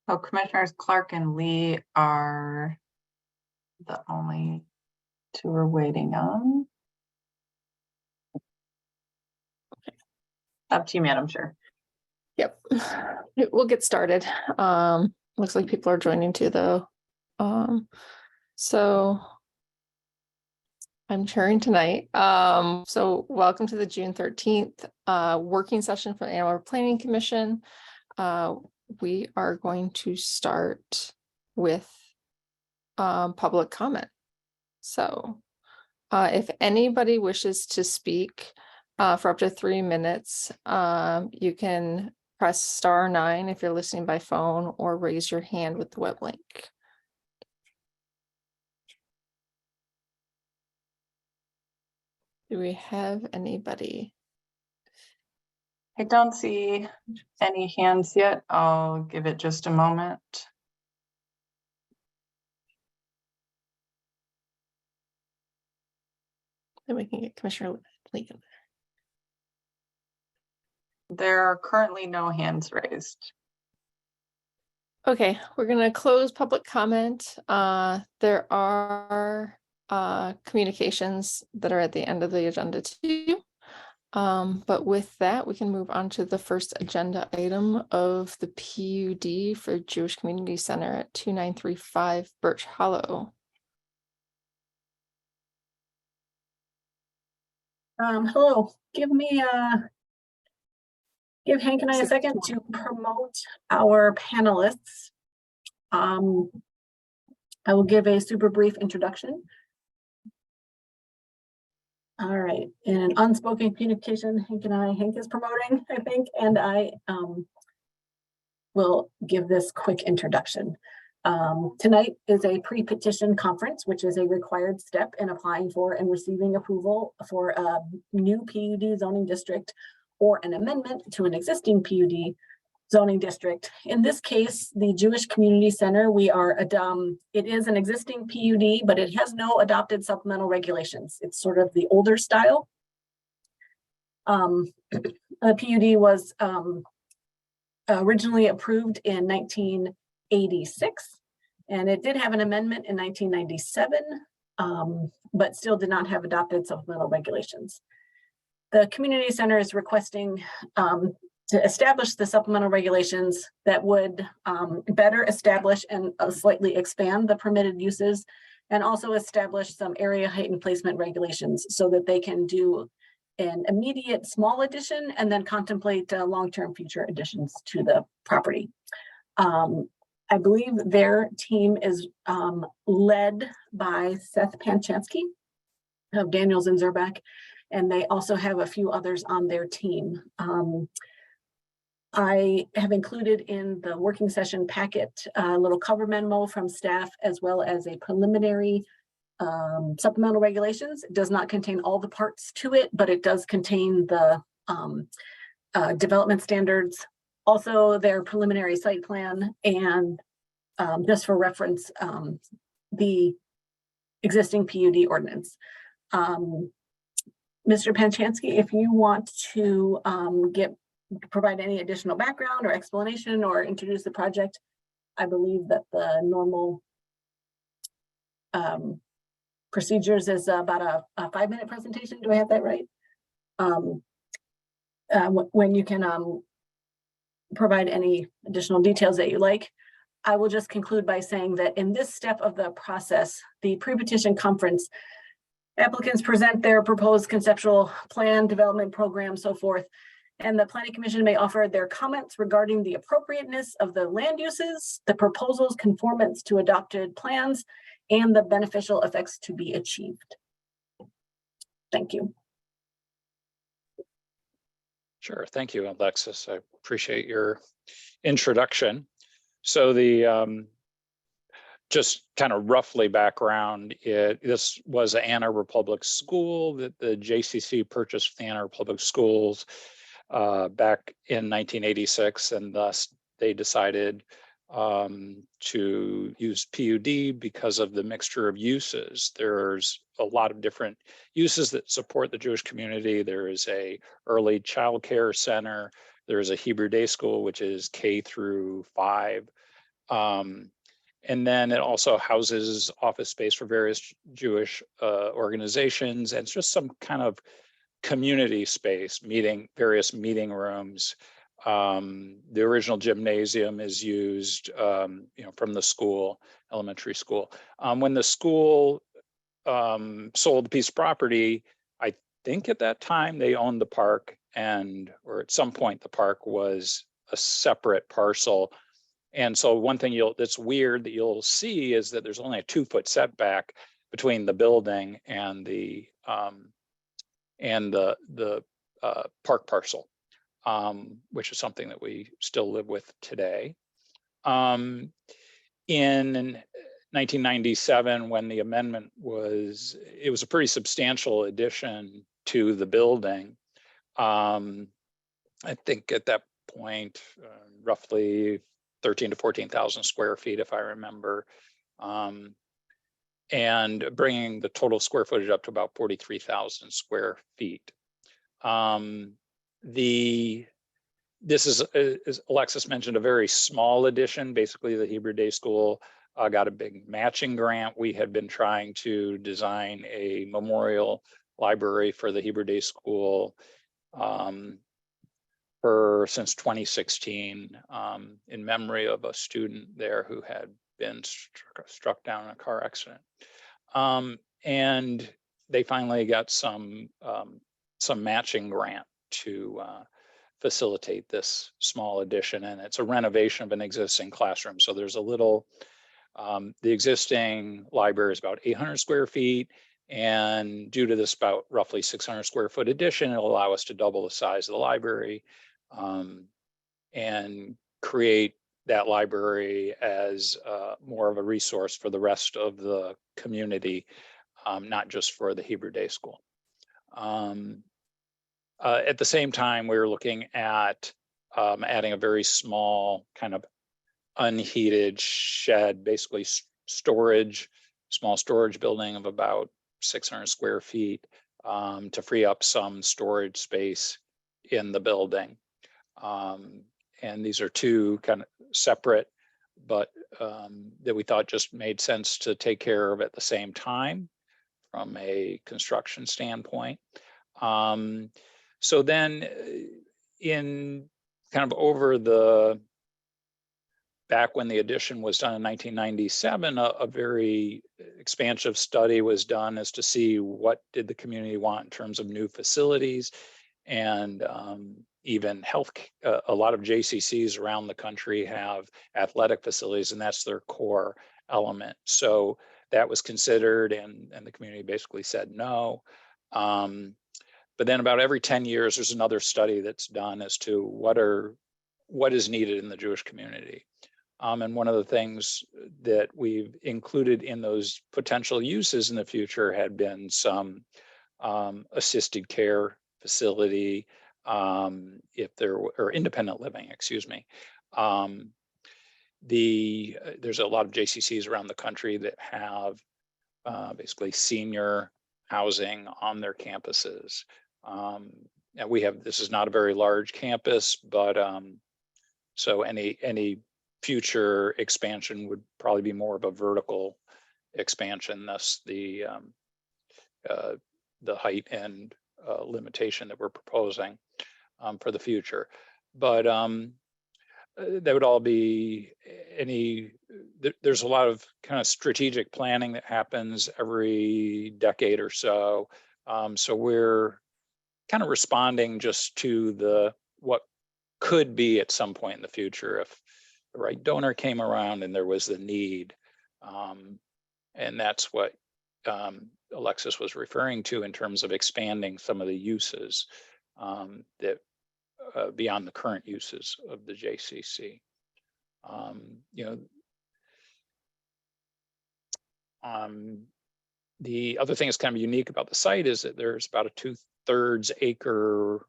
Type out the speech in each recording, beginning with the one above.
So Commissioners Clark and Lee are the only two we're waiting on. Okay. Up to you, Madam Chair. Yep, we'll get started. Looks like people are joining too, though. So I'm chairing tonight. So welcome to the June 13th working session for the Arbor Planning Commission. We are going to start with public comment. So if anybody wishes to speak for up to 3 minutes, you can press *9 if you're listening by phone, or raise your hand with the web link. Do we have anybody? I don't see any hands yet. I'll give it just a moment. Then we can get Commissioner Lee. There are currently no hands raised. Okay, we're going to close public comment. There are communications that are at the end of the agenda too. But with that, we can move on to the first agenda item of the PUD for Jewish Community Center at 2935 Birch Hollow. Hello, give Hank and I a second to promote our panelists. I will give a super brief introduction. All right, in an unspoken communication, Hank is promoting, I think, and I will give this quick introduction. Tonight is a pre-petition conference, which is a required step in applying for and receiving approval for a new PUD zoning district or an amendment to an existing PUD zoning district. In this case, the Jewish Community Center, it is an existing PUD, but it has no adopted supplemental regulations. It's sort of the older style. The PUD was originally approved in 1986, and it did have an amendment in 1997, but still did not have adopted supplemental regulations. The community center is requesting to establish the supplemental regulations that would better establish and slightly expand the permitted uses, and also establish some area height and placement regulations so that they can do an immediate small addition and then contemplate long-term future additions to the property. I believe their team is led by Seth Panchansky of Daniels and Zerback, and they also have a few others on their team. I have included in the working session packet a little cover memo from staff, as well as a preliminary supplemental regulations. It does not contain all the parts to it, but it does contain the development standards, also their preliminary site plan, and just for reference, the existing PUD ordinance. Mr. Panchansky, if you want to provide any additional background or explanation or introduce the project, I believe that the normal procedures is about a 5-minute presentation. Do I have that right? When you can provide any additional details that you like. I will just conclude by saying that in this step of the process, the pre-petition conference, applicants present their proposed conceptual plan, development program, so forth, and the Planning Commission may offer their comments regarding the appropriateness of the land uses, the proposal's conformance to adopted plans, and the beneficial effects to be achieved. Thank you. Sure, thank you, Alexis. I appreciate your introduction. So the just kind of roughly background, this was an Ann Arbor Public School that the JCC purchased the Ann Arbor Public Schools back in 1986, and thus they decided to use PUD because of the mixture of uses. There's a lot of different uses that support the Jewish community. There is a early child care center. There's a Hebrew day school, which is K through 5. And then it also houses office space for various Jewish organizations, and it's just some kind of community space, various meeting rooms. The original gymnasium is used, from the school, elementary school. When the school sold the piece of property, I think at that time they owned the park, or at some point the park was a separate parcel. And so one thing that's weird that you'll see is that there's only a 2-foot setback between the building and the park parcel, which is something that we still live with today. In 1997, when the amendment it was a pretty substantial addition to the building. I think at that point, roughly 13 to 14,000 square feet, if I remember, and bringing the total square footage up to about 43,000 square feet. This is, as Alexis mentioned, a very small addition. Basically, the Hebrew Day School got a big matching grant. We had been trying to design a memorial library for the Hebrew Day School since 2016, in memory of a student there who had been struck down in a car accident. And they finally got some matching grant to facilitate this small addition, and it's a renovation of an existing classroom. So there's a little, the existing library is about 800 square feet, and due to this about roughly 600 square foot addition, it'll allow us to double the size of the library, and create that library as more of a resource for the rest of the community, not just for the Hebrew Day School. At the same time, we were looking at adding a very small kind of unheated shed, basically small storage building of about 600 square feet, to free up some storage space in the building. And these are two kind of separate, but that we thought just made sense to take care of at the same time from a construction standpoint. So then in kind of back when the addition was done in 1997, a very expansive study was done as to see what did the community want in terms of new facilities, and even health. A lot of JCCs around the country have athletic facilities, and that's their core element. So that was considered, and the community basically said no. But then about every 10 years, there's another study that's done as to what is needed in the Jewish community. And one of the things that we've included in those potential uses in the future had been some assisted care facility, or independent living, excuse me. There's a lot of JCCs around the country that have basically senior housing on their campuses. And this is not a very large campus, but so any future expansion would probably be more of a vertical expansion, thus the height and limitation that we're proposing for the future. But that would all be there's a lot of kind of strategic planning that happens every decade or so. So we're kind of responding just to what could be at some point in the future if the right donor came around and there was the need. And that's what Alexis was referring to in terms of expanding some of the uses that beyond the current uses of the JCC. The other thing that's kind of unique about the site is that there's about a 2/3 acre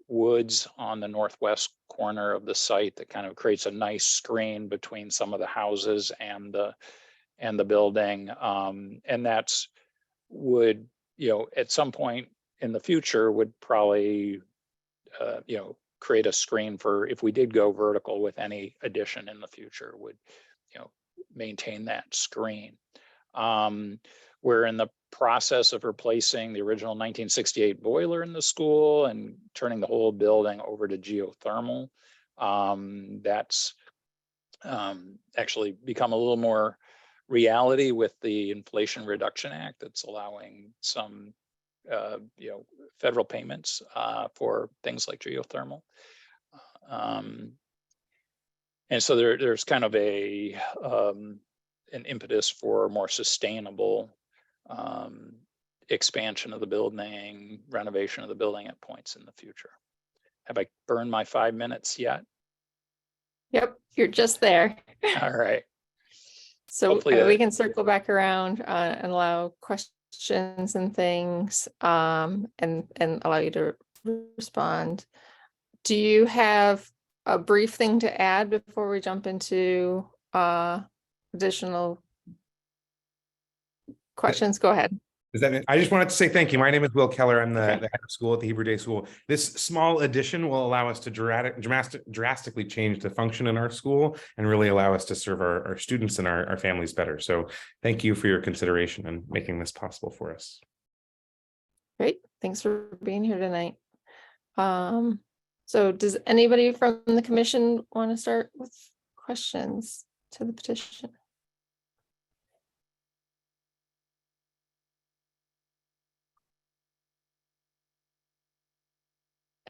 woods on the northwest corner of the site that kind of creates a nice screen between some of the houses and the building. And would, at some point in the future would probably, create a screen for if we did go vertical with any addition in the future, would, you know, maintain that screen. We're in the process of replacing the original 1968 boiler in the school and turning the whole building over to geothermal. That's actually become a little more reality with the Inflation Reduction Act that's allowing some you know, federal payments for things like geothermal. And so there's kind of an impetus for more sustainable expansion of the building, renovation of the building at points in the future. Have I burned my 5 minutes yet? Yep, you're just there. All right. So Hopefully we that- can circle back around and allow questions and things, and allow you to respond. Do you have a brief thing to add before we jump into additional questions? Go ahead. Is that it? I just wanted to say thank you. My name is Will Keller. I'm the Okay. head of school at the Hebrew Day School. This small addition will allow us to drastically change the function in our school and really allow us to serve our students and our families better. So thank you for your consideration and making this possible for us. Great. Thanks for being here tonight. So does anybody from the commission want to start with questions to the petition?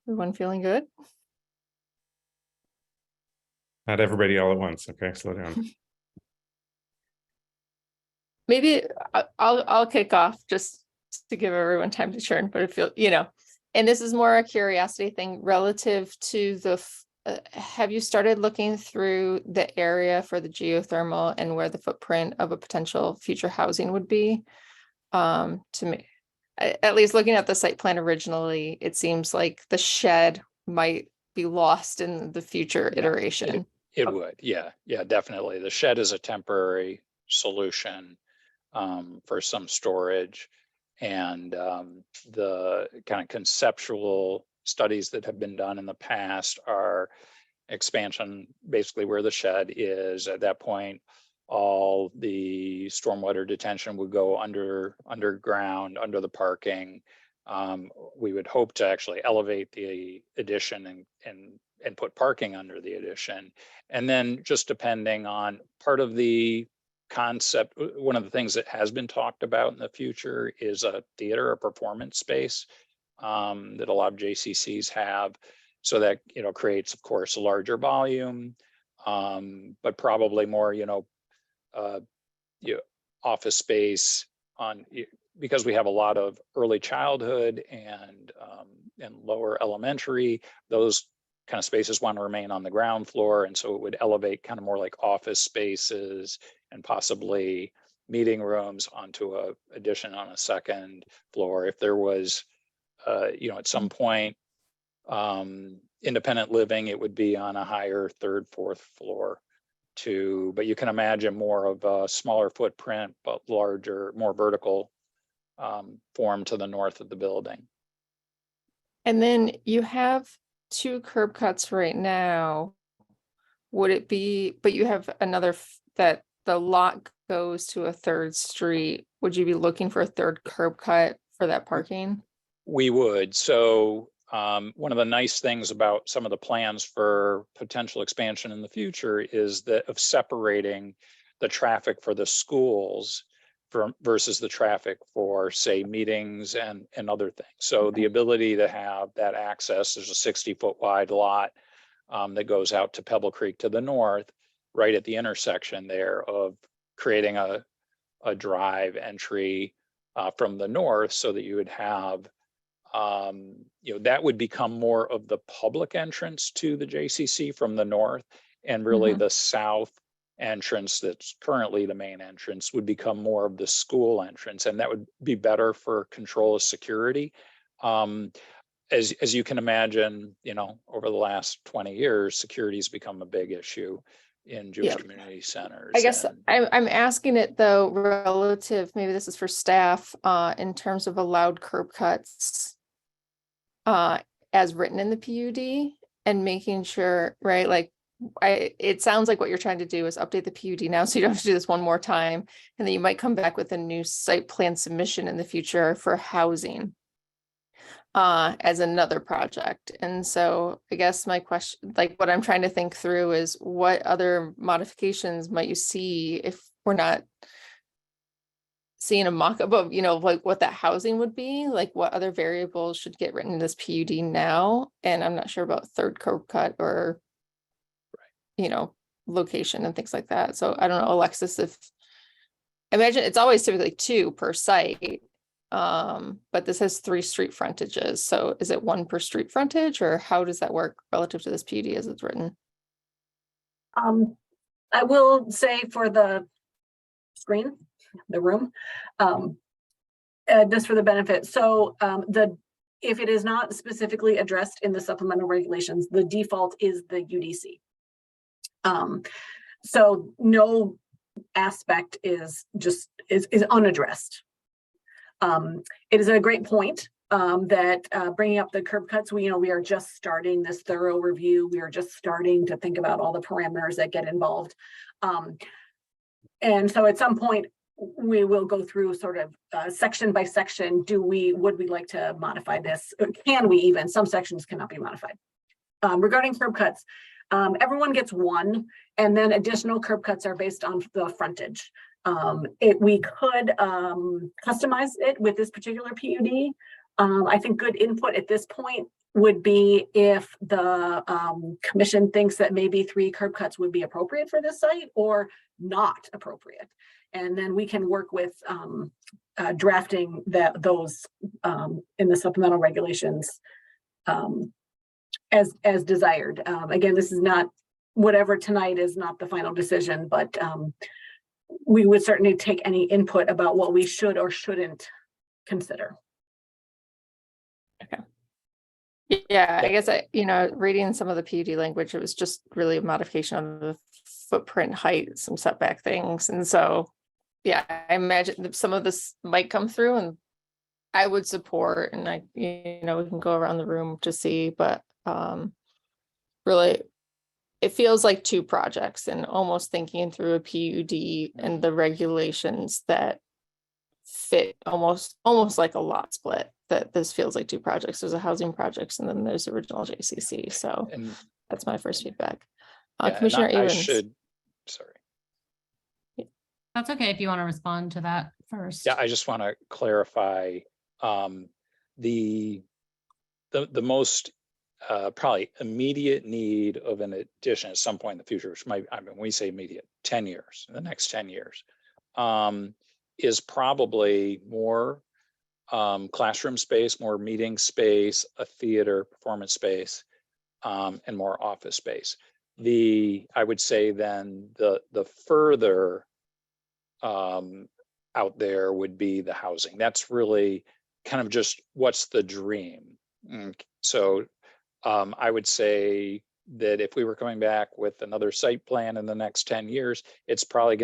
Everyone feeling good? Not everybody all at once. Okay, slow down. Maybe I'll kick off just to give everyone time to churn, but I feel, you know, and this is more a curiosity thing relative to the, have you started looking through the area for the geothermal and where the footprint of a potential future housing would be? To me, at least looking at the site plan originally, it seems like the shed might be lost in the future iteration. It would, yeah, definitely. The shed is a temporary solution for some storage, and the kind of conceptual studies that have been done in the past are expansion, basically where the shed is. At that point, all the stormwater detention would go underground, under the parking. We would hope to actually elevate the addition and put parking under the addition. And then just depending on part of the concept, one of the things that has been talked about in the future is a theater, a performance space that a lot of JCCs have. So that, you know, creates, of course, a larger volume, but probably more, office space because we have a lot of early childhood and lower elementary. Those kind of spaces want to remain on the ground floor, and so it would elevate kind of more like office spaces and possibly meeting rooms onto a addition on a second floor. If there was, at some point, independent living, it would be on a higher third, fourth floor too. But you can imagine more of a smaller footprint, but larger, more vertical form to the north of the building. And then you have 2 curb cuts right now. Would it be, but you have another that the lot goes to a 3rd street. Would you be looking for a 3rd curb cut for that parking? We would. So one of the nice things about some of the plans for potential expansion in the future is that of separating the traffic for the schools versus the traffic for, say, meetings and other things. So the ability to have that access, there's a 60-foot wide lot that goes out to Pebble Creek to the north, right at the intersection there, of creating a drive entry from the north, so that you would have, that would become more of the public entrance to the JCC from the north, and really the south entrance that's currently the main entrance would become more of the school entrance, and that would be better for control of security. As you can imagine, over the last 20 years, security has become a big issue in Jewish community centers. I guess I'm asking it though, relative, maybe this is for staff, in terms of allowed curb cuts as written in the PUD, and making sure, right, like, it sounds like what you're trying to do is update the PUD now, so you don't have to do this one more time, and then you might come back with a new site plan submission in the future for housing as another project. And so I guess my question, like what I'm trying to think through is what other modifications might you see if we're not seeing a mock-up of, you know, like what that housing would be, like what other variables should get written in this PUD now? And I'm not sure about third curb cut or, you know, location and things like that. So I don't know, Alexis, if I imagine it's always typically 2 per site. But this has 3 street frontages. So is it 1 per street frontage, or how does that work relative to this PUD as it's written? I will say for the screen, the room, just for the benefit. So if it is not specifically addressed in the supplemental regulations, the default is the UDC. So no aspect is unaddressed. It is a great point that bringing up the curb cuts, we are just starting this thorough review. We are just starting to think about all the parameters that get involved. And so at some point, we will go through sort of section by section. Would we like to modify this? Can we even? Some sections cannot be modified. Regarding curb cuts, everyone gets 1, and then additional curb cuts are based on the frontage. We could customize it with this particular PUD. I think good input at this point would be if the commission thinks that maybe 3 curb cuts would be appropriate for this site or not appropriate. And then we can work with drafting those in the supplemental regulations as desired. Again, this is not, whatever tonight is not the final decision, but we would certainly take any input about what we should or shouldn't consider. Okay. Yeah, I guess reading some of the PUD language, it was just really a modification of the footprint height, some setback things. And so, yeah, I imagine that some of this might come through, and I would support, and we can go around the room to see, but really, it feels like 2 projects, and almost thinking through a PUD and the regulations that fit almost like a lot split, that this feels like 2 projects. There's a housing projects, and then there's original JCC. So that's my first feedback. Commissioner Abrams. Sorry. That's okay if you want to respond to that first. Yeah, I just want to clarify the most probably immediate need of an addition at some point in the future, which might, when we say immediate, 10 years, the next 10 years, is probably more classroom space, more meeting space, a theater, performance space, and more office space. I would say then the further out there would be the housing. That's really kind of just what's the dream. So I would say that if we were coming back with another site plan in the next 10 years, it's probably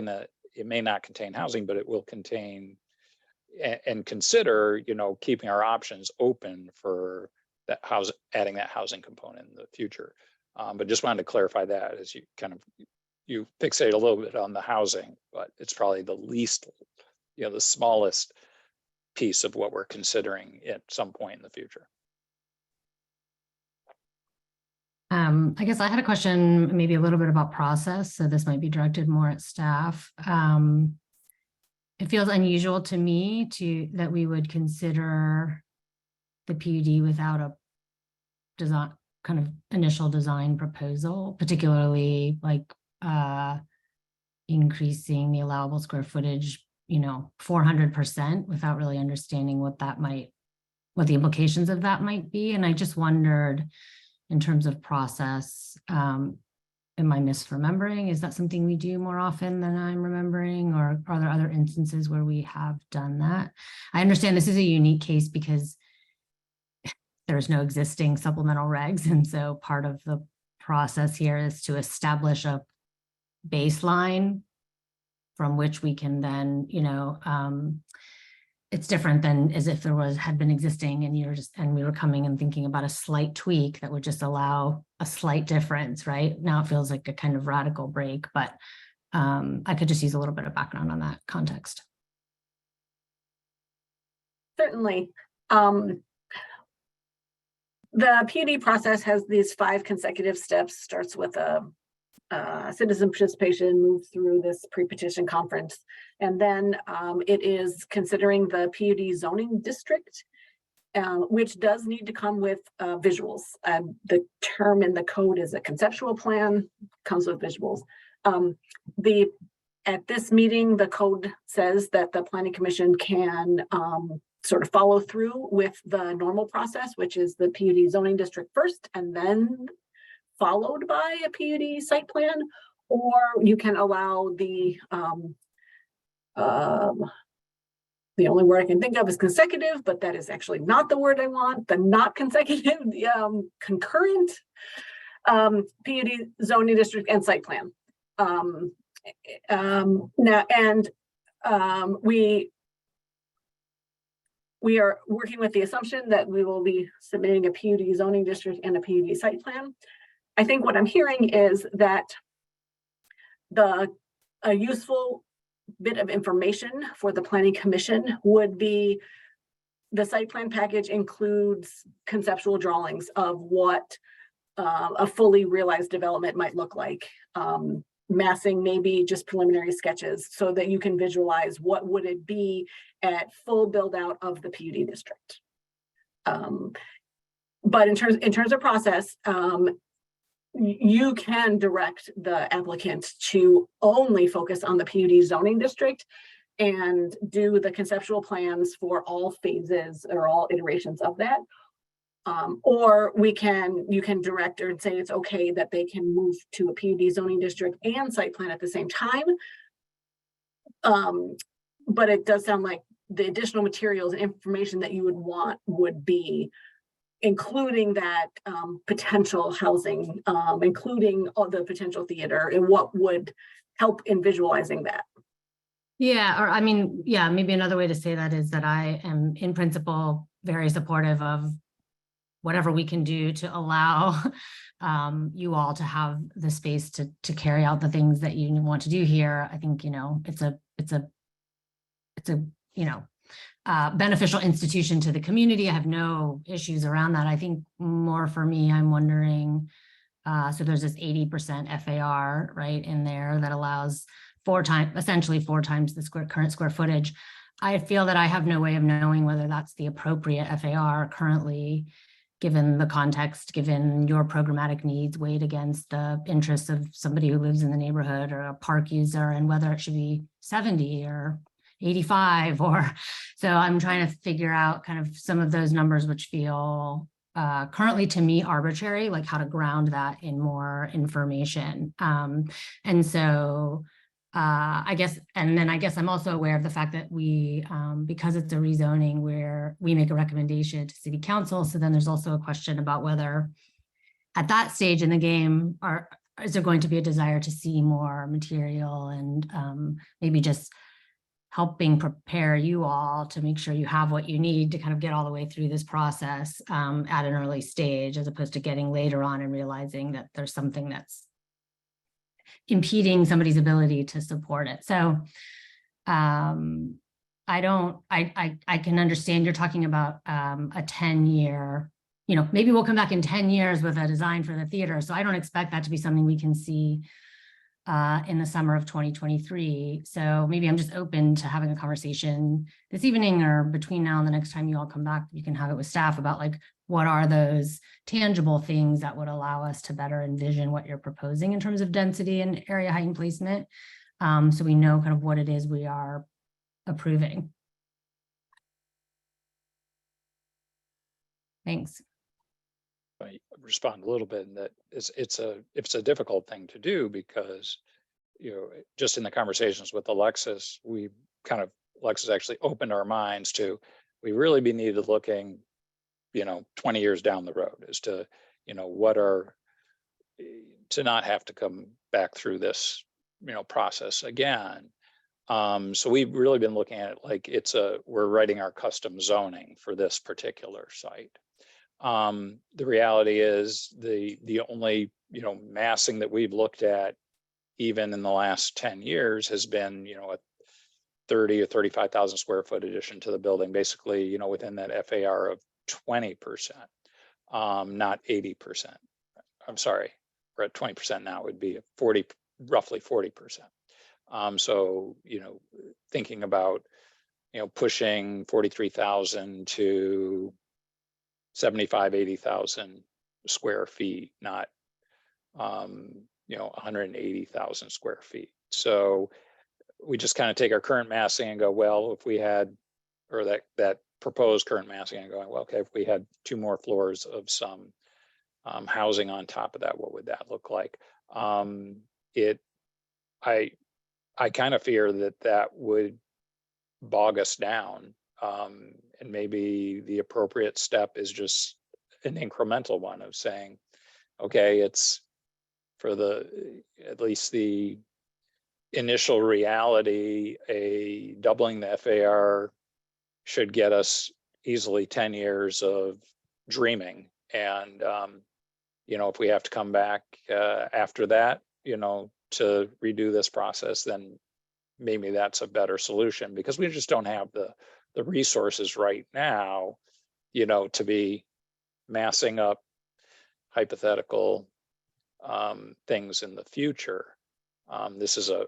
it may not contain housing, but it will contain and consider, keeping our options open for that adding that housing component in the future. But just wanted to clarify that as you fixate a little bit on the housing, but it's probably the least, the smallest piece of what we're considering at some point in the future. I guess I had a question, maybe a little bit about process. So this might be directed more at staff. It feels unusual to me that we would consider the PUD without a design, kind of initial design proposal, particularly like increasing the allowable square footage, 400% without really understanding what the implications of that might be. And I just wondered, in terms of process, am I misremembering? Is that something we do more often than I'm remembering, or are there other instances where we have done that? I understand this is a unique case because there's no existing supplemental regs. And so part of the process here is to establish a baseline from which we can then, it's different than as if there had been existing and we were coming and thinking about a slight tweak that would just allow a slight difference, right? Now it feels like a kind of radical break, but I could just use a little bit of background on that context. Certainly. The PUD process has these 5 consecutive steps, starts with a citizen participation, moves through this pre-petition conference, and then it is considering the PUD zoning district, which does need to come with visuals. The term in the code is a conceptual plan, comes with visuals. At this meeting, the code says that the Planning Commission can sort of follow through with the normal process, which is the PUD zoning district first, and then followed by a PUD site plan, or you can allow the only word I can think of is consecutive, but that is actually not the word I want, the not consecutive, concurrent PUD zoning district and site plan. We are working with the assumption that we will be submitting a PUD zoning district and a PUD site plan. I think what I'm hearing is that a useful bit of information for the Planning Commission would be the site plan package includes conceptual drawings of what a fully realized development might look like. Massing maybe just preliminary sketches so that you can visualize what would it be at full build out of the PUD district. But in terms of process, you can direct the applicant to only focus on the PUD zoning district and do the conceptual plans for all phases or all iterations of that. Or you can direct or say it's okay that they can move to a PUD zoning district and site plan at the same time. But it does sound like the additional materials and information that you would want would be including that potential housing, including all the potential theater and what would help in visualizing that. Yeah, or I mean, yeah, maybe another way to say that is that I am in principle very supportive of whatever we can do to allow you all to have the space to carry out the things that you want to do here. I think, it's a beneficial institution to the community. I have no issues around that. I think more for me, I'm wondering, so there's this 80% FAR right in there that allows essentially four times the current square footage. I feel that I have no way of knowing whether that's the appropriate FAR currently, given the context, given your programmatic needs weighed against the interests of somebody who lives in the neighborhood or a park user, and whether it should be 70 or 85 so I'm trying to figure out kind of some of those numbers which feel currently to me arbitrary, like how to ground that in more information. And so I guess I'm also aware of the fact that we, because it's a rezoning where we make a recommendation to City Council. So then there's also a question about whether at that stage in the game, is there going to be a desire to see more material and maybe just helping prepare you all to make sure you have what you need to kind of get all the way through this process at an early stage, as opposed to getting later on and realizing that there's something that's impeding somebody's ability to support it. So I can understand you're talking about a 10-year, maybe we'll come back in 10 years with a design for the theater. So I don't expect that to be something we can see in the summer of 2023. So maybe I'm just open to having a conversation this evening or between now and the next time you all come back, you can have it with staff about like, what are those tangible things that would allow us to better envision what you're proposing in terms of density and area height and placement. So we know kind of what it is we are approving. Thanks. I respond a little bit in that it's a difficult thing to do because, just in the conversations with Alexis, Alexis actually opened our minds to, we really be needed looking, 20 years down the road as to, to not have to come back through this, process again. So we've really been looking at it like we're writing our custom zoning for this particular site. The reality is the only, massing that we've looked at even in the last 10 years has been, a 30 or 35,000 square foot addition to the building, basically, within that FAR of 20%, not 80%. I'm sorry, we're at 20% now, it would be roughly 40%. So, thinking about, pushing 43,000 to 75, 80,000 square feet, not, 180,000 square feet. So we just kind of take our current massing and go, well, if we had, or that proposed current massing and going, well, okay, if we had 2 more floors of some housing on top of that, what would that look like? I kind of fear that would bog us down. And maybe the appropriate step is just an incremental one of saying, okay, it's for at least the initial reality, a doubling the FAR should get us easily 10 years of dreaming. And, if we have to come back after that, to redo this process, then maybe that's a better solution, because we just don't have the resources right now, to be massing up hypothetical things in the future. This is a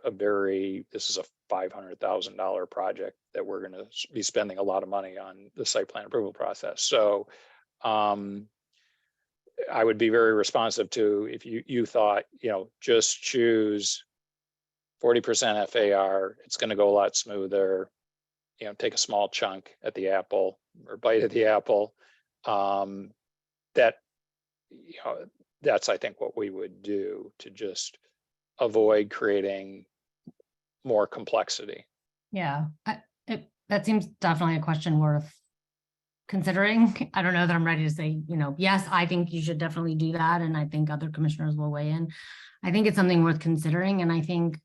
$500,000 project that we're going to be spending a lot of money on the site plan approval process. So I would be very responsive to if you thought, just choose 40% FAR, it's going to go a lot smoother, take a small chunk at the apple or bite of the apple. That's, I think, what we would do to just avoid creating more complexity. Yeah, that seems definitely a question worth considering. I don't know that I'm ready to say, yes, I think you should definitely do that. And I think other commissioners will weigh in. I think it's something worth considering. And I think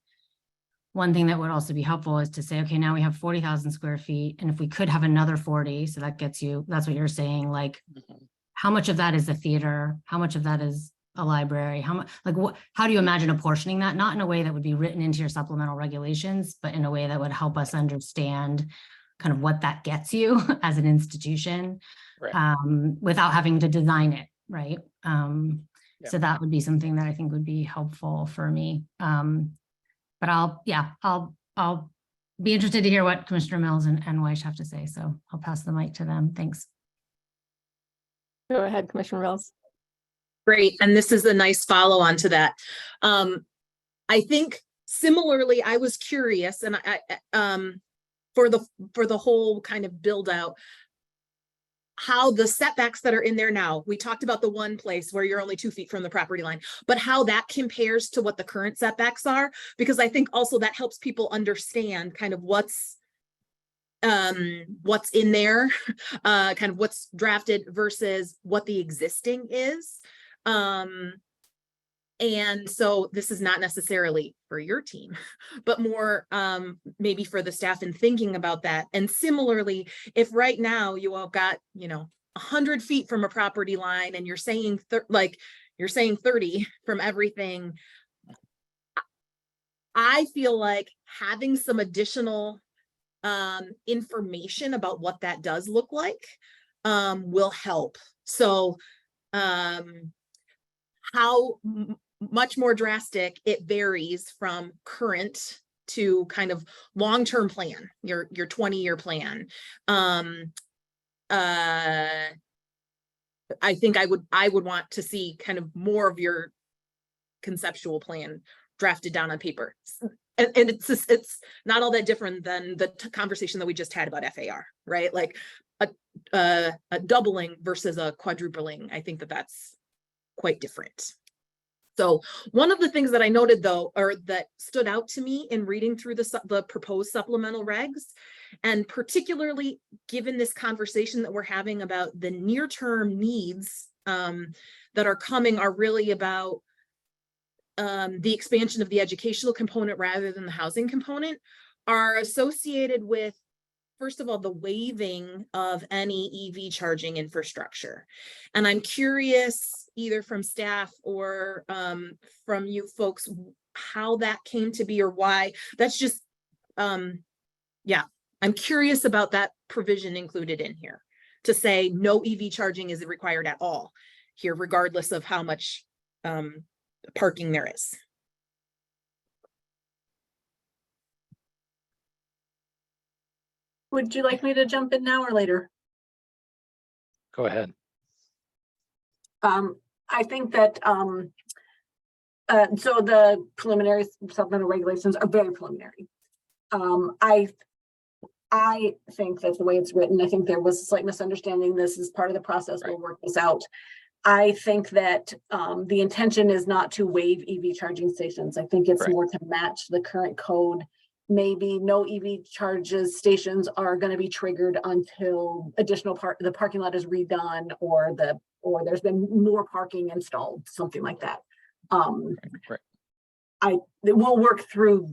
one thing that would also be helpful is to say, okay, now we have 40,000 square feet. And if we could have another 40, so that gets you, that's what you're saying, like, how much of that is a theater? How much of that is a library? How much, how do you imagine apportioning that? Not in a way that would be written into your supplemental regulations, but in a way that would help us understand kind of what that gets you as an institution, right. Without having to design it, right? Yeah. So that would be something that I think would be helpful for me. But I'll be interested to hear what Commissioner Mills and Weish have to say. So I'll pass the mic to them. Thanks. Go ahead, Commissioner Mills. Great. And this is a nice follow on to that. I think similarly, I was curious, and for the whole kind of build out, how the setbacks that are in there now, we talked about the one place where you're only 2 feet from the property line, but how that compares to what the current setbacks are, because I think also that helps people understand kind of what's in there, kind of what's drafted versus what the existing is. And so this is not necessarily for your team, but more maybe for the staff in thinking about that. And similarly, if right now you all got, 100 feet from a property line and you're saying 30 from everything, I feel like having some additional information about what that does look like will help. So how much more drastic it varies from current to kind of long-term plan, your 20-year plan. I think I would want to see kind of more of your conceptual plan drafted down on paper. And it's not all that different than the conversation that we just had about FAR, right? Like a doubling versus a quadrupling. I think that's quite different. So one of the things that I noted though, or that stood out to me in reading through the proposed supplemental regs, and particularly given this conversation that we're having about the near-term needs that are coming are really about the expansion of the educational component rather than the housing component. are associated with, first of all, the waiving of any EV charging infrastructure. And I'm curious, either from staff or from you folks, how that came to be or why. That's just, yeah, I'm curious about that provision included in here to say no EV charging is required at all here, regardless of how much parking there is. Would you like me to jump in now or later? Go ahead. I think that, so the preliminary supplemental regulations are very preliminary. I think that the way it's written, I think there was a slight misunderstanding. This is part of the process. We'll work this out. I think that the intention is not to waive EV charging stations. I think it's more to match the current code. Maybe no EV charges stations are going to be triggered until additional the parking lot is redone or there's been more parking installed, something like that. We'll work through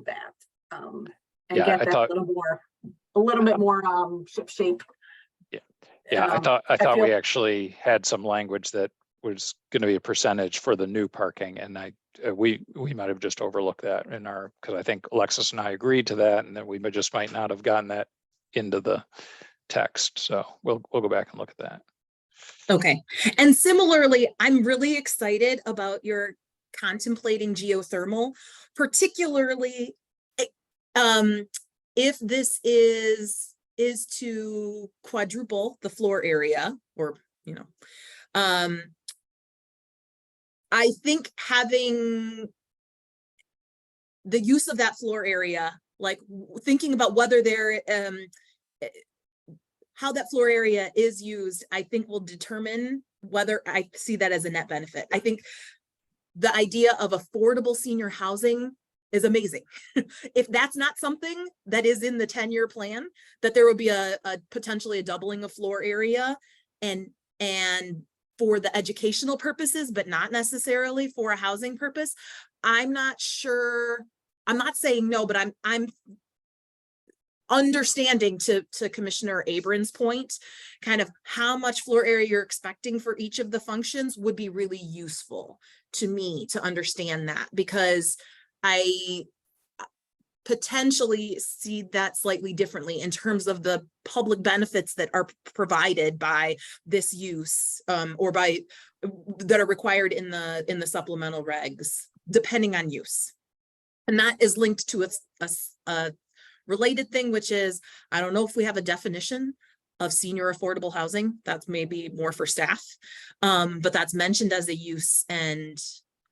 that and get that a little bit more ship shape. Yeah, I thought we actually had some language that was going to be a percentage for the new parking, and we might have just overlooked that in our, because I think Alexis and I agreed to that, and then we just might not have gotten that into the text. So we'll go back and look at that. Okay. And similarly, I'm really excited about your contemplating geothermal, particularly if this is to quadruple the floor area, or, you know, I think having the use of that floor area, like thinking about whether there, how that floor area is used, I think will determine whether I see that as a net benefit. I think the idea of affordable senior housing is amazing. If that's not something that is in the 10-year plan, that there would be a potentially a doubling of floor area and for the educational purposes, but not necessarily for a housing purpose. I'm not sure. I'm not saying no, but I'm understanding to Commissioner Abrams' point, kind of how much floor area you're expecting for each of the functions would be really useful to me to understand that, because I potentially see that slightly differently in terms of the public benefits that are provided by this use, or by that are required in the supplemental regs, depending on use. And that is linked to a related thing, which is, I don't know if we have a definition of senior affordable housing. That's maybe more for staff, but that's mentioned as a use, and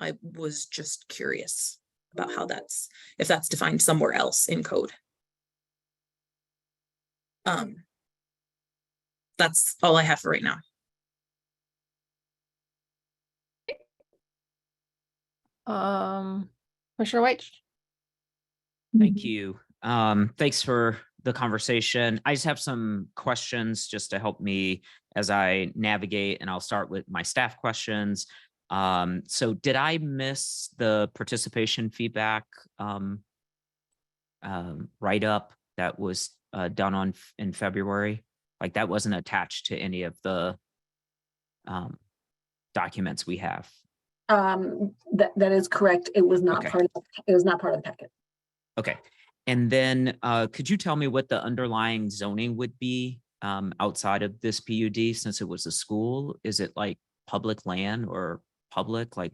I was just curious about how if that's defined somewhere else in code. That's all I have for right now. Commissioner White. Thank you. Thanks for the conversation. I just have some questions just to help me as I navigate, and I'll start with my staff questions. So did I miss the participation feedback write-up that was done in February? Like, that wasn't attached to any of the documents we have. That is correct. It was not part of the packet. Okay. And then could you tell me what the underlying zoning would be outside of this PUD, since it was a school? Is it like public land or public? Like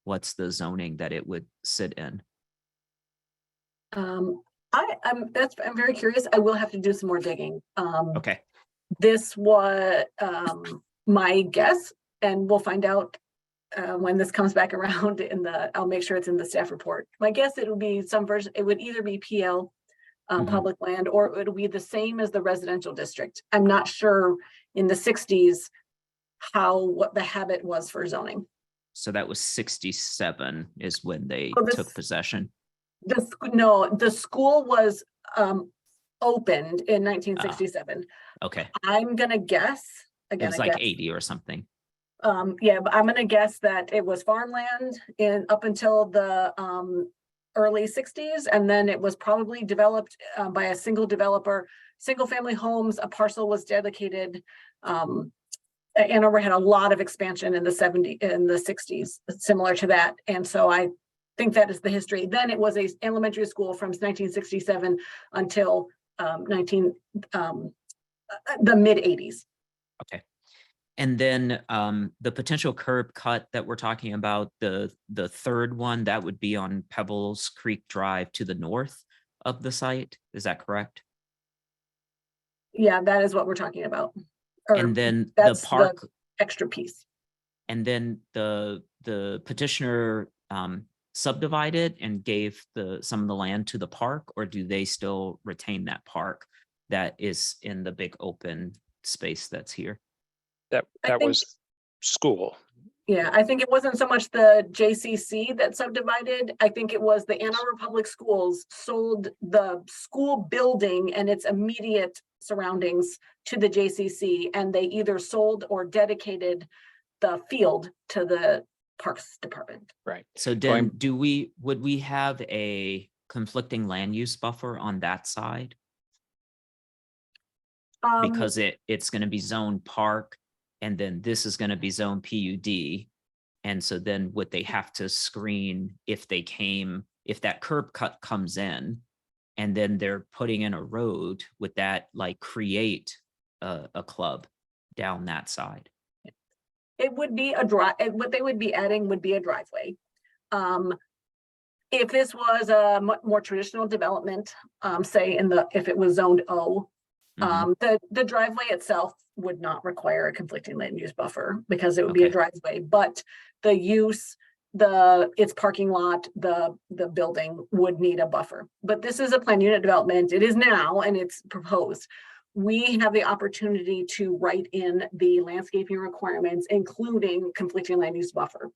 what's the zoning that it would sit in? I'm very curious. I will have to do some more digging. Okay. This was my guess, and we'll find out when this comes back around I'll make sure it's in the staff report. My guess, it would be some version. It would either be PL, public land, or it would be the same as the residential district. I'm not sure in the 60s what the habit was for zoning. So that was 67 is when they took possession. The school was opened in 1967. Okay. I'm gonna guess again. It was like 80 or something. Yeah, but I'm gonna guess that it was farmland up until the early 60s, and then it was probably developed by a single developer. Single family homes, a parcel was dedicated. Ann Arbor had a lot of expansion in the 60s, similar to that. And so I think that is the history. Then it was a elementary school from 1967 until the mid 80s. Okay. And then the potential curb cut that we're talking about, the third one, that would be on Pebbles Creek Drive to the north of the site. Is that correct? Yeah, that is what we're talking about. And then the that's park extra piece. And then the petitioner subdivided and gave some of the land to the park, or do they still retain that park that is in the big open space that's here? That was school. Yeah, I think it wasn't so much the JCC that subdivided. I think it was the Ann Arbor Public Schools sold the school building and its immediate surroundings to the JCC, and they either sold or dedicated the field to the Parks Department. Right. So then would we have a conflicting land use buffer on that side? Because it's going to be zoned park, and then this is going to be zoned PUD. And so then would they have to screen if that curb cut comes in and then they're putting in a road, would that like create a club down that side? It would be a drive. What they would be adding would be a driveway. If this was a more traditional development, say if it was zoned O, the driveway itself would not require a conflicting land use buffer because it would be a driveway, but the use, its parking lot, the building would need a buffer. But this is a planned unit development. It is now, and it's proposed. We have the opportunity to write in the landscaping requirements, including conflicting land use buffer.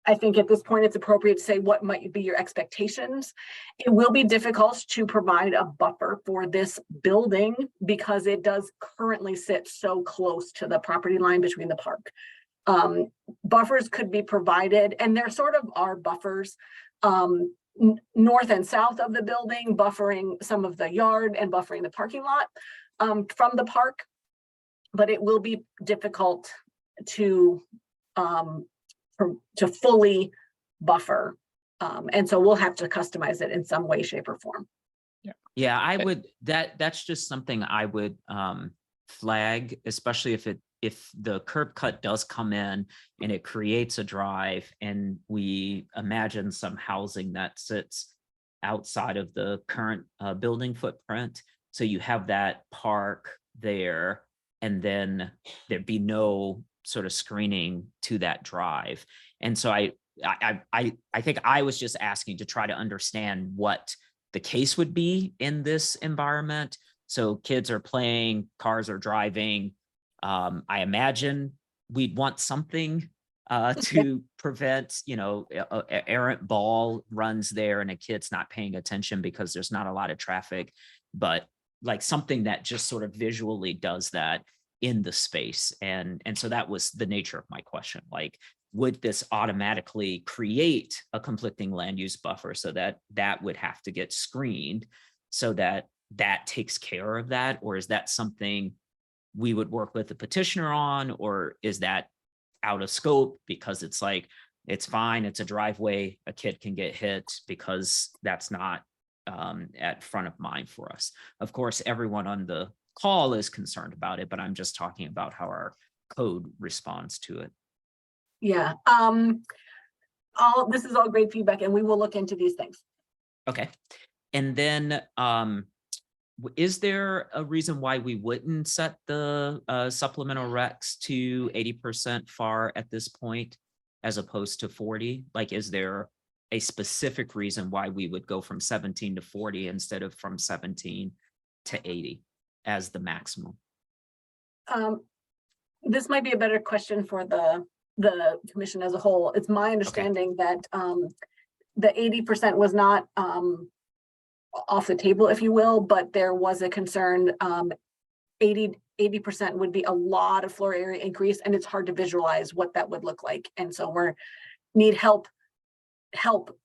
I think at this point, it's appropriate to say what might be your expectations. It will be difficult to provide a buffer for this building because it does currently sit so close to the property line between the park. Buffers could be provided, and there sort of are buffers north and south of the building, buffering some of the yard and buffering the parking lot from the park, but it will be difficult to fully buffer. And so we'll have to customize it in some way, shape, or form. Yeah, I would, that's just something I would flag, especially if the curb cut does come in and it creates a drive and we imagine some housing that sits outside of the current building footprint. So you have that park there, and then there'd be no sort of screening to that drive. And so I think I was just asking to try to understand what the case would be in this environment. So kids are playing, cars are driving. I imagine we'd want something to prevent, an errant ball runs there and a kid's not paying attention because there's not a lot of traffic, but like something that just sort of visually does that in the space. And so that was the nature of my question. Like, would this automatically create a conflicting land use buffer so that would have to get screened so that takes care of that? Or is that something we would work with the petitioner on, or is that out of scope because it's like, it's fine, it's a driveway, a kid can get hit, because that's not at front of mind for us. Of course, everyone on the call is concerned about it, but I'm just talking about how our code responds to it. Yeah, this is all great feedback, and we will look into these things. Okay. And then is there a reason why we wouldn't set the supplemental recs to 80% FAR at this point as opposed to 40? Like, is there a specific reason why we would go from 17 to 40 instead of from 17 to 80 as the maximum? This might be a better question for the commission as a whole. It's my understanding that the 80% was not off the table, if you will, but there was a concern 80% would be a lot of floor area increase, and it's hard to visualize what that would look like. And so need help help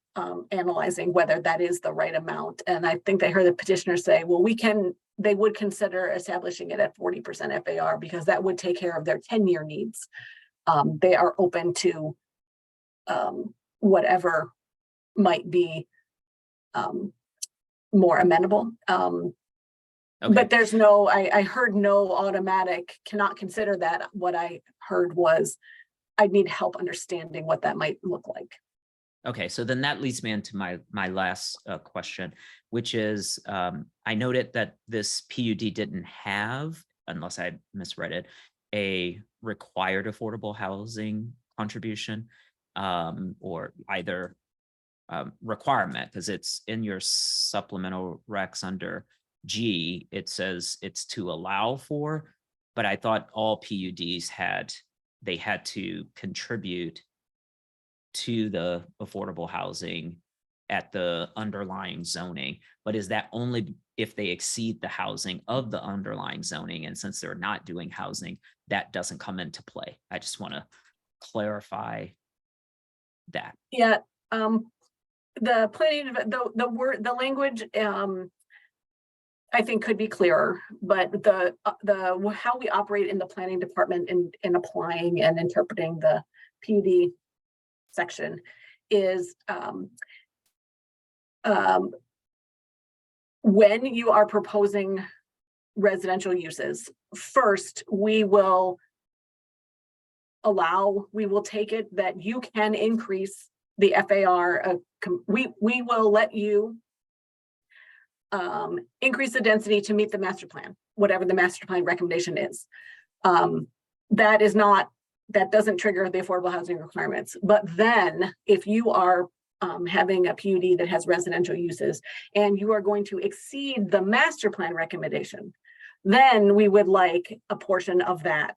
analyzing whether that is the right amount. And I think they heard the petitioner say, well, they would consider establishing it at 40% FAR because that would take care of their 10-year needs. They are open to whatever might be more amenable. Okay. But there's no, I heard no automatic, cannot consider that. What I heard was I'd need help understanding what that might look like. Okay, so then that leads me into my last question, which is I noted that this PUD didn't have, unless I misread it, a required affordable housing contribution or either requirement, because it's in your supplemental recs under G, it says it's to allow for, but I thought all PUDs had to contribute to the affordable housing at the underlying zoning. But is that only if they exceed the housing of the underlying zoning? And since they're not doing housing, that doesn't come into play. I just want to clarify that. Yeah, the planning, the language, I think could be clearer, but the how we operate in the planning department in applying and interpreting the PUD section is when you are proposing residential uses, first we will take it that you can increase the FAR. We will let you increase the density to meet the master plan, whatever the master plan recommendation is. That doesn't trigger the affordable housing requirements. But then if you are having a PUD that has residential uses and you are going to exceed the master plan recommendation, then we would like a portion of that.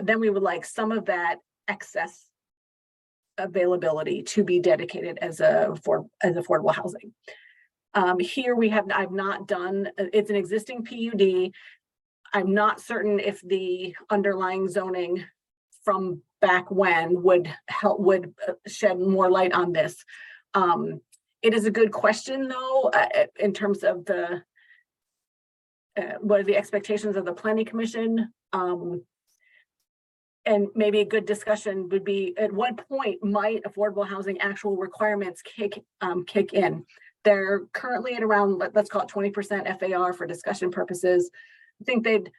Then we would like some of that excess availability to be dedicated as affordable housing. Here I've not done, it's an existing PUD. I'm not certain if the underlying zoning from back when would shed more light on this. It is a good question though, in terms of what are the expectations of the planning commission? And maybe a good discussion would be at what point might affordable housing actual requirements kick in? They're currently at around, let's call it 20% FAR for discussion purposes. I think they'd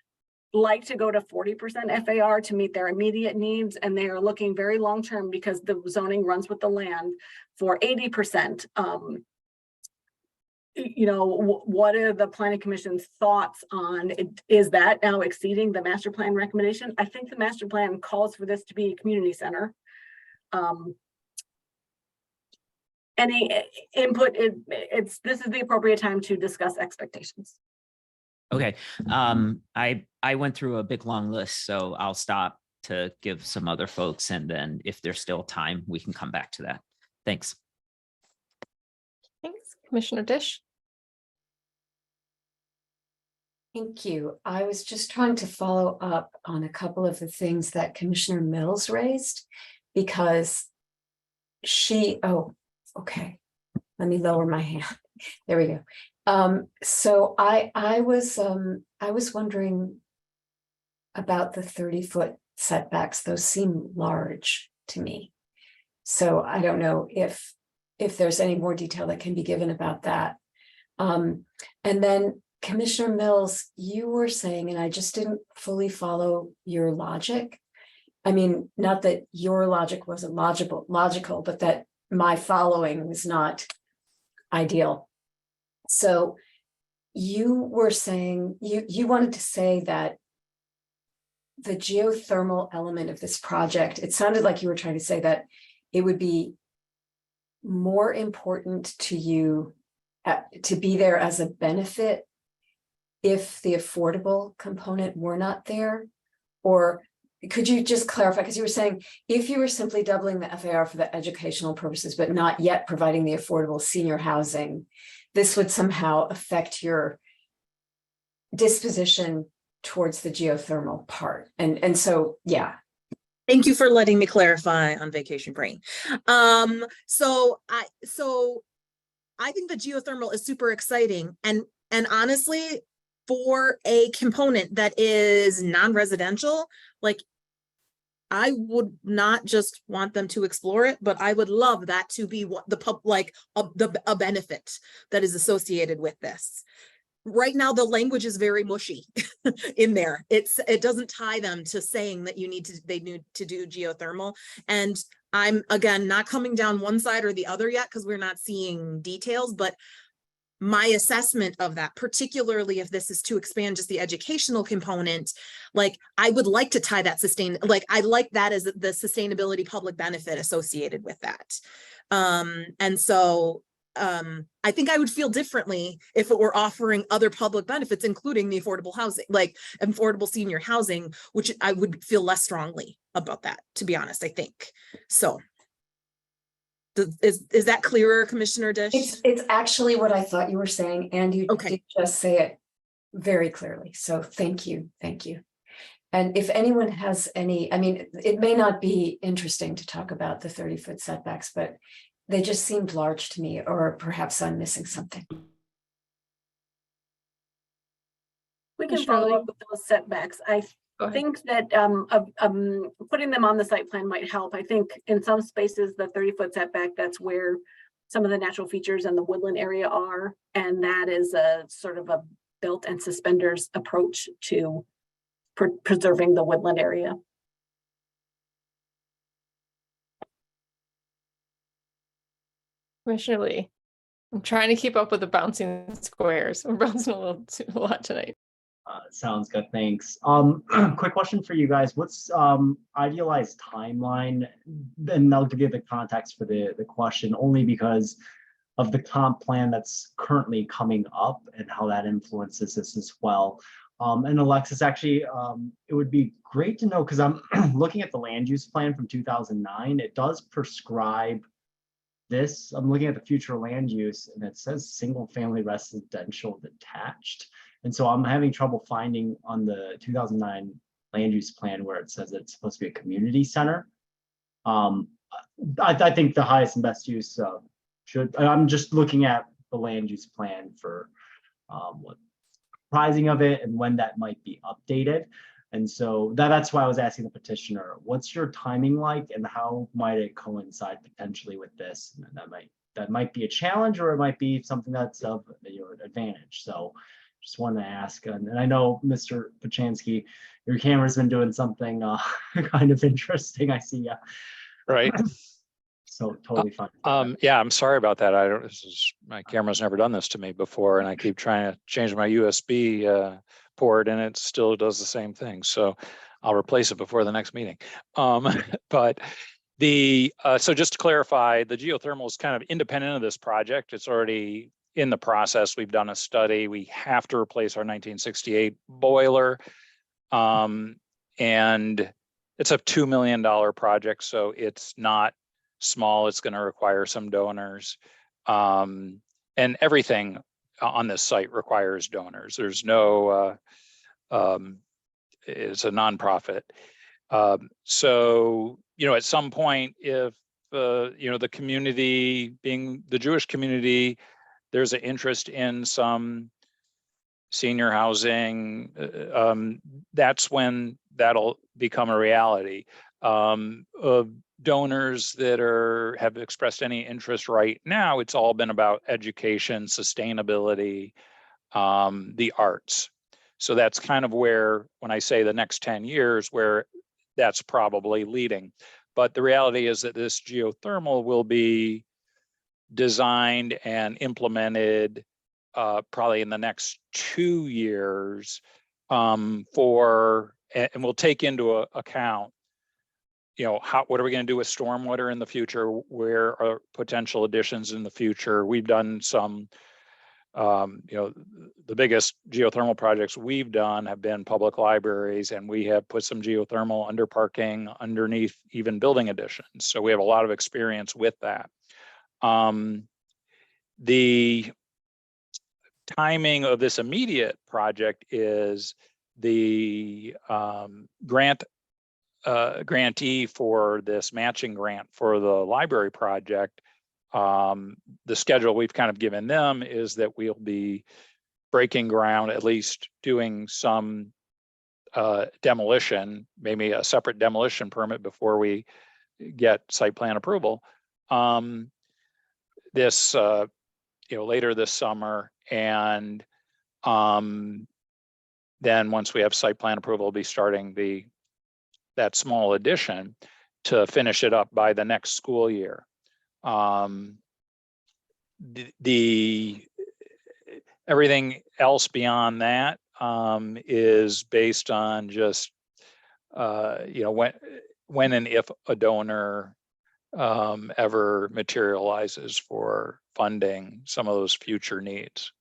like to go to 40% FAR to meet their immediate needs, and they are looking very long-term because the zoning runs with the land for 80%. What are the planning commission's thoughts on it? Is that now exceeding the master plan recommendation? I think the master plan calls for this to be a community center. Any input, this is the appropriate time to discuss expectations. Okay, I went through a big long list, so I'll stop to give some other folks, and then if there's still time, we can come back to that. Thanks. Thanks, Commissioner Dish. Thank you. I was just trying to follow up on a couple of the things that Commissioner Mills raised, because okay, let me lower my hand. There we go. So I was wondering about the 30-foot setbacks. Those seem large to me. So I don't know if there's any more detail that can be given about that. And then Commissioner Mills, you were saying, and I just didn't fully follow your logic. I mean, not that your logic wasn't logical, but that my following was not ideal. So you were saying, you wanted to say that the geothermal element of this project, it sounded like you were trying to say that it would be more important to you to be there as a benefit if the affordable component were not there? Or could you just clarify, because you were saying if you were simply doubling the FAR for the educational purposes, but not yet providing the affordable senior housing, this would somehow affect your disposition towards the geothermal part. And so, yeah. Thank you for letting me clarify on vacation brain. So I think the geothermal is super exciting, and honestly, for a component that is non-residential, like I would not just want them to explore it, but I would love that to be what a benefit that is associated with this. Right now, the language is very mushy in there. It doesn't tie them to saying that they need to do geothermal. And I'm, again, not coming down one side or the other yet because we're not seeing details, but my assessment of that, particularly if this is to expand just the educational component, like I would like to tie that I like that as the sustainability public benefit associated with that. And so I think I would feel differently if it were offering other public benefits, including the affordable housing, like affordable senior housing, which I would feel less strongly about that, to be honest, I think. So is that clearer, Commissioner Dish? It's actually what I thought you were saying, and you Okay. did just say it very clearly. So thank you. Thank you. And if anyone has any, I mean, it may not be interesting to talk about the 30-foot setbacks, but they just seemed large to me, or perhaps I'm missing something. We can Commissioner follow Lee? up with those setbacks. I Go ahead. think that putting them on the site plan might help. I think in some spaces, the 30-foot setback, that's where some of the natural features in the woodland area are. And that is a sort of a belt and suspenders approach to preserving the woodland area. Commissioner Lee, I'm trying to keep up with the bouncing squares. We're bouncing a lot tonight. Sounds good, thanks. Quick question for you guys. What's idealized timeline? And I'll give you the context for the question only because of the comp plan that's currently coming up and how that influences this as well. And Alexis, actually, it would be great to know, because I'm looking at the land use plan from 2009. It does prescribe this. I'm looking at the future land use, and it says single family residential detached. And so I'm having trouble finding on the 2009 land use plan where it says it's supposed to be a community center. I think the highest and best use I'm just looking at the land use plan for what pricing of it and when that might be updated. And so that's why I was asking the petitioner, what's your timing like and how might it coincide potentially with this? And that might be a challenge, or it might be something that's of your advantage. So just wanted to ask, and I know Mr. Pachansky, your camera's been doing something kind of interesting. I see you. Right. So totally fine. Yeah, I'm sorry about that. My camera's never done this to me before, and I keep trying to change my USB port, and it still does the same thing. So I'll replace it before the next meeting. But so just to clarify, the geothermal is kind of independent of this project. It's already in the process. We've done a study. We have to replace our 1968 boiler, and it's a $2 million project, so it's not small. It's going to require some donors, and everything on this site requires donors. There's no it's a nonprofit. So at some point, if the community, being the Jewish community, there's an interest in some senior housing, that's when that'll become a reality. Donors that have expressed any interest right now, it's all been about education, sustainability, the arts. So that's kind of where, when I say the next 10 years, where that's probably leading. But the reality is that this geothermal will be designed and implemented probably in the next 2 years and we'll take into account what are we going to do with stormwater in the future? Where are potential additions in the future? We've done some, the biggest geothermal projects we've done have been public libraries, and we have put some geothermal under parking, underneath even building additions. So we have a lot of experience with that. The timing of this immediate project is the grant grantee for this matching grant for the library project, the schedule we've kind of given them is that we'll be breaking ground, at least doing some demolition, maybe a separate demolition permit before we get site plan approval. This, later this summer, and then once we have site plan approval, we'll be starting that small addition to finish it up by the next school year. Everything else beyond that is based on just when and if a donor ever materializes for funding some of those future needs.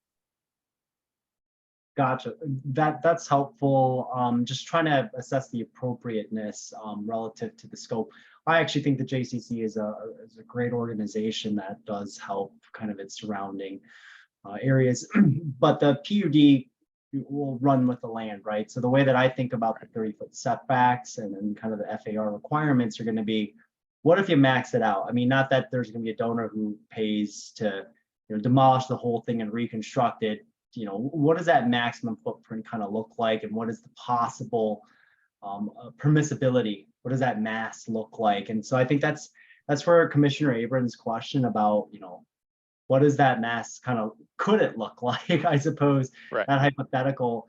Gotcha. That's helpful. Just trying to assess the appropriateness relative to the scope. I actually think the JCC is a great organization that does help kind of its surrounding areas, but the PUD will run with the land, right? So the way that I think about the 30-foot setbacks and then kind of the FAR requirements are going to be, what if you max it out? I mean, not that there's going to be a donor who pays to demolish the whole thing and reconstruct it. What does that maximum footprint kind of look like, and what is the possible permissibility? What does that mass look like? And so I think that's where Commissioner Abrams' question about what does that mass kind of, could it look like? I suppose right. That hypothetical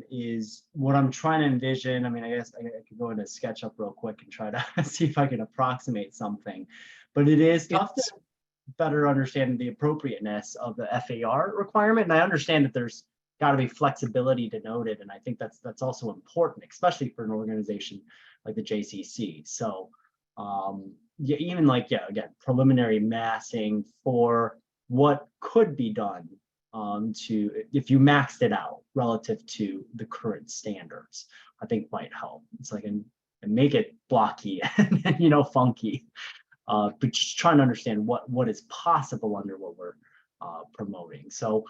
is what I'm trying to envision. I mean, I guess I could go into SketchUp real quick and try to see if I can approximate something, but it is tough to better understand the appropriateness of the FAR requirement. And I understand that there's got to be flexibility denoted, and I think that's also important, especially for an organization like the JCC. So yeah, even again, preliminary massing for what could be done to, if you maxed it out relative to the current standards, I think might help. It's like, and make it blocky and funky. But just trying to understand what is possible under what we're promoting. So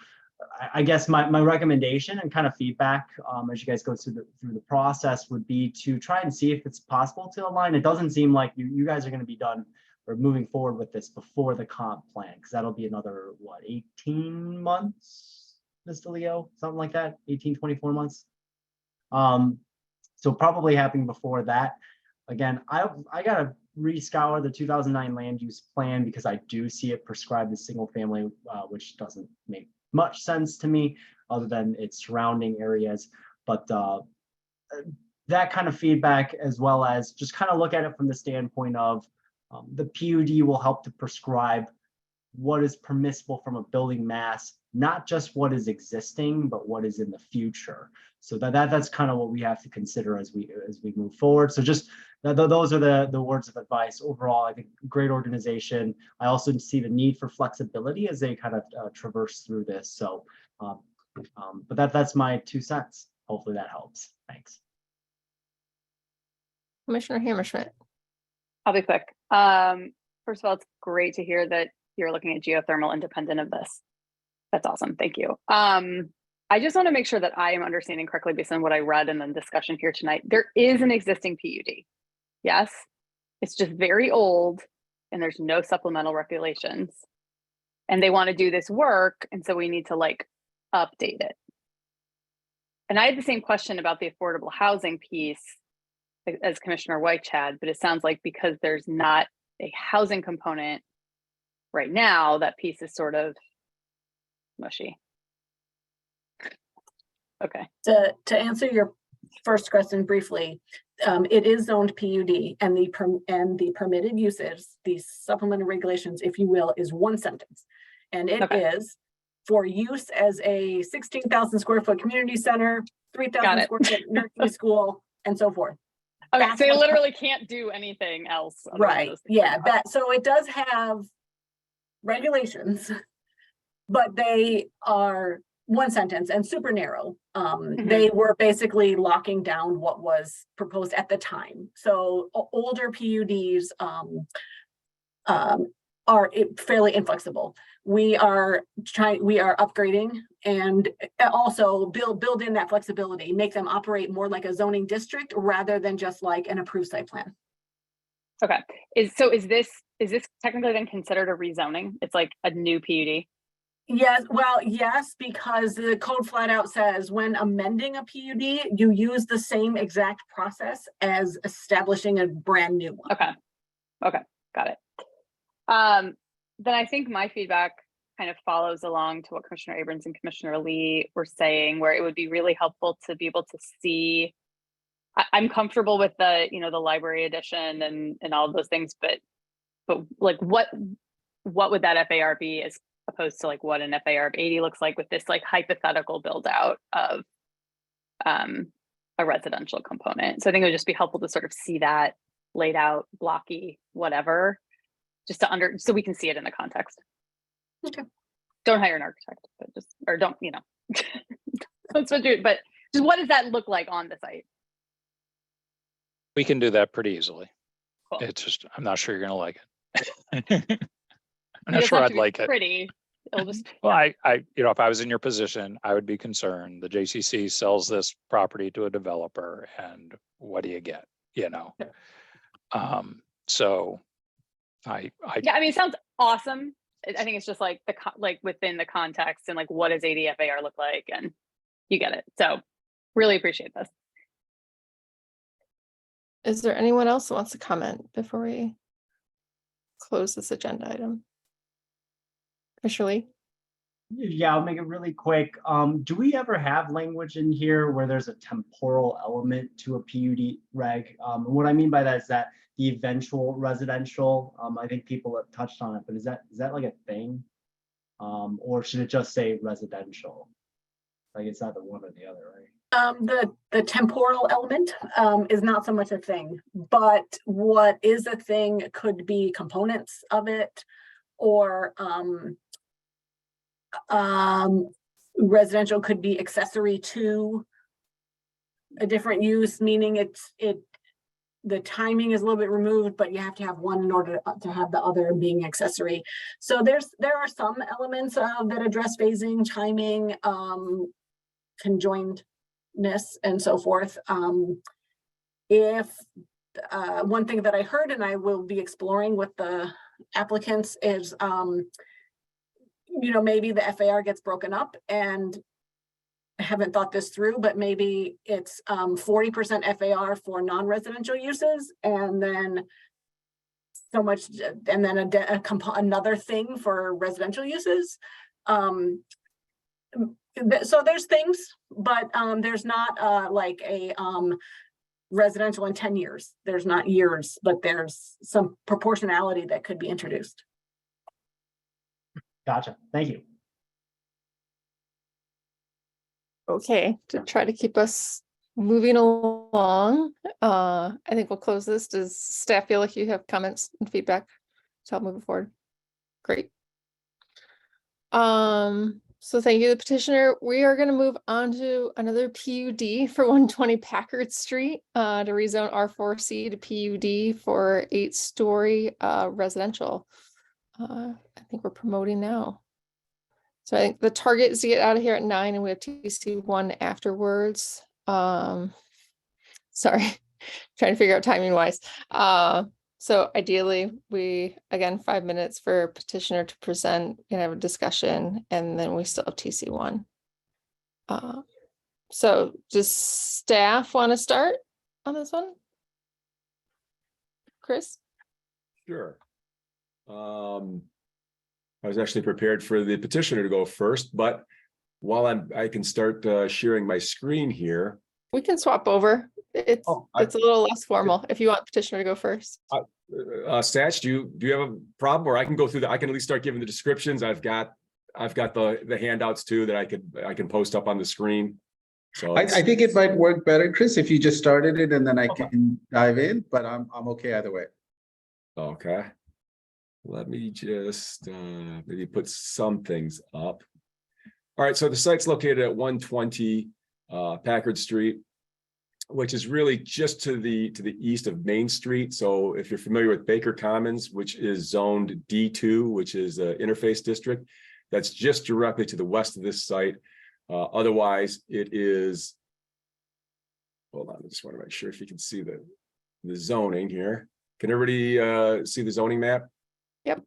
I guess my recommendation and kind of feedback as you guys go through the process would be to try and see if it's possible to align. It doesn't seem like you guys are going to be done or moving forward with this before the comp plan, because that'll be another 18 months, Mr. Leo, something like that, 24 months. So probably happening before that. Again, I gotta rescour the 2009 land use plan because I do see it prescribed as single family, which doesn't make much sense to me other than its surrounding areas. But that kind of feedback, as well as just kind of look at it from the standpoint of the PUD will help to prescribe what is permissible from a building mass, not just what is existing, but what is in the future. So that's kind of what we have to consider as we move forward. So just those are the words of advice. Overall, I think great organization. I also see the need for flexibility as they kind of traverse through this. So, but that's my 2 cents. Hopefully that helps. Thanks. Commissioner Hammerschmidt. I'll be quick. First of all, it's great to hear that you're looking at geothermal independent of this. That's awesome. Thank you. I just want to make sure that I am understanding correctly based on what I read in the discussion here tonight. There is an existing PUD. Yes, it's just very old and there's no supplemental regulations. And they want to do this work. And so we need to update it. And I had the same question about the affordable housing piece as Commissioner White had, but it sounds like because there's not a housing component right now, that piece is sort of mushy. Okay. To answer your first question briefly, it is zoned PUD, and the permitted uses, these supplemental regulations, if you will, is 1 sentence, and it is for use as a 16,000 square foot community center, 3,000 square foot nursery school, and so forth. Okay, so you literally can't do anything else. Right. Yeah. So it does have regulations, but they are 1 sentence and super narrow. They were basically locking down what was proposed at the time. So older PUDs are fairly inflexible. We are upgrading and also build in that flexibility, make them operate more like a zoning district rather than just like an approved site plan. Okay. Is this technically then considered a rezoning? It's like a new PUD? Yes, well, yes, because the code flat out says when amending a PUD, you use the same exact process as establishing a brand new one. Okay. Okay. Got it. Then I think my feedback kind of follows along to what Commissioner Abrams and Commissioner Lee were saying, where it would be really helpful to be able to see. I'm comfortable with the, you know, the library edition and all of those things, but like what would that FAR be as opposed to like what an FAR of 80 looks like with this like hypothetical build out of a residential component. So I think it would just be helpful to sort of see that laid out, blocky, whatever, just to so we can see it in the context. Okay. Don't hire an architect, but just, or don't, you know, that's what do, but just what does that look like on the site? We can do that pretty easily. Cool. It's just, I'm not sure you're gonna like it. I'm It not doesn't sure have I'd to be like it. pretty. It'll just, Well, I, you know, if I was in your position, I would be concerned. The JCC sells this property to a developer and what do you get, you know? So yeah, I mean, it sounds awesome. I think it's just like like within the context and like, what does 80 FAR look like? And you get it. So really appreciate this. Is there anyone else who wants to comment before we close this agenda item? Commissioner Lee? Yeah, I'll make it really quick. Do we ever have language in here where there's a temporal element to a PUD reg? And what I mean by that is that the eventual residential, I think people have touched on it, but is that like a thing? Or should it just say residential? Like it's either one or the other, right? The temporal element is not so much a thing, but what is a thing could be components of it, or residential could be accessory to a different use, meaning the timing is a little bit removed, but you have to have one in order to have the other being accessory. So there are some elements that address phasing, timing, conjoinedness, and so forth. If one thing that I heard, and I will be exploring with the applicants, is you know, maybe the FAR gets broken up, and I haven't thought this through, but maybe it's 40% FAR for non-residential uses, and then so much, and then another thing for residential uses. So there's things, but there's not like a residential in 10 years. There's not years, but there's some proportionality that could be introduced. Gotcha. Thank you. Okay, to try to keep us moving along, I think we'll close this. Does staff feel like you have comments and feedback to help move forward? Great. So thank you, the petitioner. We are going to move on to another PUD for 120 Packard Street to rezone R4C to PUD for 8-story residential. I think we're promoting now. So I think the target is to get out of here at 9, and we have TC1 afterwards. Sorry, trying to figure out timing wise. So ideally, we, again, 5 minutes for petitioner to present and have a discussion, and then we still have TC1. So does staff want to start on this one? Chris? Sure. I was actually prepared for the petitioner to go first, but while I can start sharing my screen here. We can swap over. It's a little less formal if you want petitioner to go first. Satch, do you have a problem, or I can go through I can at least start giving the descriptions. I've got the handouts too that I can post up on the screen. So I think it might work better, Chris, if you just started it and then I can dive in, but I'm okay either way. Okay. Let me just maybe put some things up. All right, so the site's located at 120 Packard Street. which is really just to the east of Main Street. So if you're familiar with Baker Commons, which is zoned D2, which is an interface district, that's just directly to the west of this site. Otherwise, it is, hold on, I just want to make sure if you can see the zoning here. Can everybody see the zoning map? Yep.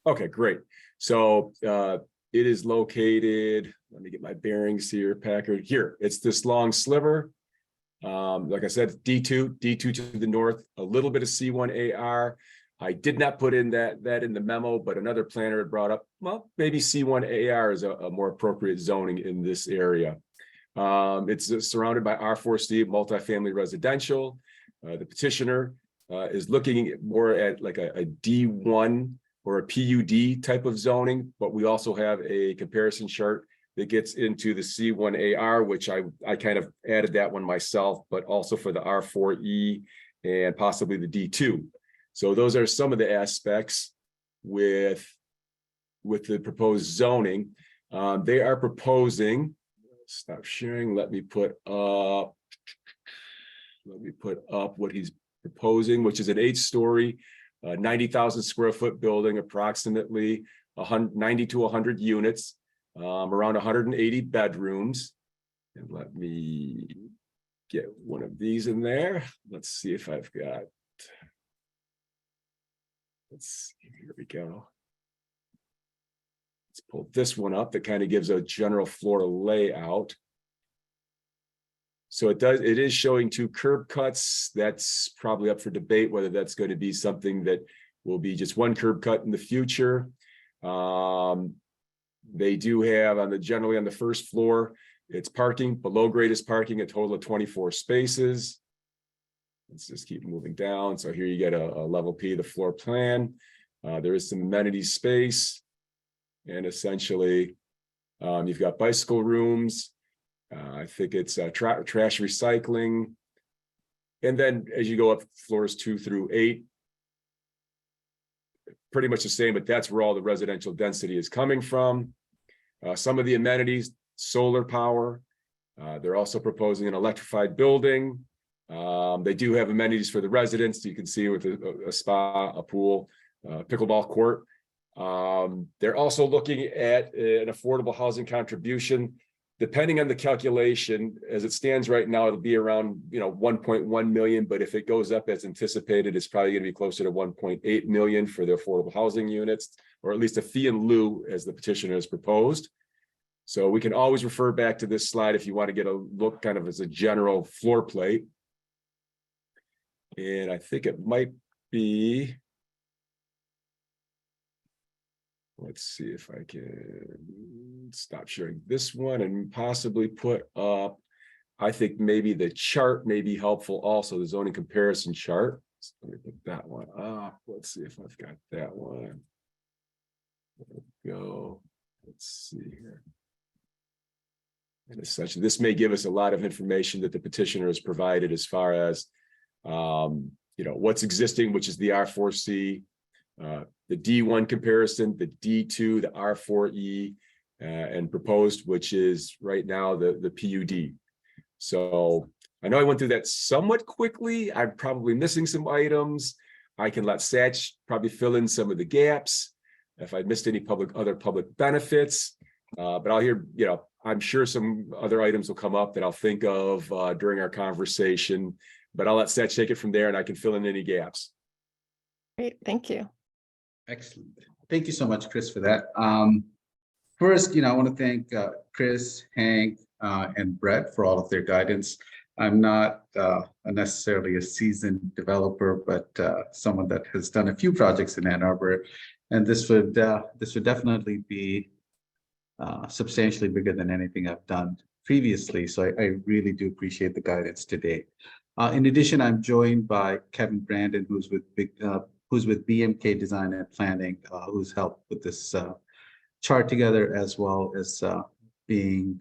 Okay, great. So it is located, let me get my bearings here, Packard. Here, it's this long sliver. Like I said, D2 to the north, a little bit of C1AR. I did not put in that in the memo, but another planner had brought up, well, maybe C1AR is a more appropriate zoning in this area. It's surrounded by R4C multifamily residential. The petitioner is looking more at like a D1 or a PUD type of zoning, but we also have a comparison chart that gets into the C1AR, which I kind of added that one myself, but also for the R4E and possibly the D2. So those are some of the aspects with the proposed zoning. They are proposing, stop sharing, let me put up what he's proposing, which is an 8-story, 90,000 square foot building, approximately 90 to 100 units, around 180 bedrooms. And let me get one of these in there. Let's see if I've got, let's see, here we go. Let's pull this one up that kind of gives a general floor layout. So it is showing 2 curb cuts. That's probably up for debate whether that's going to be something that will be just 1 curb cut in the future. They do have generally on the first floor, it's parking, below grade is parking, a total of 24 spaces. Let's just keep moving down. So here you get a level P, the floor plan. There is some amenity space. And essentially, you've got bicycle rooms. I think it's trash recycling. And then as you go up floors 2 through 8, pretty much the same, but that's where all the residential density is coming from. Some of the amenities, solar power. They're also proposing an electrified building. They do have amenities for the residents. You can see with a spa, a pool, pickleball court. They're also looking at an affordable housing contribution. Depending on the calculation, as it stands right now, it'll be around 1.1 million. But if it goes up as anticipated, it's probably going to be closer to 1.8 million for the affordable housing units, or at least a fee in lieu as the petitioner has proposed. So we can always refer back to this slide if you want to get a look kind of as a general floor plate. And I think it might be, let's see if I can stop sharing this one and possibly put up, I think maybe the chart may be helpful also, the zoning comparison chart. So let me put that one up. Let's see if I've got that one. There we go. Let's see here. And essentially, this may give us a lot of information that the petitioner has provided as far as, what's existing, which is the R4C, the D1 comparison, the D2, the R4E, and proposed, which is right now the PUD. So I know I went through that somewhat quickly. I'm probably missing some items. I can let Satch probably fill in some of the gaps if I missed any other public benefits. But I'll hear, I'm sure some other items will come up that I'll think of during our conversation. But I'll let Satch take it from there, and I can fill in any gaps. Great, thank you. Excellent. Thank you so much, Chris, for that. First, I want to thank Chris, Hank, and Brett for all of their guidance. I'm not necessarily a seasoned developer, but someone that has done a few projects in Ann Arbor, and this would definitely be substantially bigger than anything I've done previously. So I really do appreciate the guidance today. In addition, I'm joined by Kevin Brandon, who's with BMK Design and Planning, who's helped with this chart together, as well as being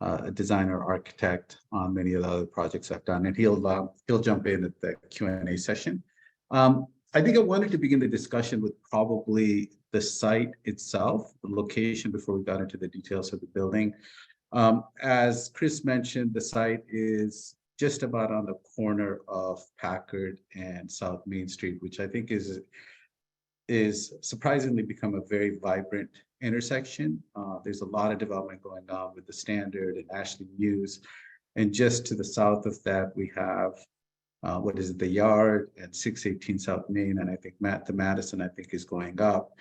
a designer architect on many of the other projects I've done. And he'll jump in at the Q&A session. I think I wanted to begin the discussion with probably the site itself, the location, before we got into the details of the building. As Chris mentioned, the site is just about on the corner of Packard and South Main Street, which I think is surprisingly become a very vibrant intersection. There's a lot of development going on with the Standard and Ashley Muse. And just to the south of that, we have what is it, the Yard and 618 South Main, and I think the Madison, I think, is going up.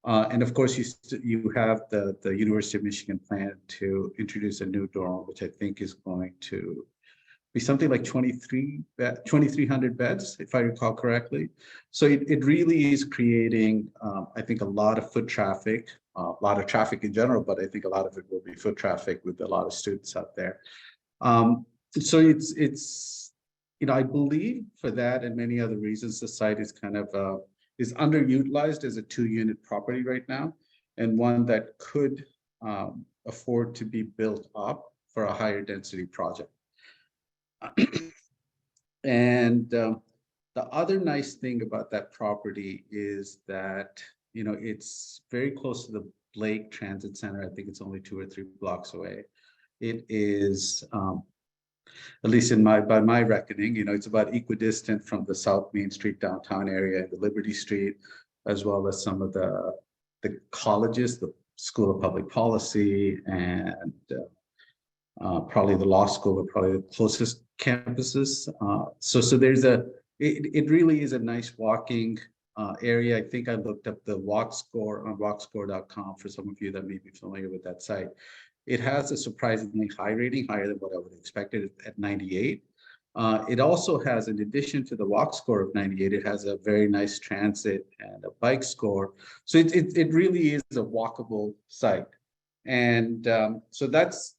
And of course, you have the University of Michigan plan to introduce a new dorm, which I think is going to be something like 2,300 beds, if I recall correctly. So it really is creating, I think, a lot of foot traffic, a lot of traffic in general, but I think a lot of it will be foot traffic with a lot of students out there. So it's I believe for that and many other reasons, the site is kind of is underutilized as a 2-unit property right now, and one that could afford to be built up for a higher density project. And the other nice thing about that property is that, it's very close to the Blake Transit Center. I think it's only 2 or 3 blocks away. It is, at least by my reckoning, it's about equidistant from the South Main Street downtown area, the Liberty Street, as well as some of the colleges, the School of Public Policy, and probably the law school are probably the closest campuses. So there's it really is a nice walking area. I think I looked up the walk score on walkscore.com for some of you that may be familiar with that site. It has a surprisingly high rating, higher than what I would have expected at 98. It also has, in addition to the walk score of 98, it has a very nice transit and a bike score. So it really is a walkable site. And so that's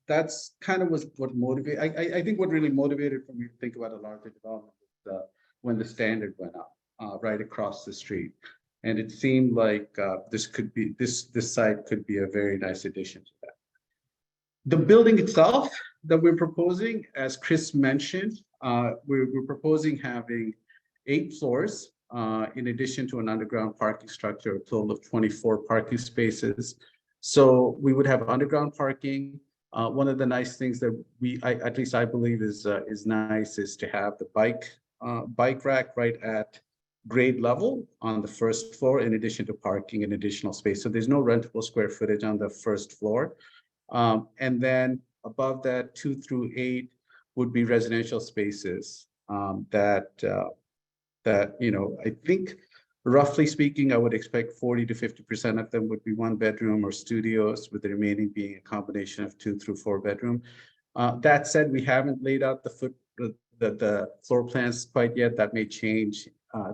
kind of what motivated. I think what really motivated for me to think about a larger development was when the Standard went up right across the street, and it seemed like this site could be a very nice addition to that. The building itself that we're proposing, as Chris mentioned, we're proposing having 8 floors in addition to an underground parking structure, a total of 24 parking spaces. So we would have underground parking. One of the nice things that at least I believe is nice is to have the bike rack right at grade level on the first floor, in addition to parking and additional space. So there's no rentable square footage on the first floor. And then above that, 2 through 8 would be residential spaces that I think, roughly speaking, I would expect 40 to 50% of them would be 1-bedroom or studios, with the remaining being a combination of 2 through 4-bedroom. That said, we haven't laid out the floor plans quite yet. That may change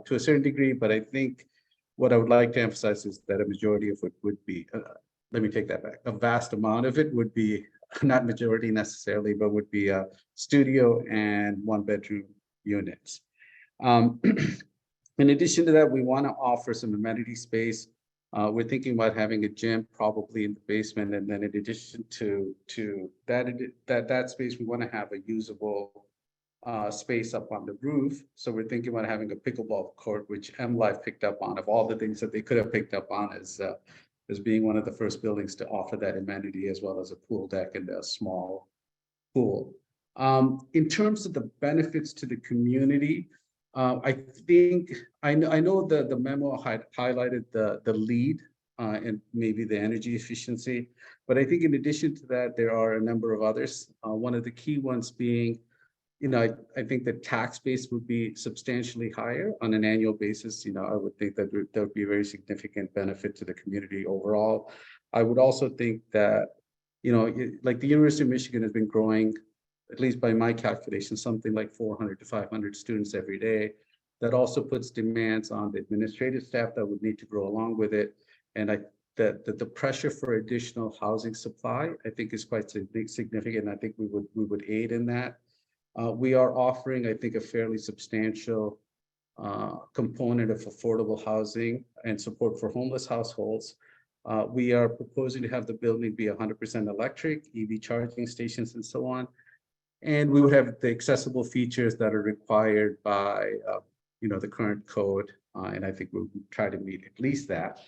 to a certain degree, but I think what I would like to emphasize is that a majority of it would be, let me take that back, a vast amount of it would be, not majority necessarily, but would be a studio and 1-bedroom units. In addition to that, we want to offer some amenity space. We're thinking about having a gym probably in the basement, and then in addition to that space, we want to have a usable space up on the roof. So we're thinking about having a pickleball court, which MLive picked up on. Of all the things that they could have picked up on as being one of the first buildings to offer that amenity, as well as a pool deck and a small pool. In terms of the benefits to the community, I think I know the memo had highlighted the lead and maybe the energy efficiency, but I think in addition to that, there are a number of others. One of the key ones being, I think the tax base would be substantially higher on an annual basis. I would think that there would be a very significant benefit to the community overall. I would also think that, like the University of Michigan has been growing, at least by my calculation, something like 400 to 500 students every day. That also puts demands on the administrative staff that would need to grow along with it. And the pressure for additional housing supply, I think, is quite significant. I think we would aid in that. We are offering, I think, a fairly substantial component of affordable housing and support for homeless households. We are proposing to have the building be 100% electric, EV charging stations, and so on. And we would have the accessible features that are required by, the current code. And I think we'll try to meet at least that.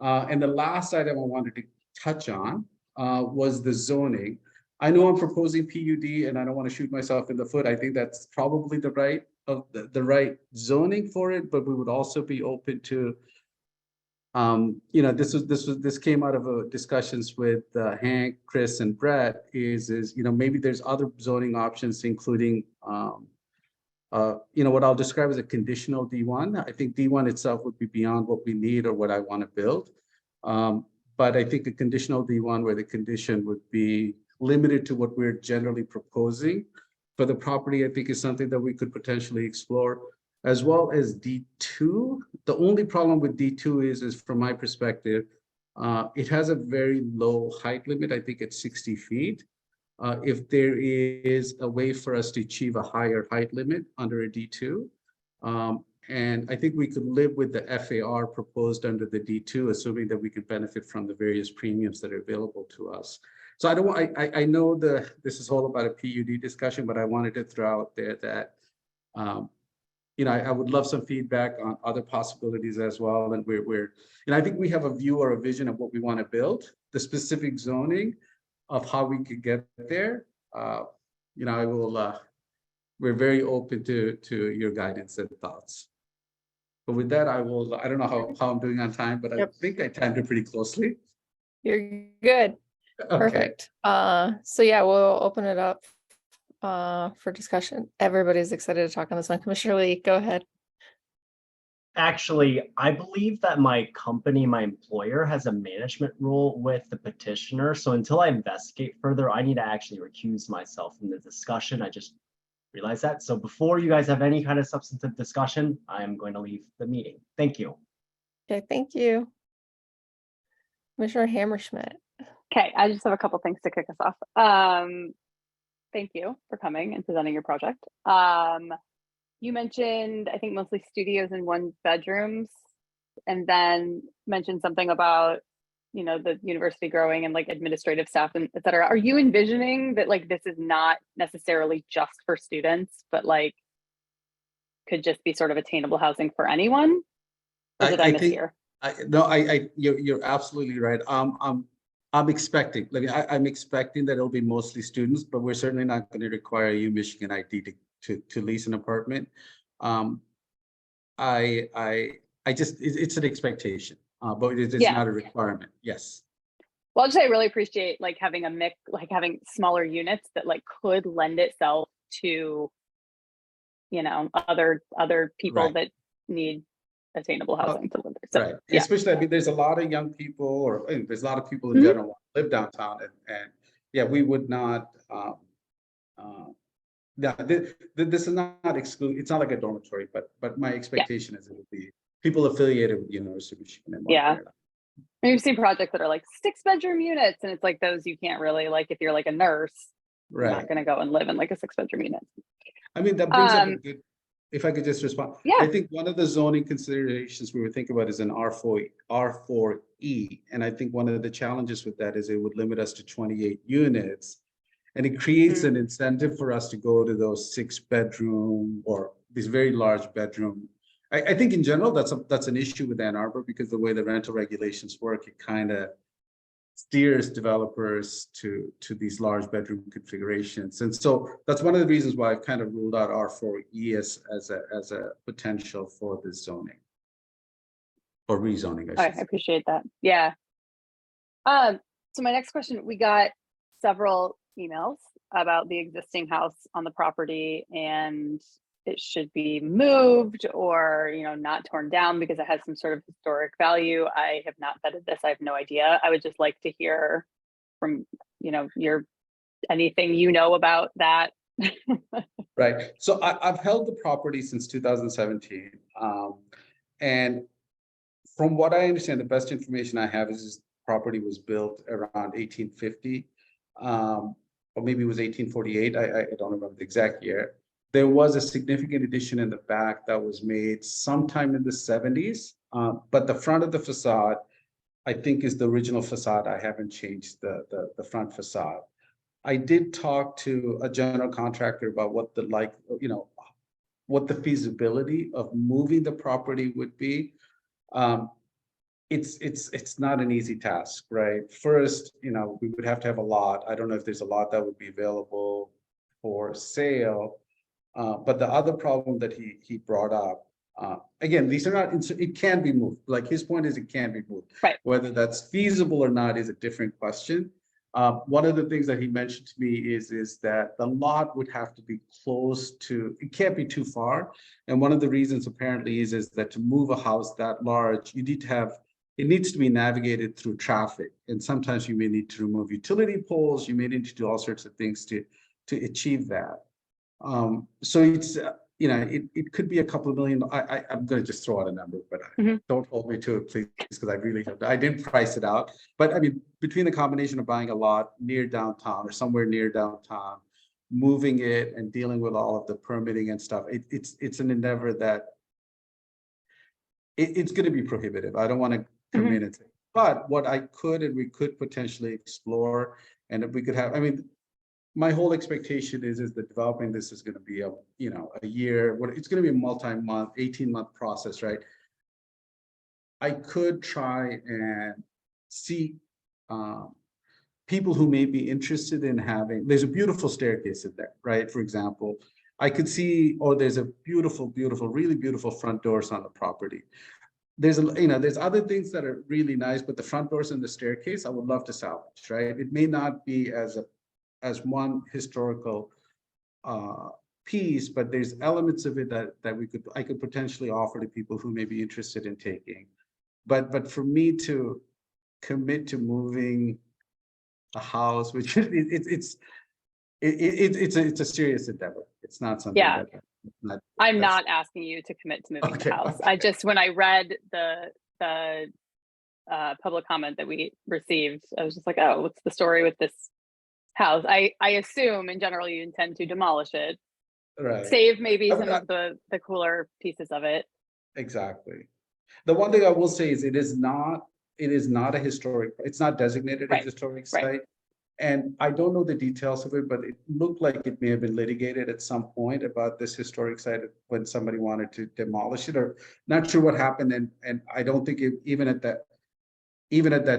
And the last item I wanted to touch on was the zoning. I know I'm proposing PUD and I don't want to shoot myself in the foot. I think that's probably the right zoning for it, but we would also be open to, this came out of discussions with Hank, Chris, and Brett, is maybe there's other zoning options, including what I'll describe as a conditional D1. I think D1 itself would be beyond what we need or what I want to build. But I think a conditional D1 where the condition would be limited to what we're generally proposing for the property, I think is something that we could potentially explore, as well as D2. The only problem with D2 is from my perspective, it has a very low height limit. I think it's 60 feet. If there is a way for us to achieve a higher height limit under a D2, and I think we could live with the FAR proposed under the D2, assuming that we can benefit from the various premiums that are available to us. So I know this is all about a PUD discussion, but I wanted to throw out there that, I would love some feedback on other possibilities as well. And I think we have a view or a vision of what we want to build. The specific zoning of how we could get there, we're very open to your guidance and thoughts. But with that, I don't know how I'm doing on time, but I think I timed it pretty closely. You're good. Okay. Perfect. So yeah, we'll open it up for discussion. Everybody's excited to talk on this one. Commissioner Lee, go ahead. Actually, I believe that my company, my employer, has a management role with the petitioner. So until I investigate further, I need to actually recuse myself from the discussion. I just realized that. So before you guys have any kind of substantive discussion, I'm going to leave the meeting. Thank you. Okay, thank you. Commissioner Hammerschmidt. Okay, I just have a couple things to kick us off. Thank you for coming and presenting your project. You mentioned, I think, mostly studios and 1 bedrooms, and then mentioned something about, the university growing and like administrative staff and et cetera. Are you envisioning that like this is not necessarily just for students, but like could just be sort of attainable housing for anyone? Or did I miss here? You're absolutely right. I'm expecting, I'm expecting that it'll be mostly students, but we're certainly not going to require a Michigan ID to lease an apartment. It's an expectation, but it's not a requirement. Yes. Well, I'll just say I really appreciate like having a mix, like having smaller units that like could lend itself to, other people that need attainable housing to live there. So, right. Yeah. Especially, there's a lot of young people, or there's a lot of people in general who live downtown, and yeah, we would not. This is not exclude. It's not like a dormitory, but my expectation is it would be people affiliated with University of Michigan. And we've seen projects that are like 6-bedroom units, and it's like those you can't really like if you're like a nurse, you're not going to go and live in like a 6-bedroom unit. I mean, that brings up a good. If I could just respond, I think one of the zoning considerations we were thinking about is an R4E, and I think one of the challenges with that is it would limit us to 28 units. And it creates an incentive for us to go to those 6-bedroom or these very large bedroom. I think in general, that's an issue with Ann Arbor, because the way the rental regulations work, it kind of steers developers to these large bedroom configurations. And so that's one of the reasons why I've kind of ruled out R4E as a potential for this zoning or rezoning. I appreciate that. Yeah. So my next question, we got several emails about the existing house on the property and it should be moved or, not torn down because it has some sort of historic value. I have not vetted this. I have no idea. I would just like to hear from, anything about that. Right. So I've held the property since 2017. And from what I understand, the best information I have is this property was built around 1850. Or maybe it was 1848. I don't remember the exact year. There was a significant addition in the back that was made sometime in the 70s. But the front of the facade, I think, is the original facade. I haven't changed the front facade. I did talk to a general contractor about what the feasibility of moving the property would be. it's not an easy task, right? First, we would have to have a lot. I don't know if there's a lot that would be available for sale. But the other problem that he brought up, again, these are not, it can be moved. Like his point is it can be moved. Right. Whether that's feasible or not is a different question. One of the things that he mentioned to me is that the lot would have to be close to, it can't be too far. And one of the reasons apparently is that to move a house that large, you need to have, it needs to be navigated through traffic. And sometimes you may need to remove utility poles, you may need to do all sorts of things to achieve that. So it's, it could be a couple of million. I'm going to just throw out a number, but don't hold me to it, please, because I really have, I didn't price it out. But I mean, between the combination of buying a lot near downtown or somewhere near downtown, moving it and dealing with all of the permitting and stuff, it's an endeavor that it's going to be prohibitive. I don't want to come in and say, but what I could and we could potentially explore, and if we could have, I mean, my whole expectation is that developing this is going to be a year, it's going to be a multi-month, 18-month process, right? I could try and see people who may be interested in having, there's a beautiful staircase in there, right? For example, I could see, or there's a beautiful, really beautiful front doors on the property. There's there's other things that are really nice, but the front doors and the staircase, I would love to salvage, right? It may not be as one historical piece, but there's elements of it that I could potentially offer to people who may be interested in taking. But for me to commit to moving a house, which it's a serious endeavor. It's not something that I'm not asking you to commit to moving the house. I just, when I read the public comment that we received, I was just like, oh, what's the story with this house? I assume in general you intend to demolish it, right? Save maybe some of the cooler pieces of it. Exactly. The one thing I will say is it is not a historic, it's not designated a historic site. And I don't know the details of it, but it looked like it may have been litigated at some point about this historic site when somebody wanted to demolish it, or not sure what happened. And I don't think even at that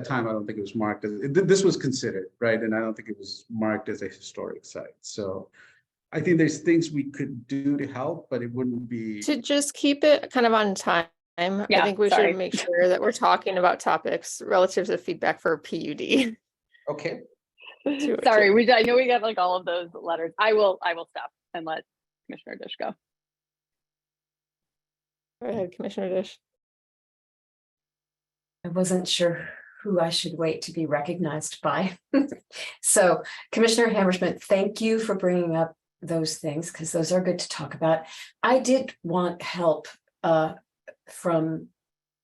time, I don't think it was marked as, this was considered, right? And I don't think it was marked as a historic site. So I think there's things we could do to help, but it wouldn't be. To just keep it kind of on time, I think we should make sure that we're talking about topics relative to feedback for PUD. Okay. Sorry, I know we got like all of those letters. I will stop and let Commissioner Dish go. Go ahead, Commissioner Dish. I wasn't sure who I should wait to be recognized by. So Commissioner Hammerschmidt, thank you for bringing up those things, because those are good to talk about. I did want help from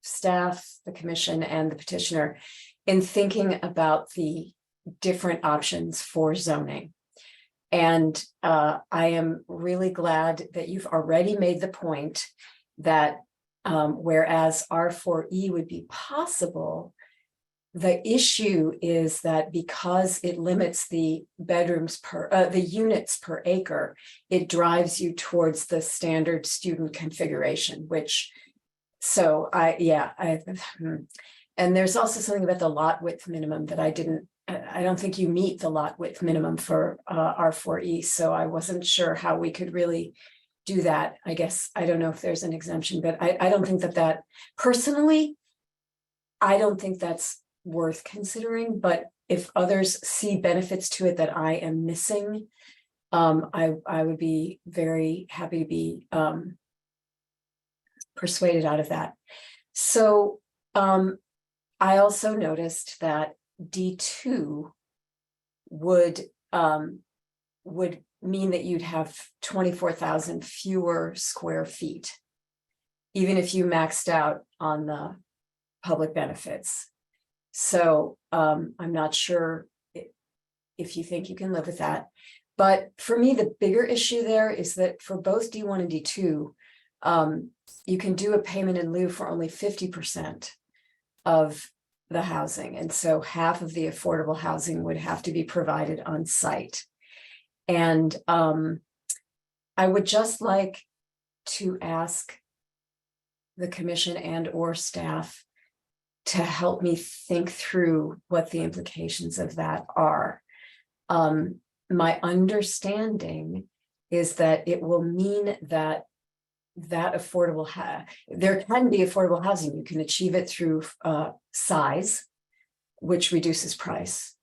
staff, the commission, and the petitioner in thinking about the different options for zoning. And I am really glad that you've already made the point that whereas R4E would be possible, the issue is that because it limits the bedrooms per, the units per acre, it drives you towards the standard student configuration, which, so and there's also something about the lot width minimum that I don't think you meet the lot width minimum for R4E, so I wasn't sure how we could really do that. I guess, I don't know if there's an exemption, but I don't think that personally, I don't think that's worth considering, but if others see benefits to it that I am missing, I would be very happy to be persuaded out of that. So I also noticed that D2 would mean that you'd have 24,000 fewer square feet, even if you maxed out on the public benefits. So I'm not sure if you think you can live with that. But for me, the bigger issue there is that for both D1 and D2, you can do a payment in lieu for only 50% of the housing. And so half of the affordable housing would have to be provided on site. And I would just like to ask the commission and or staff to help me think through what the implications of that are. My understanding is that it will mean that affordable, there can be affordable housing. You can achieve it through size, which reduces price.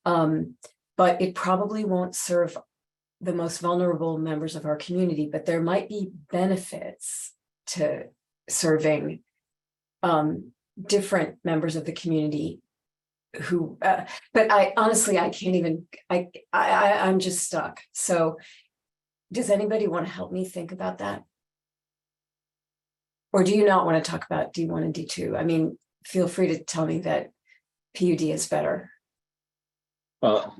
But it probably won't serve the most vulnerable members of our community, but there might be benefits to serving different members of the community who, but I honestly, I can't even, I'm just stuck. So does anybody want to help me think about that? Or do you not want to talk about D1 and D2? I mean, feel free to tell me that PUD is better. Well,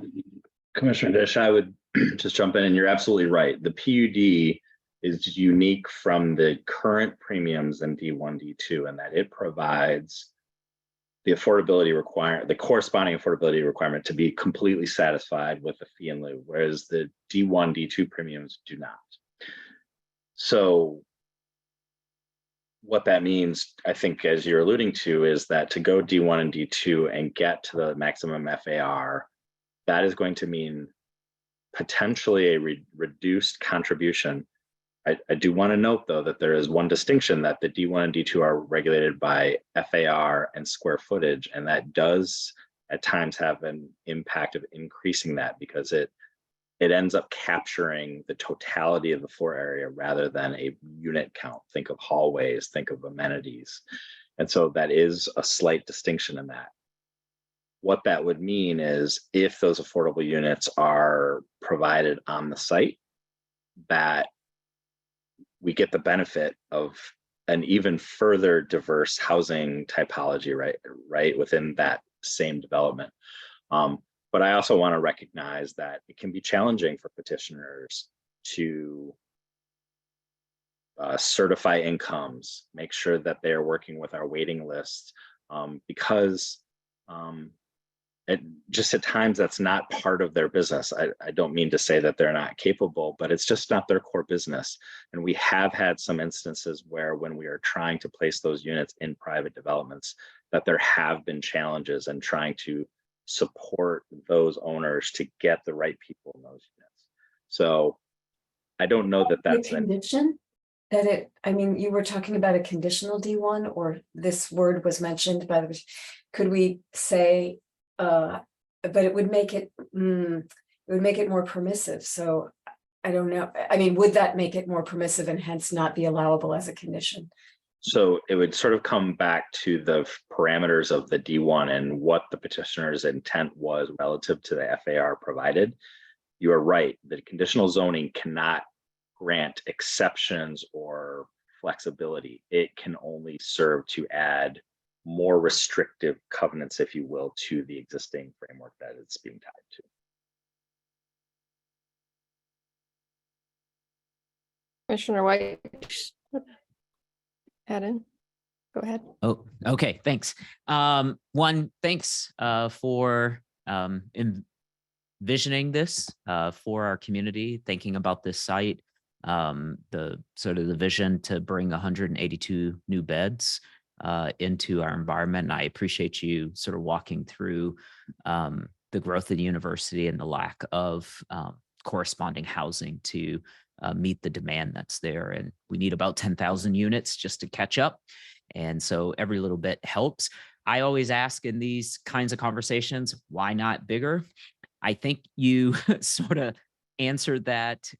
Commissioner Dish, I would just jump in, and you're absolutely right. The PUD is unique from the current premiums in D1, D2, in that it provides the affordability requirement, the corresponding affordability requirement to be completely satisfied with the fee in lieu, whereas the D1, D2 premiums do not. So what that means, I think, as you're alluding to, is that to go D1 and D2 and get to the maximum FAR, that is going to mean potentially a reduced contribution. I do want to note, though, that there is one distinction, that the D1 and D2 are regulated by FAR and square footage, and that does at times have an impact of increasing that, because it ends up capturing the totality of the floor area rather than a unit count. Think of hallways, think of amenities. And so that is a slight distinction in that. What that would mean is if those affordable units are provided on the site, that we get the benefit of an even further diverse housing typology, right within that same development. But I also want to recognize that it can be challenging for petitioners to certify incomes, make sure that they are working with our waiting list, because just at times that's not part of their business. I don't mean to say that they're not capable, but it's just not their core business. And we have had some instances where, when we are trying to place those units in private developments, that there have been challenges in trying to support those owners to get the right people in those units. So I don't know that that's a condition that it, I mean, you were talking about a conditional D1, or this word was mentioned by the, could we say, but it would make it, more permissive. So I don't know. I mean, would that make it more permissive and hence not be allowable as a condition? So it would sort of come back to the parameters of the D1 and what the petitioner's intent was relative to the FAR provided. You are right, the conditional zoning cannot grant exceptions or flexibility. It can only serve to add more restrictive covenants, if you will, to the existing framework that it's being tied to. Commissioner White, add in. Go ahead. Oh, okay, thanks. One, thanks for envisioning this for our community, thinking about this site, the sort of the vision to bring 182 new beds into our environment. And I appreciate you sort of walking through the growth of the university and the lack of corresponding housing to meet the demand that's there. And we need about 10,000 units just to catch up. And so every little bit helps. I always ask in these kinds of conversations, why not bigger? I think you sort of answered that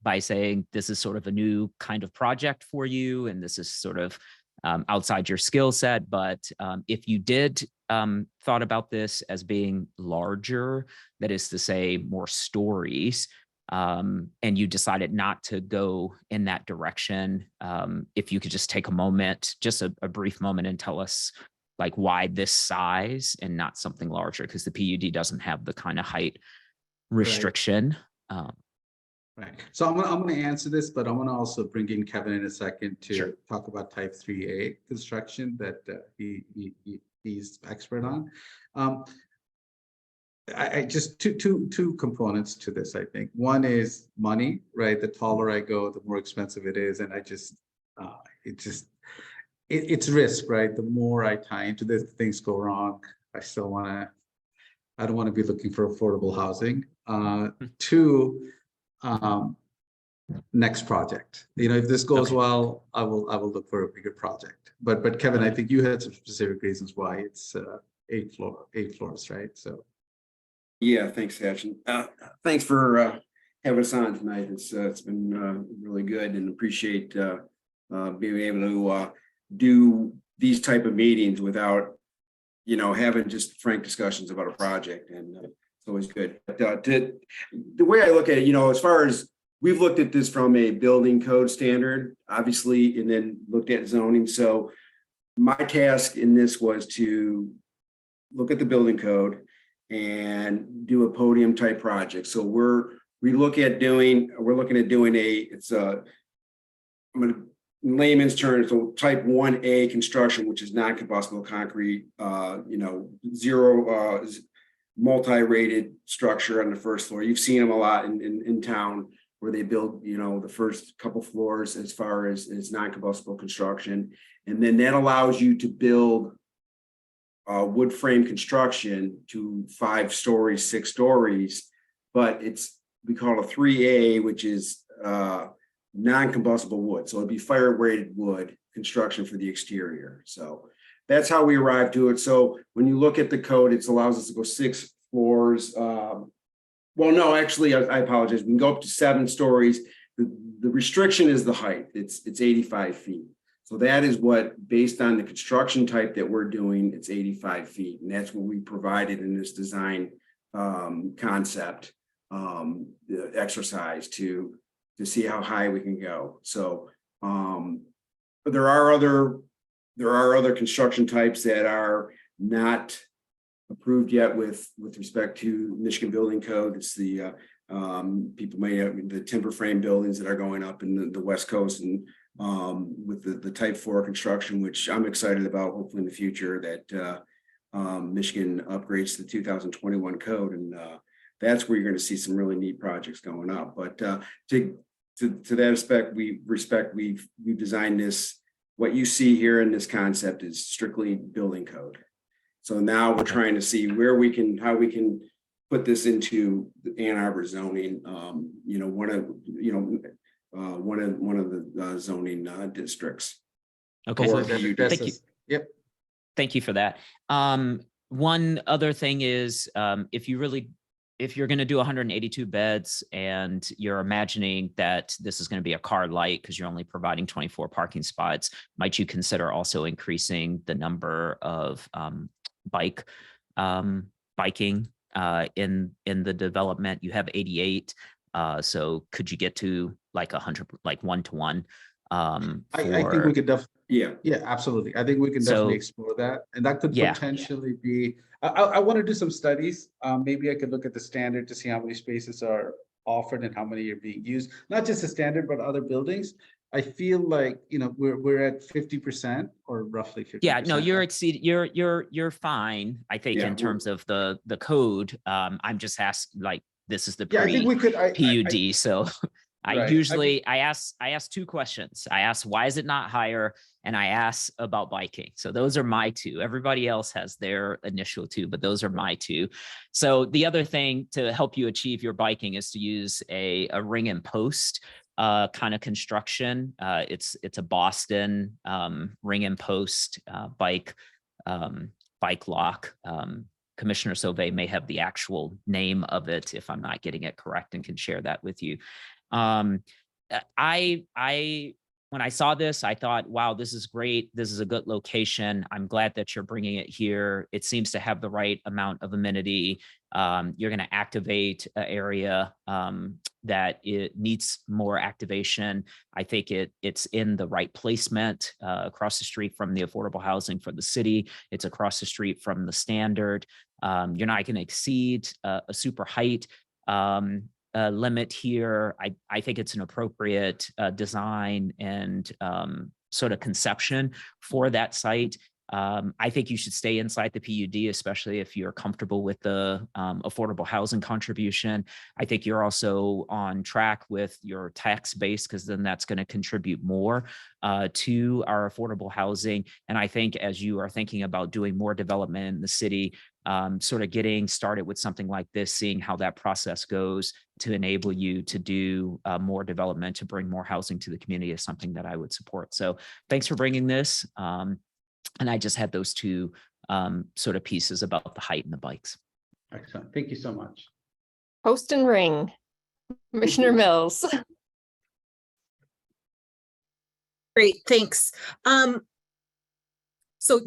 by saying this is sort of a new kind of project for you, and this is sort of outside your skill set. But if you did thought about this as being larger, that is to say more stories, and you decided not to go in that direction, if you could just take a moment, just a brief moment, and tell us like why this size and not something larger, because the PUD doesn't have the kind of height restriction. Right. So I'm gonna answer this, but I want to also bring in Kevin in a second to talk about type 3A construction that he's expert on. I just two components to this. I think one is money, right? The taller I go, the more expensive it is, and it's risk, right? The more I tie into this, things go wrong. I don't want to be looking for affordable housing. Two, next project. If this goes well, I will look for a bigger project. But Kevin, I think you had some specific reasons why it's 8 floors, right? So. Yeah, thanks, Sachin. Thanks for having us on tonight. It's been really good, and appreciate being able to do these type of meetings without having just frank discussions about a project, and it's always good. But the way I look at it, as far as we've looked at this from a building code standard, obviously, and then looked at zoning. So my task in this was to look at the building code and do a podium type project. So we're looking at doing I'm going to, in layman's terms, so type 1A construction, which is non-combustible concrete, zero multi-rated structure on the first floor. You've seen them a lot in town where they build, the first couple floors as far as non-combustible construction. And then that allows you to build wood frame construction to 5 stories, 6 stories, but we call it a 3A, which is non-combustible wood. So it'd be fire rated wood construction for the exterior. So that's how we arrived to it. So when you look at the code, it allows us to go 6 floors. Well, no, actually, I apologize. We can go up to 7 stories. The restriction is the height. It's 85 feet. So that is what, based on the construction type that we're doing, it's 85 feet. And that's what we provided in this design concept the exercise to see how high we can go. So, but there are other construction types that are not approved yet with respect to Michigan Building Code. It's the people may have the timber frame buildings that are going up in the West Coast, and with the type 4 construction, which I'm excited about, hopefully in the future that Michigan upgrades to the 2021 code, and that's where you're going to see some really neat projects going up. But to that respect, we've designed this. What you see here in this concept is strictly building code. So now we're trying to see how we can put this into the Ann Arbor zoning. One of the zoning districts. Okay. Thank you. Yep. Thank you for that. One other thing is, if you're going to do 182 beds and you're imagining that this is going to be a car light because you're only providing 24 parking spots, might you consider also increasing the number of biking in the development? You have 88. So could you get to like 100, like 1-to-1? I think we could definitely, yeah, absolutely. I think we can definitely explore that. And that could potentially be, I want to do some studies. Maybe I could look at the standard to see how many spaces are offered and how many are being used, not just the standard, but other buildings. I feel like, we're at 50% or roughly 50%. Yeah, no, you're fine. I think in terms of the code, I'm just asking, like, this is the PUD. So I ask 2 questions. I ask, why is it not higher? And I ask about biking. So those are my 2. Everybody else has their initial 2, but those are my 2. So the other thing to help you achieve your biking is to use a ring and post kind of construction. It's a Boston ring and post bike lock. Commissioner Sauvé may have the actual name of it if I'm not getting it correct, and can share that with you. When I saw this, I thought, wow, this is great. This is a good location. I'm glad that you're bringing it here. It seems to have the right amount of amenity. You're going to activate an area that it needs more activation. I think it's in the right placement, across the street from the affordable housing for the city. It's across the street from the standard. You're not going to exceed a super height limit here. I think it's an appropriate design and sort of conception for that site. I think you should stay inside the PUD, especially if you're comfortable with the affordable housing contribution. I think you're also on track with your tax base, because then that's going to contribute more to our affordable housing. And I think as you are thinking about doing more development in the city, sort of getting started with something like this, seeing how that process goes to enable you to do more development, to bring more housing to the community, is something that I would support. So thanks for bringing this. And I just had those two sort of pieces about the height and the bikes. Excellent. Thank you so much. Post and ring. Commissioner Mills. Great, thanks. So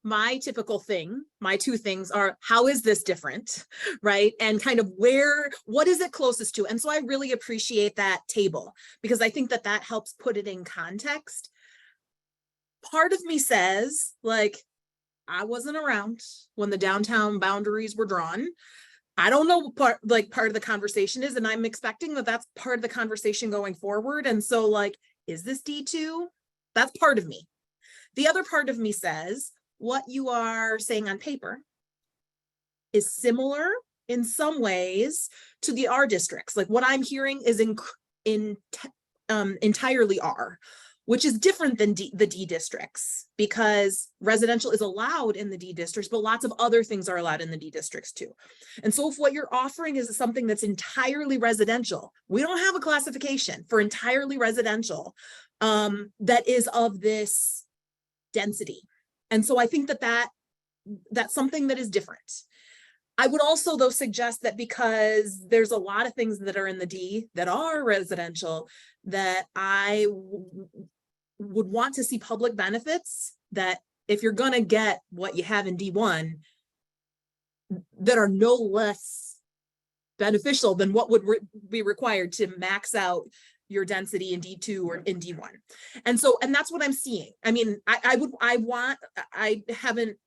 my typical thing, my two things are, how is this different, right? And kind of what is it closest to? And so I really appreciate that table, because I think that that helps put it in context. Part of me says, like, I wasn't around when the downtown boundaries were drawn. I don't know what part of the conversation is, and I'm expecting that that's part of the conversation going forward. And so, like, is this D2? That's part of me. The other part of me says, what you are saying on paper is similar in some ways to the R districts. Like, what I'm hearing is entirely R, which is different than the D districts, because residential is allowed in the D districts, but lots of other things are allowed in the D districts too. And so if what you're offering is something that's entirely residential, we don't have a classification for entirely residential that is of this density. And so I think that's something that is different. I would also, though, suggest that because there's a lot of things that are in the D that are residential, that I would want to see public benefits, that if you're going to get what you have in D1, that are no less beneficial than what would be required to max out your density in D2 or in D1. And so, and that's what I'm seeing. I mean, I haven't,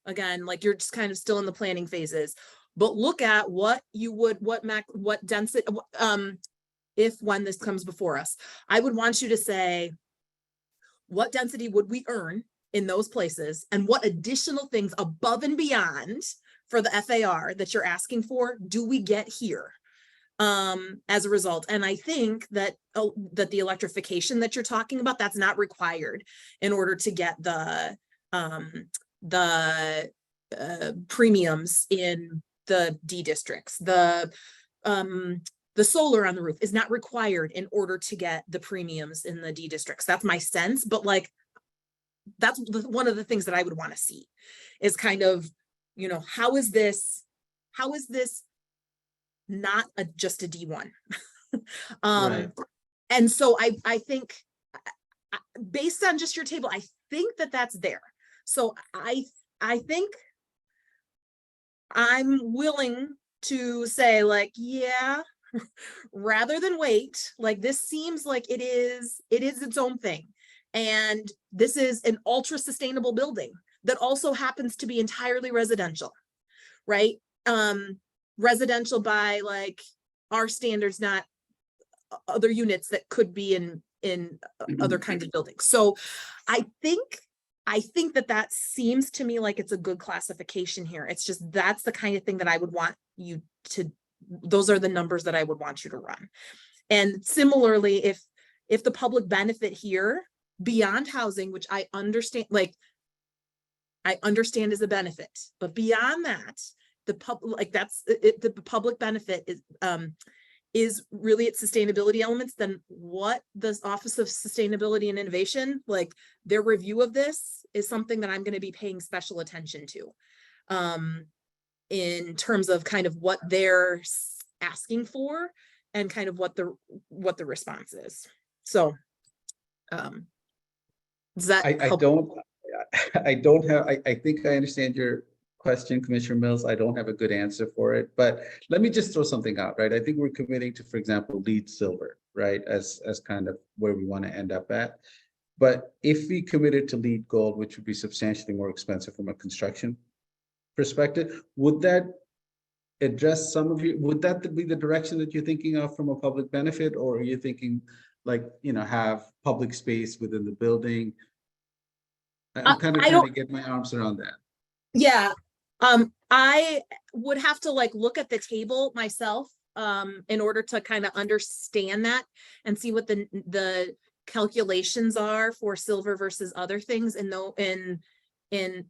again, like, you're just kind of still in the planning phases, but look at what density, when this comes before us, I would want you to say, what density would we earn in those places, and what additional things above and beyond for the FAR that you're asking for do we get here as a result? And I think that the electrification that you're talking about, that's not required in order to get the premiums in the D districts. The solar on the roof is not required in order to get the premiums in the D districts. That's my sense, but, like, that's one of the things that I would want to see, is kind of, you know, how is this not just a D1? Right. And so I think, based on just your table, I think that that's there. So I think I'm willing to say, like, yeah, rather than wait, like, this seems like it is its own thing. And this is an ultra sustainable building that also happens to be entirely residential, right? Residential by, like, our standards, not other units that could be in other kinds of buildings. So I think that seems to me like it's a good classification here. It's just, that's the kind of thing that I would want you to, those are the numbers that I would want you to run. And similarly, if the public benefit here beyond housing, which I understand, like, I understand is a benefit, but beyond that, the public benefit is really its sustainability elements, then what the Office of Sustainability and Innovation, like, their review of this is something that I'm going to be paying special attention to in terms of kind of what they're asking for and kind of what the response is. So does that help? I think I understand your question, Commissioner Mills. I don't have a good answer for it, but let me just throw something out, right? I think we're committing to, for example, LEED Silver, right? As kind of where we want to end up at. But if we committed to LEED Gold, which would be substantially more expensive from a construction perspective, would that address some of you? Would that be the direction that you're thinking of from a public benefit, or are you thinking, like, you know, have public space within the building? I'm kind of I trying to don't- get my arms around that. Yeah, I would have to like look at the table myself, in order to kind of understand that and see what the calculations are for silver versus other things. And though in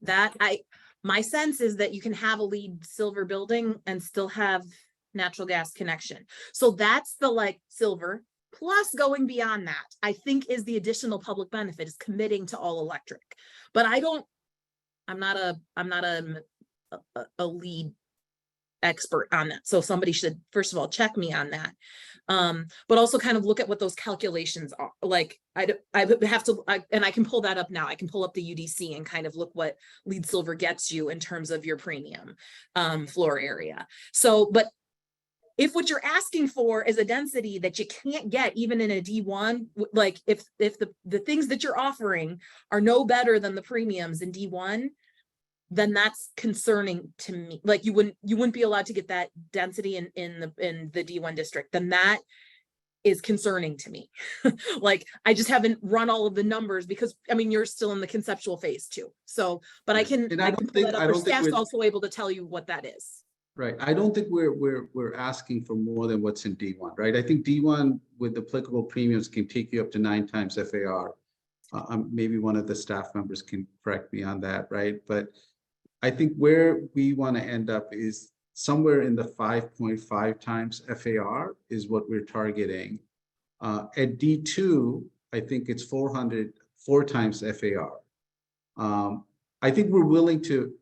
that, my sense is that you can have a lead silver building and still have natural gas connection. So that's the like silver. Plus going beyond that, I think is the additional public benefit is committing to all electric. But I'm not a lead expert on that. So somebody should, first of all, check me on that. But also kind of look at what those calculations are. Like I have to, and I can pull that up now. I can pull up the UDC and kind of look what lead silver gets you in terms of your premium floor area. So, but if what you're asking for is a density that you can't get even in a D1, like if the things that you're offering are no better than the premiums in D1, then that's concerning to me. Like you wouldn't be allowed to get that density in the D1 district. Then that is concerning to me. Like I just haven't run all of the numbers because I mean you're still in the conceptual phase too. So, but I can pull that up, or staff's also able to tell you what that is. Right. I don't think we're asking for more than what's in D1, right? I think D1 with applicable premiums can take you up to 9 times FAR. Maybe one of the staff members can correct me on that, right? But I think where we want to end up is somewhere in the 5.5 times FAR is what we're targeting. At D2, I think it's 4 times FAR. I think we're willing to,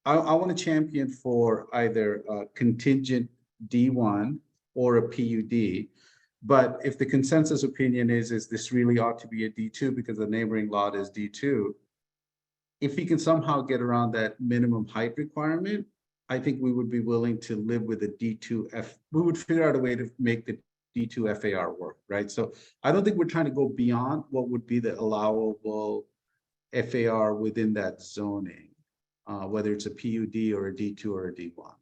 I want to champion for either a contingent D1 or a PUD. But if the consensus opinion is this really ought to be a D2 because the neighboring lot is D2, if we can somehow get around that minimum height requirement, I think we would be willing to live with a D2F. We would figure out a way to make the D2 FAR work, right? So I don't think we're trying to go beyond what would be the allowable FAR within that zoning, whether it's a PUD or a D2 or a D1.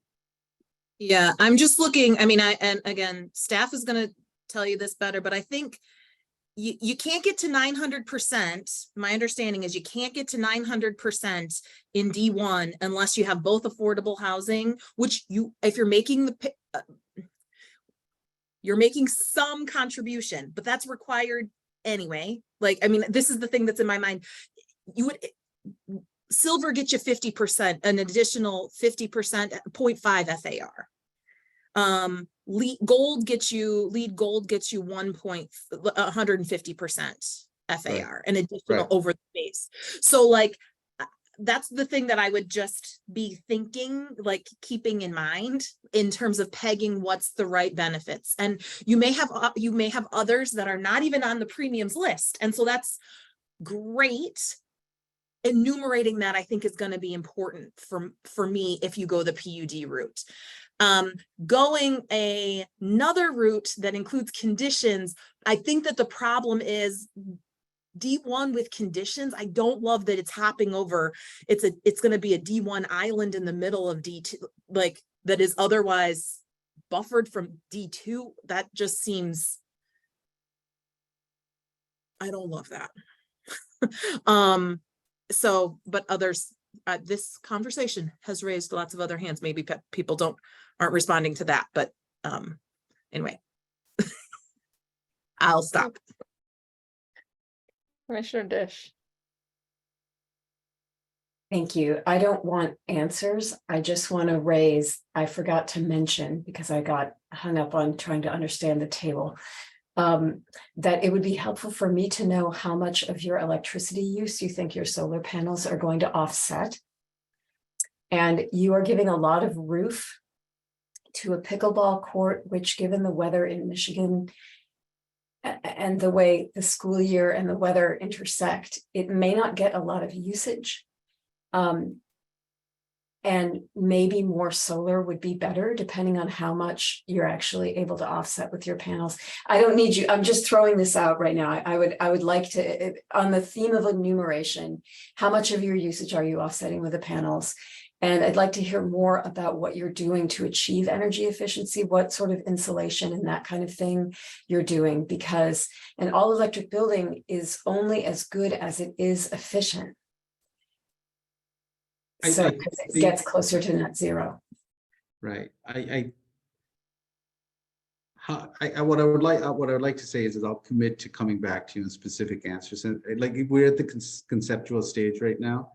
Yeah, I'm just looking, I mean, and again, staff is going to tell you this better, but I think you can't get to 900%. My understanding is you can't get to 900% in D1 unless you have both affordable housing, which if you're making you're making some contribution, but that's required anyway. Like, I mean, this is the thing that's in my mind. Silver gets you 50%, an additional 50%, 0.5 FAR. Lead gold gets you 150% FAR, an additional over the base. So like, that's the thing that I would just be thinking, like keeping in mind in terms of pegging what's the right benefits. And you may have others that are not even on the premiums list. And so that's great. Enumerating that I think is going to be important for me if you go the PUD route. Going another route that includes conditions, I think that the problem is D1 with conditions. I don't love that it's hopping over. It's going to be a D1 island in the middle of D2, like that is otherwise buffered from D2. That just seems, I don't love that. So, but others, this conversation has raised lots of other hands. Maybe people aren't responding to that, but anyway, I'll stop. Commissioner Dish. Thank you. I don't want answers. I just want to raise, I forgot to mention because I got hung up on trying to understand the table. That it would be helpful for me to know how much of your electricity use you think your solar panels are going to offset. And you are giving a lot of roof to a pickleball court, which given the weather in Michigan and the way the school year and the weather intersect, it may not get a lot of usage. And maybe more solar would be better depending on how much you're actually able to offset with your panels. I don't need you. I'm just throwing this out right now. I would like to, on the theme of enumeration, how much of your usage are you offsetting with the panels? And I'd like to hear more about what you're doing to achieve energy efficiency, what sort of insulation and that kind of thing you're doing, because an all electric building is only as good as it is efficient. So I because it think- gets closer to net zero. Right. What I would like to say is I'll commit to coming back to you in specific answers. And like we're at the conceptual stage right now.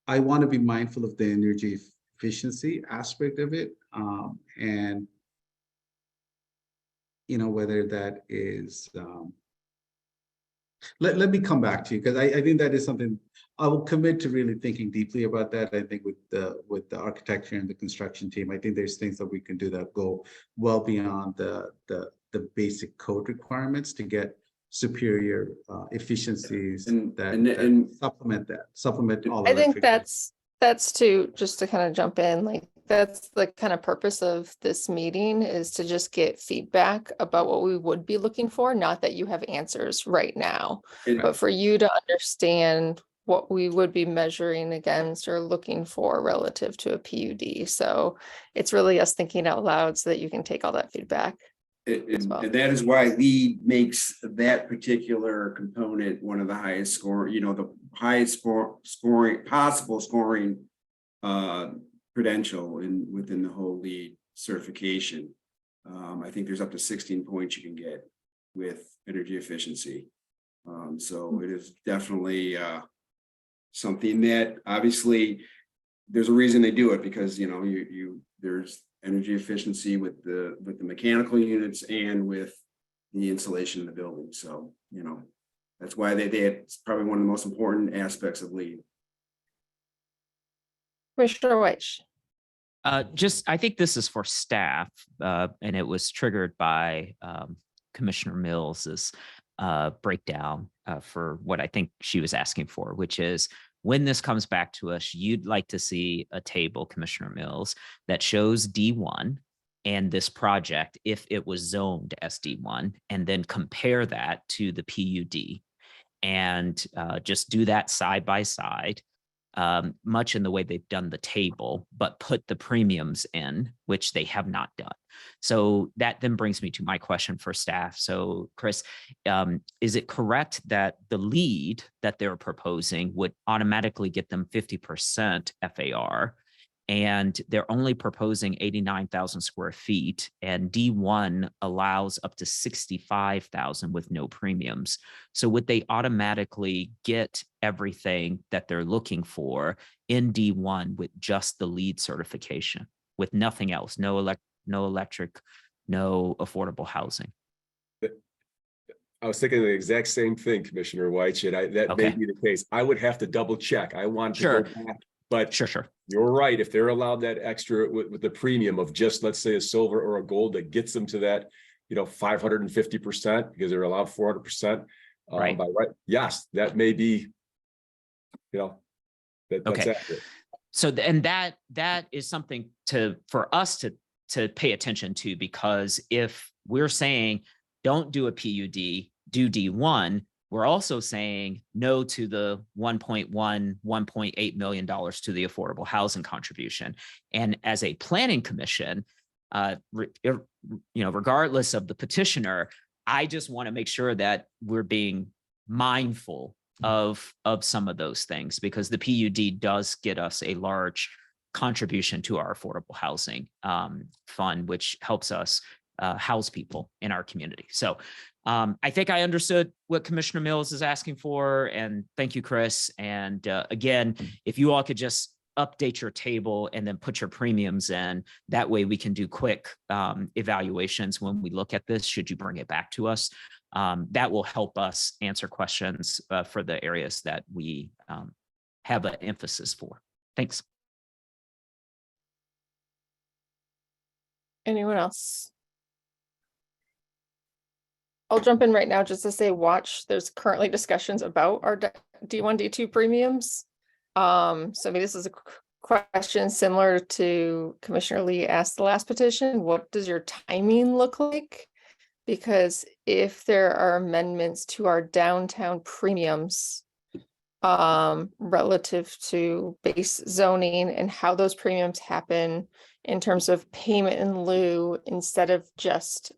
I want to be mindful of the energy efficiency aspect of it, and whether that is. Let me come back to you, because I think that is something I will commit to really thinking deeply about that. I think with the architecture and the construction team, I think there's things that we can do that go well beyond the basic code requirements to get superior efficiencies that supplement all. I think that's just to kind of jump in, like that's the kind of purpose of this meeting, is to just get feedback about what we would be looking for, not that you have answers right now, but for you to understand what we would be measuring against or looking for relative to a PUD. So it's really us thinking out loud so that you can take all that feedback. And that is why LEED makes that particular component one of the highest score, the highest possible scoring credential within the whole LEED certification. I think there's up to 16 points you can get with energy efficiency. So it is definitely something that obviously there's a reason they do it, because there's energy efficiency with the mechanical units and with the insulation in the building. So, that's why it's probably one of the most important aspects of LEED. Commissioner White. I think this is for staff, and it was triggered by Commissioner Mills's breakdown for what I think she was asking for, which is, when this comes back to us, you'd like to see a table, Commissioner Mills, that shows D1 and this project, if it was zoned as D1, and then compare that to the PUD and just do that side by side, much in the way they've done the table, but put the premiums in, which they have not done. So that then brings me to my question for staff. So Chris, is it correct that the LEED that they're proposing would automatically get them 50% FAR, and they're only proposing 89,000 square feet, and D1 allows up to 65,000 with no premiums? So would they automatically get everything that they're looking for in D1 with just the LEED certification, with nothing else, no electric, no affordable housing? I was thinking the exact same thing, Commissioner White, and that may be the case. I would have to double check. I want to go back, but sure. You're right. If they're allowed that extra with the premium of just, let's say, a silver or a gold that gets them to that, 550%, because they're allowed 400%. Right. By right. Yes, that may be, that's accurate. So, and that is something for us to pay attention to, because if we're saying don't do a PUD, do D1, we're also saying no to the $1.8 million to the affordable housing contribution. And as a planning commission, regardless of the petitioner, I just want to make sure that we're being mindful of some of those things, because the PUD does get us a large contribution to our affordable housing fund, which helps us house people in our community. So I think I understood what Commissioner Mills is asking for, and thank you, Chris. And again, if you all could just update your table and then put your premiums in, that way we can do quick evaluations when we look at this, should you bring it back to us. That will help us answer questions for the areas that we have an emphasis for. Thanks. Anyone else? I'll jump in right now just to say, watch, there's currently discussions about our D1, D2 premiums. So maybe this is a question similar to Commissioner Lee asked the last petition. What does your timing look like? Because if there are amendments to our downtown premiums, relative to base zoning and how those premiums happen in terms of payment in lieu instead of just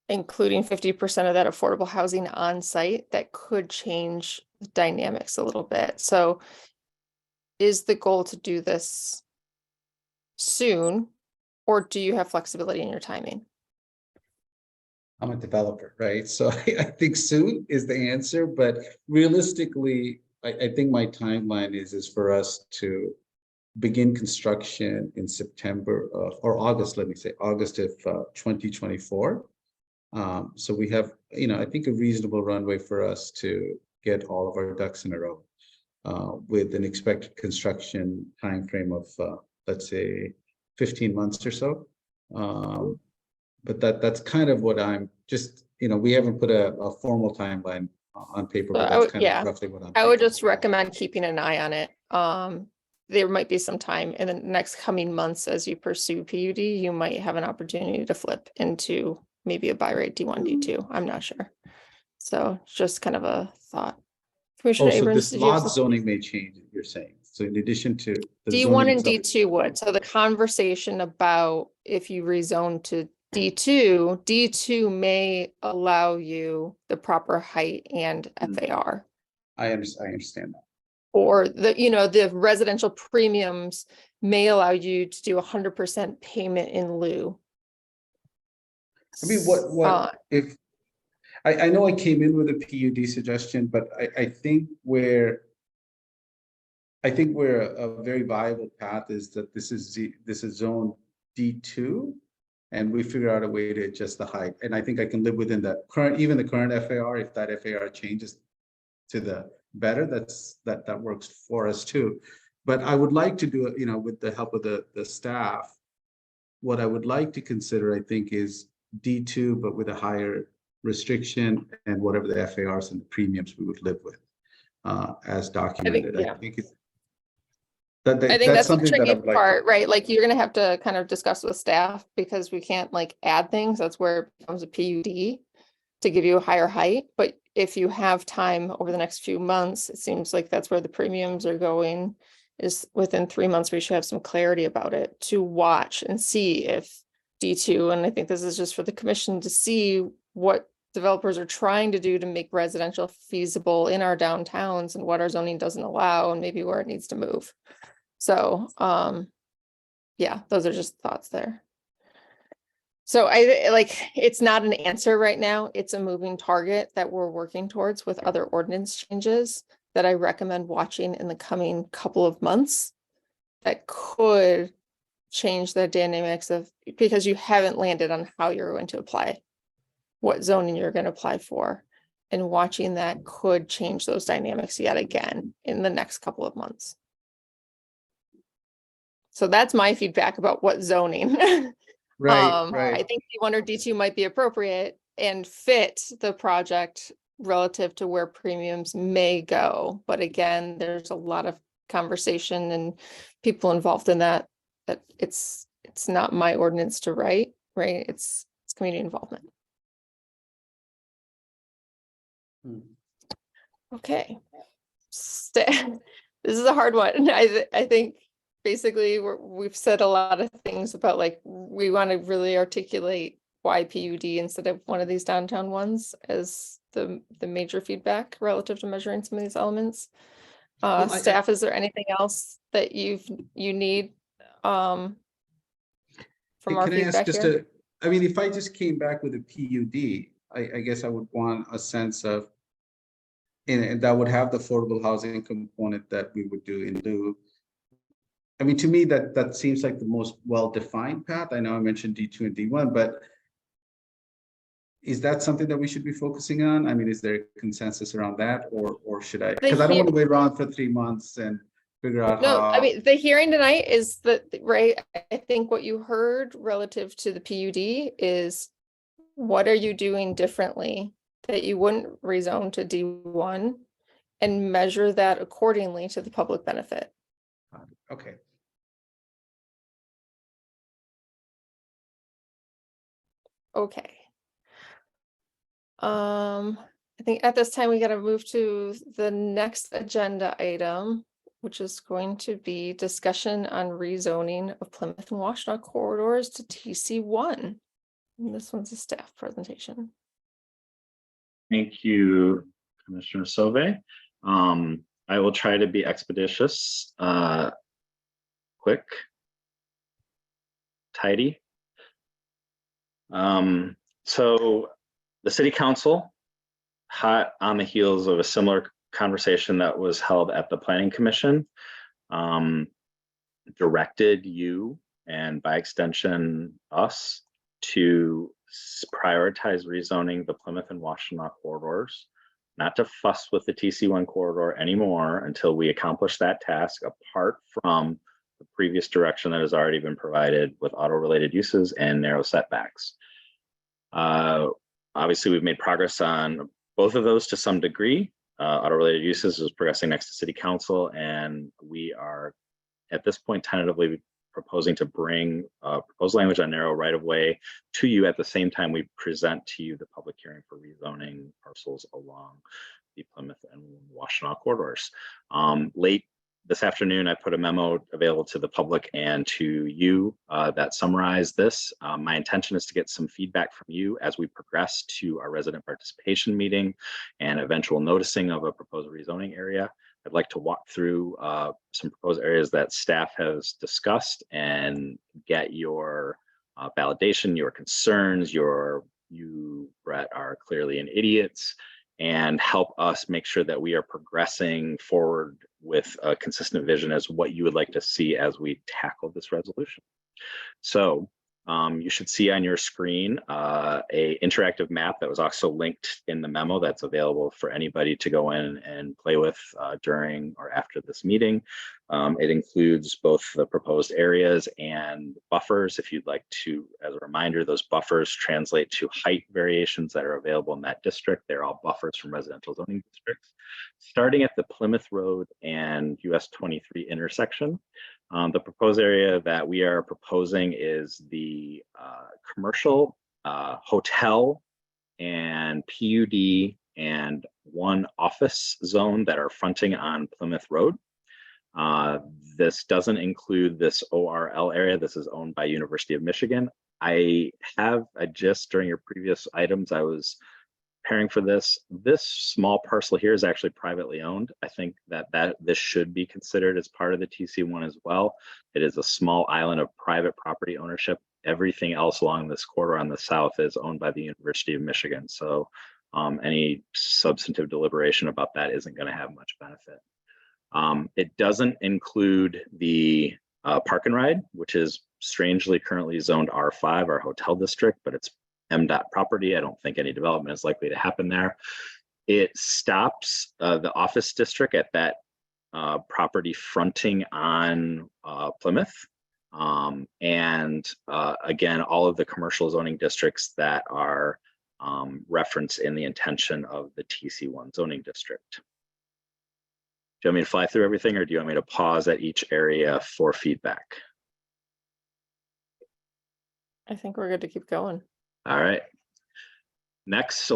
including 50% of that affordable housing on site, that could change the dynamics a little bit. So is the goal to do this soon, or do you have flexibility in your timing? I'm a developer, right? So I think soon is the answer, but realistically, I think my timeline is for us to begin construction in September of, or August, let me say, August of 2024. So we have, I think a reasonable runway for us to get all of our ducks in a row with an expected construction timeframe of, let's say, 15 months or so. But that's kind of what I'm just, we haven't put a formal timeline on paper, but that's kind of roughly what I'm I would thinking. just recommend keeping an eye on it. There might be some time in the next coming months as you pursue PUD, you might have an opportunity to flip into maybe a buy rate D1, D2. I'm not sure. So just kind of a thought. Commissioner So Abrams, this did you have lot something? zoning may change, you're saying. So in addition to the D1 zoning and zone- D2 would. So the conversation about if you rezone to D2, D2 may allow you the proper height and FAR. I understand that. Or the residential premiums may allow you to do 100% payment in lieu. I mean, what if, I know I came in with a PUD suggestion, but I think where a very viable path is that this is zone D2, and we figure out a way to adjust the height. And I think I can live within that even the current FAR, if that FAR changes to the better, that works for us too. But I would like to do it, with the help of the staff. What I would like to consider, I think, is D2, but with a higher restriction and whatever the FARs and the premiums we would live with, as documented. I think that's the something that tricky I would like part, right? Like you're gonna have to kind of discuss with staff because we can't like add things. That's where it becomes a PUD to give you a higher height. But if you have time over the next few months, it seems like that's where the premiums are going, is within 3 months, we should have some clarity about it to watch and see if D2, and I think this is just for the commission to see what developers are trying to do to make residential feasible in our downtowns and what our zoning doesn't allow and maybe where it needs to move. So, yeah, those are just thoughts there. So it's not an answer right now. It's a moving target that we're working towards with other ordinance changes that I recommend watching in the coming couple of months that could change the dynamics of, because you haven't landed on how you're going to apply, what zoning you're going to apply for, and watching that could change those dynamics yet again in the next couple of months. So that's my feedback about what zoning. Right. I think D1 or D2 might be appropriate and fit the project relative to where premiums may go. But again, there's a lot of conversation and people involved in that it's not my ordinance to write, right? It's community involvement. Okay. This is a hard one. I think basically we've said a lot of things about like we want to really articulate why PUD instead of one of these downtown ones as the major feedback relative to measuring some of these elements. Staff, is there anything else that you need from our Can I ask feedback just here? if I just came back with a PUD, I guess I would want a sense of, and that would have the affordable housing component that we would do in lieu. I mean, to me, that seems like the most well-defined path. I know I mentioned D2 and D1, but is that something that we should be focusing on? I mean, is there a consensus around that, or should I? Because I don't want to wait around for 3 months and figure out No, how. I mean, the hearing tonight is that, right? I think what you heard relative to the PUD is what are you doing differently that you wouldn't rezone to D1 and measure that accordingly to the public benefit. Okay. Okay. I think at this time we got to move to the next agenda item, which is going to be discussion on rezoning of Plymouth and Washtenaw corridors to TC1. And this one's a staff presentation. Thank you, Commissioner Sauvé. I will try to be expeditious, quick, tidy. So the City Council, hot on the heels of a similar conversation that was held at the Planning Commission, directed you, and by extension us, to prioritize rezoning the Plymouth and Washtenaw corridors, not to fuss with the TC1 corridor anymore until we accomplish that task, apart from the previous direction that has already been provided with auto-related uses and narrow setbacks. Obviously, we've made progress on both of those to some degree. Auto-related uses is progressing next to City Council, and we are at this point tentatively proposing to bring proposed language on narrow right-of-way to you at the same time we present to you the public hearing for rezoning parcels along the Plymouth and Washtenaw corridors. Late this afternoon, I put a memo available to the public and to you that summarized this. My intention is to get some feedback from you as we progress to our resident participation meeting and eventual noticing of a proposed rezoning area. I'd like to walk through some proposed areas that staff has discussed and get your validation, your concerns, you, Brett, are clearly an idiots, and help us make sure that we are progressing forward with a consistent vision as what you would like to see as we tackle this resolution. So you should see on your screen a interactive map that was also linked in the memo that's available for anybody to go in and play with during or after this meeting. It includes both the proposed areas and buffers. If you'd like to, as a reminder, those buffers translate to height variations that are available in that district. They're all buffers from residential zoning districts. Starting at the Plymouth Road and US 23 intersection, the proposed area that we are proposing is the commercial, hotel, and PUD and one office zone that are fronting on Plymouth Road. This doesn't include this ORL area. This is owned by University of Michigan. I have a gist during your previous items. I was preparing for this. This small parcel here is actually privately owned. I think that this should be considered as part of the TC1 as well. It is a small island of private property ownership. Everything else along this corridor on the south is owned by the University of Michigan. So any substantive deliberation about that isn't going to have much benefit. It doesn't include the park and ride, which is strangely currently zoned R5, our hotel district, but it's MDOT property. I don't think any development is likely to happen there. It stops the office district at that property fronting on Plymouth. And again, all of the commercial zoning districts that are referenced in the intention of the TC1 zoning district. Do you want me to fly through everything, or do you want me to pause at each area for feedback? I think we're good to keep going. All right. Next,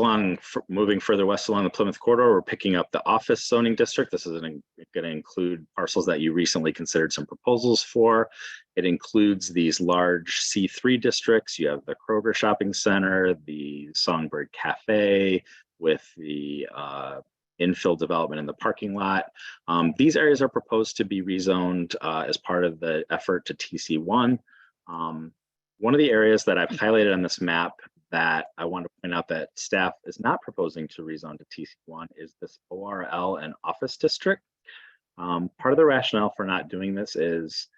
moving further west along the Plymouth corridor, we're picking up the office zoning district. This is going to include parcels that you recently considered some proposals for. It includes these large C3 districts. You have the Kroger Shopping Center, the Songbird Cafe, with the infill development in the parking lot. These areas are proposed to be rezoned as part of the effort to TC1. One of the areas that I've highlighted on this map that I want to point out that staff is not proposing to rezone to TC1 is this ORL and office district. Part of the rationale for not doing this is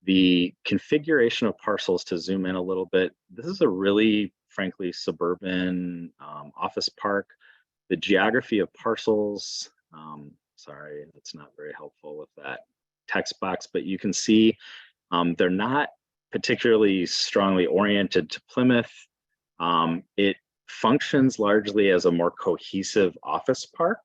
the configuration of parcels. To zoom in a little bit, this is a really, frankly, suburban office park. The geography of parcels, sorry, that's not very helpful with that text box, but you can see they're not particularly strongly oriented to Plymouth. It functions largely as a more cohesive office park.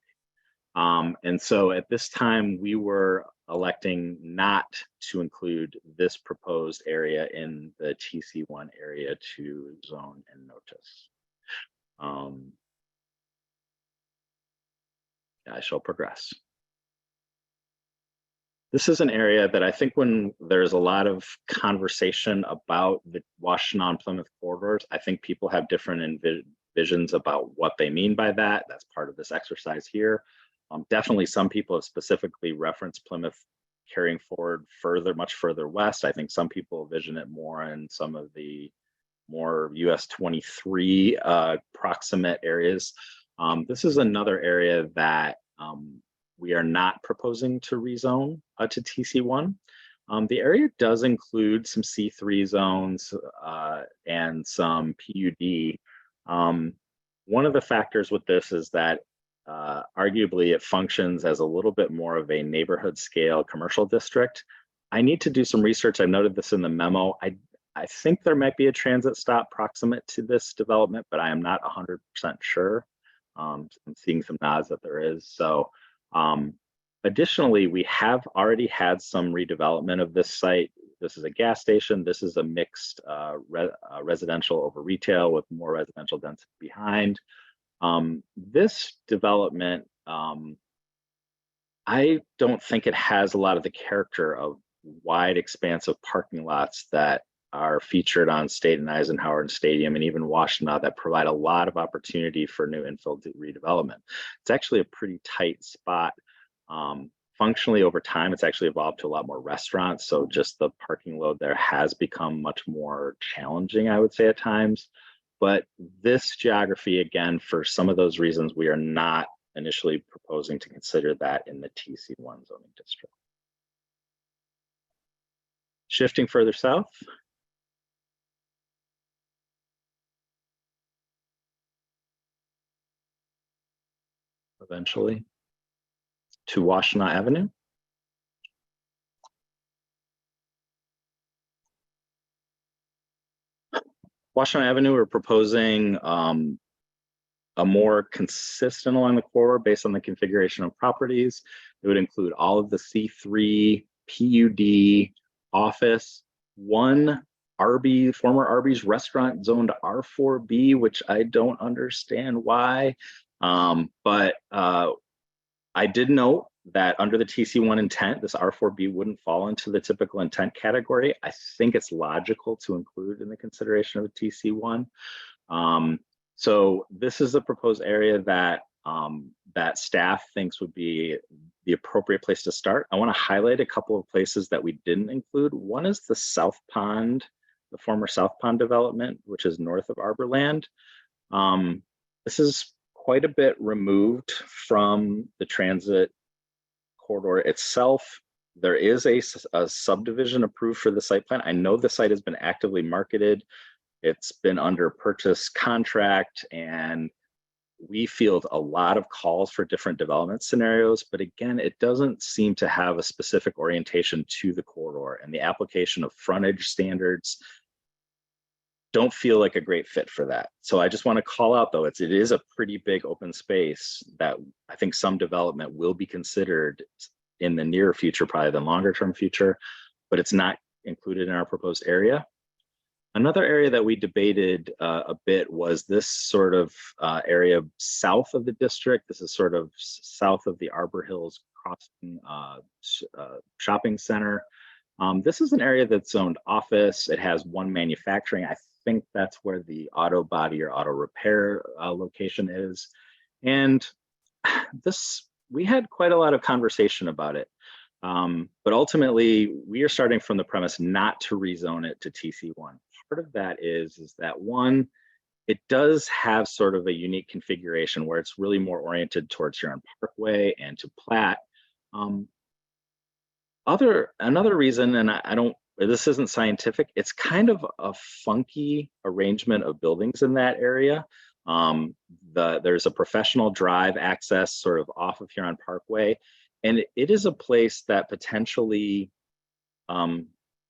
And so at this time, we were electing not to include this proposed area in the TC1 area to zone and notice. I shall progress. This is an area that I think when there's a lot of conversation about the Washtenaw Plymouth corridors, I think people have different visions about what they mean by that. That's part of this exercise here. Definitely some people have specifically referenced Plymouth carrying forward further, much further west. I think some people vision it more in some of the more US 23 proximate areas. This is another area that we are not proposing to rezone to TC1. The area does include some C3 zones and some PUD. One of the factors with this is that arguably it functions as a little bit more of a neighborhood scale commercial district. I need to do some research. I noted this in the memo. I think there might be a transit stop proximate to this development, but I am not 100% sure. I'm seeing some nods that there is. So additionally, we have already had some redevelopment of this site. This is a gas station. This is a mixed residential over retail with more residential density behind. This development, I don't think it has a lot of the character of wide expansive parking lots that are featured on State and Eisenhower Stadium and even Washtenaw that provide a lot of opportunity for new infill redevelopment. It's actually a pretty tight spot. Functionally over time, it's actually evolved to a lot more restaurants. So just the parking load there has become much more challenging, I would say at times. But this geography, again, for some of those reasons, we are not initially proposing to consider that in the TC1 zoning district. Shifting further south. Eventually to Washtenaw Avenue. Washtenaw Avenue, we're proposing a more consistent along the corridor based on the configuration of properties. It would include all of the C3, PUD, office, one former Arby's restaurant zoned R4B, which I don't understand why. But I did note that under the TC1 intent, this R4B wouldn't fall into the typical intent category. I think it's logical to include in the consideration of a TC1. So this is the proposed area that that staff thinks would be the appropriate place to start. I want to highlight a couple of places that we didn't include. One is the South Pond, the former South Pond development, which is north of Arborland. This is quite a bit removed from the transit corridor itself. There is a subdivision approved for the site plan. I know the site has been actively marketed. It's been under purchase contract, and we field a lot of calls for different development scenarios. But again, it doesn't seem to have a specific orientation to the corridor, and the application of frontage standards don't feel like a great fit for that. So I just want to call out, though, it is a pretty big open space that I think some development will be considered in the near future, probably the longer term future, but it's not included in our proposed area. Another area that we debated a bit was this sort of area south of the district. This is sort of south of the Arbor Hills Crossing shopping center. This is an area that's zoned office. It has one manufacturing. I think that's where the auto body or auto repair location is. And we had quite a lot of conversation about it. But ultimately, we are starting from the premise not to rezone it to TC1. Part of that is that one, it does have sort of a unique configuration where it's really more oriented towards Huron Parkway and to Platt. Another reason, and this isn't scientific, it's kind of a funky arrangement of buildings in that area. There's a professional drive access sort of off of Huron Parkway, and it is a place that potentially,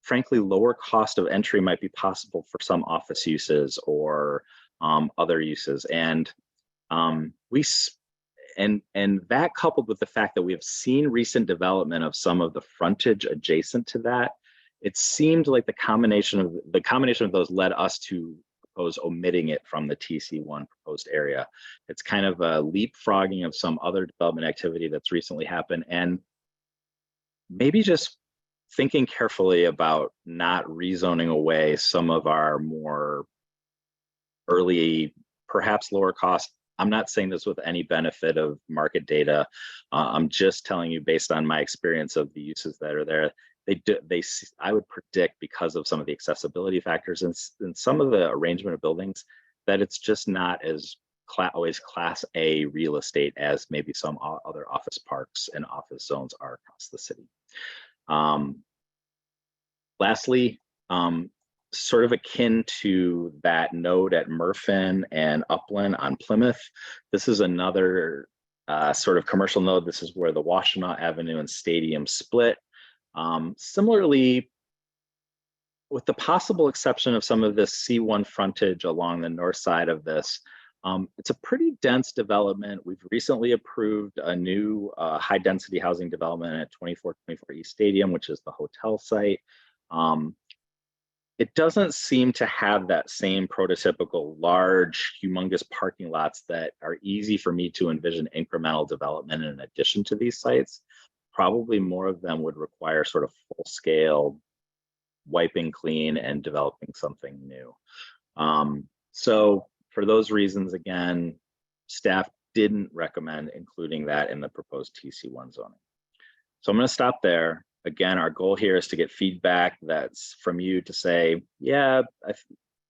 frankly, lower cost of entry might be possible for some office uses or other uses. And that coupled with the fact that we have seen recent development of some of the frontage adjacent to that, it seemed like the combination of those led us to propose omitting it from the TC1 proposed area. It's kind of a leapfrogging of some other development activity that's recently happened, and maybe just thinking carefully about not rezoning away some of our more early, perhaps lower cost. I'm not saying this with any benefit of market data. I'm just telling you based on my experience of the uses that are there. I would predict, because of some of the accessibility factors and some of the arrangement of buildings, that it's just not as always class A real estate as maybe some other office parks and office zones are across the city. Lastly, sort of akin to that node at Murfin and Upland on Plymouth, this is another sort of commercial node. This is where the Washtenaw Avenue and Stadium split. Similarly, with the possible exception of some of this C1 frontage along the north side of this, it's a pretty dense development. We've recently approved a new high density housing development at 2424 East Stadium, which is the hotel site. It doesn't seem to have that same prototypical large, humongous parking lots that are easy for me to envision incremental development in addition to these sites. Probably more of them would require sort of full scale wiping clean and developing something new. So for those reasons, again, staff didn't recommend including that in the proposed TC1 zoning. So I'm going to stop there. Again, our goal here is to get feedback that's from you to say, yeah,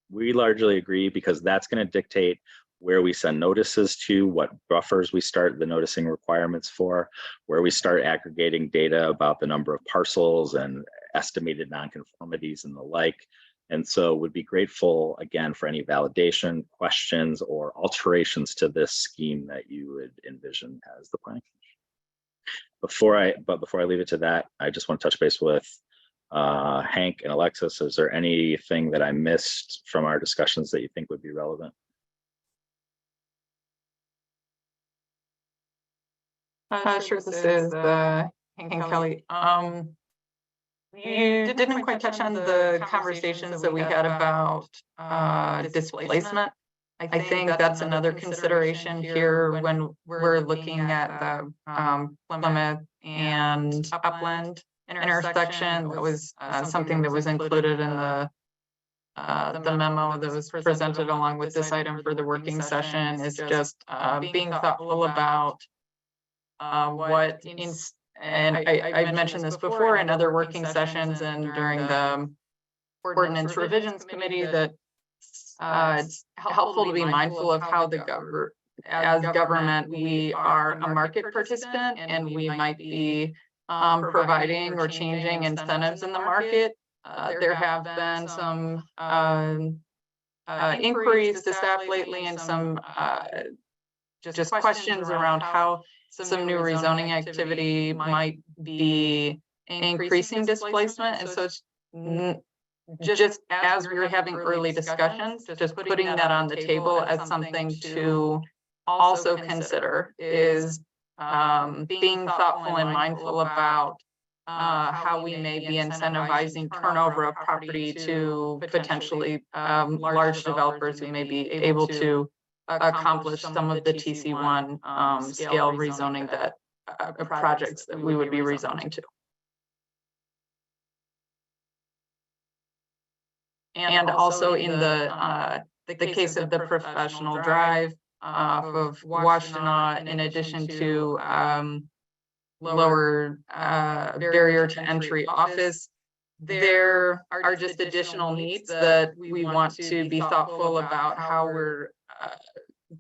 we largely agree, because that's going to dictate where we send notices to, what buffers we start the noticing requirements for, where we start aggregating data about the number of parcels and estimated nonconformities and the like. And so would be grateful, again, for any validation, questions, or alterations to this scheme that you would envision as the planning commission. Before I leave it to that, I just want to touch base with Hank and Alexis. Is there anything that I missed from our discussions that you think would be relevant? Sure, this is Hank Kelly. You didn't quite touch on the conversations that we had about displacement. I think that's another consideration here when we're looking at the Plymouth and Upland intersection. That was something that was included in the memo that was presented along with this item for the working session, is just being thoughtful about and I've mentioned this before in other working sessions and during the ordinance revisions committee, that it's helpful to be mindful of how as government, we are a market participant, and we might be providing or changing incentives in the market. There have been some inquiries to staff lately, and some just questions around how some new rezoning activity might be increasing displacement. And so it's just as we were having early discussions, just putting that on the table as something to also consider, is being thoughtful and mindful about how we may be incentivizing turnover of property to potentially large developers who may be able to accomplish some of the TC1 scale rezoning that projects that we would be rezoning to. And also in the case of the professional drive of Washtenaw, in addition to lower barrier to entry office, there are just additional needs that we want to be thoughtful about how we're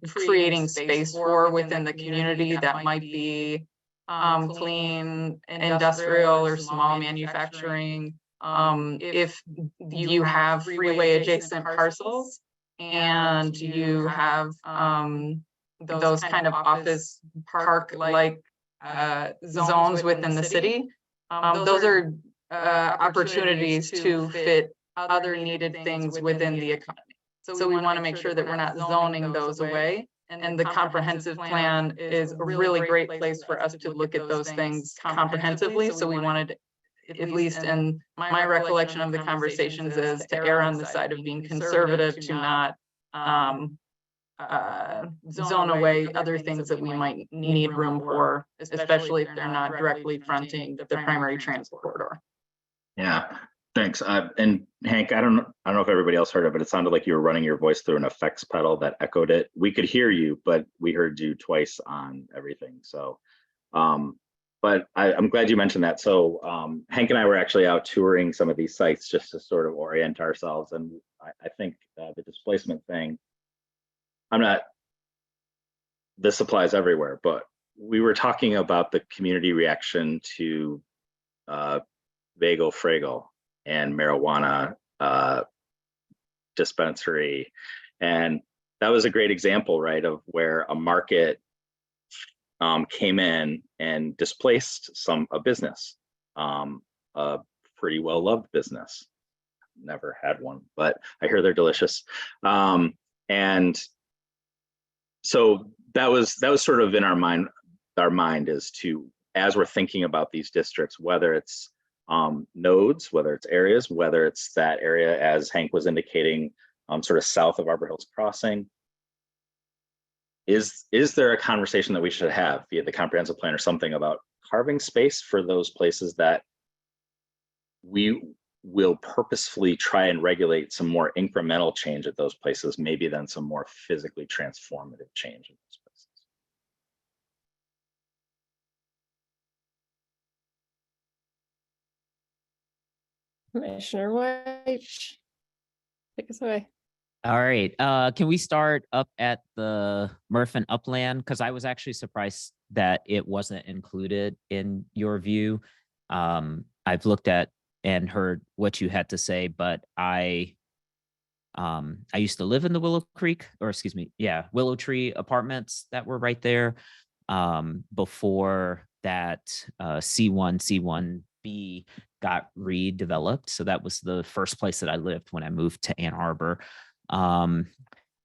creating space for within the community. That might be clean industrial or small manufacturing. If you have freeway adjacent parcels and you have those kind of office park like zones within the city, those are opportunities to fit other needed things within the economy. So we want to make sure that we're not zoning those away. And the comprehensive plan is a really great place for us to look at those things comprehensively. So we wanted at least in my recollection of the conversations, is to err on the side of being conservative, to not zone away other things that we might need room for, especially if they're not directly fronting the primary transit corridor. Yeah, thanks. And Hank, I don't know if everybody else heard it, but it sounded like you were running your voice through an effects pedal that echoed it. We could hear you, but we heard you twice on everything. So, but I'm glad you mentioned that. So Hank and I were actually out touring some of these sites just to sort of orient ourselves. And I think the displacement thing, this applies everywhere, but we were talking about the community reaction to Vago Frago and marijuana dispensary. And that was a great example, right, of where a market came in and displaced a business, a pretty well-loved business. Never had one, but I hear they're delicious. And so that was sort of in our mind as to, as we're thinking about these districts, whether it's nodes, whether it's areas, whether it's that area, as Hank was indicating, sort of south of Arbor Hills Crossing. Is there a conversation that we should have via the comprehensive plan or something about carving space for those places that we will purposefully try and regulate some more incremental change at those places, maybe than some more physically transformative change in those places? Commissioner White, take us away. All right. Can we start up at the Murphin Upland? Because I was actually surprised that it wasn't included in your view. I've looked at and heard what you had to say, but I used to live in the Willow Tree apartments that were right there. Before that, C1B got redeveloped. So that was the first place that I lived when I moved to Ann Arbor.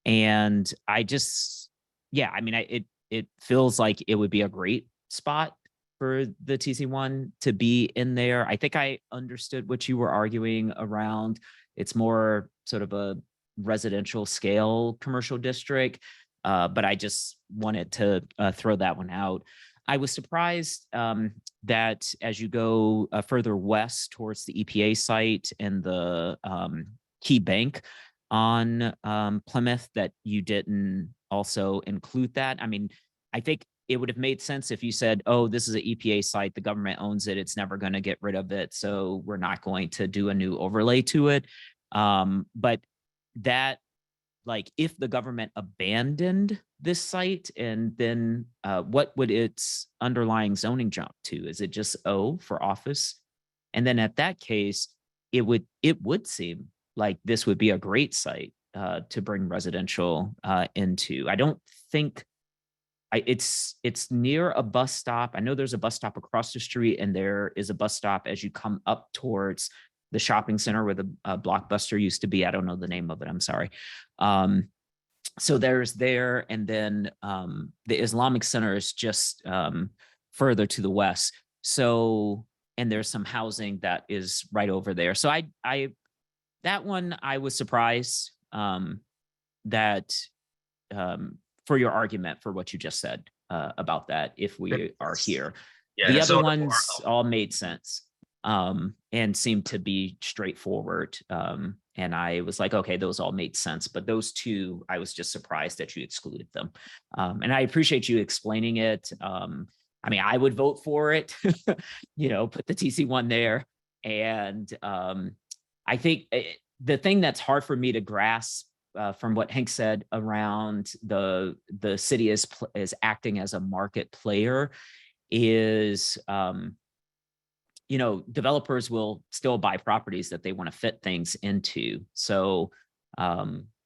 And I just, it feels like it would be a great spot for the TC1 to be in there. I think I understood what you were arguing around. It's more sort of a residential scale commercial district, but I just wanted to throw that one out. I was surprised that as you go further west towards the EPA site and the Key Bank on Plymouth, that you didn't also include that. I mean, I think it would have made sense if you said, oh, this is an EPA site, the government owns it, it's never going to get rid of it, so we're not going to do a new overlay to it. But that, like, if the government abandoned this site, and then what would its underlying zoning jump to? Is it just O for office? And then at that case, it would seem like this would be a great site to bring residential into. I don't think it's near a bus stop. I know there's a bus stop across the street, and there is a bus stop as you come up towards the shopping center where the Blockbuster used to be. I don't know the name of it, I'm sorry. So there's there, and then the Islamic Center is just further to the west. So, and there's some housing that is right over there. So that one, I was surprised that for your argument for what you just said about that, if we are here. Yeah, the other ones all made sense and seemed to be straightforward. And I was like, okay, those all made sense. But those two, I was just surprised that you excluded them. And I appreciate you explaining it. I mean, I would vote for it, put the TC1 there. And I think the thing that's hard for me to grasp from what Hank said around the city is acting as a market player is, developers will still buy properties that they want to fit things into. So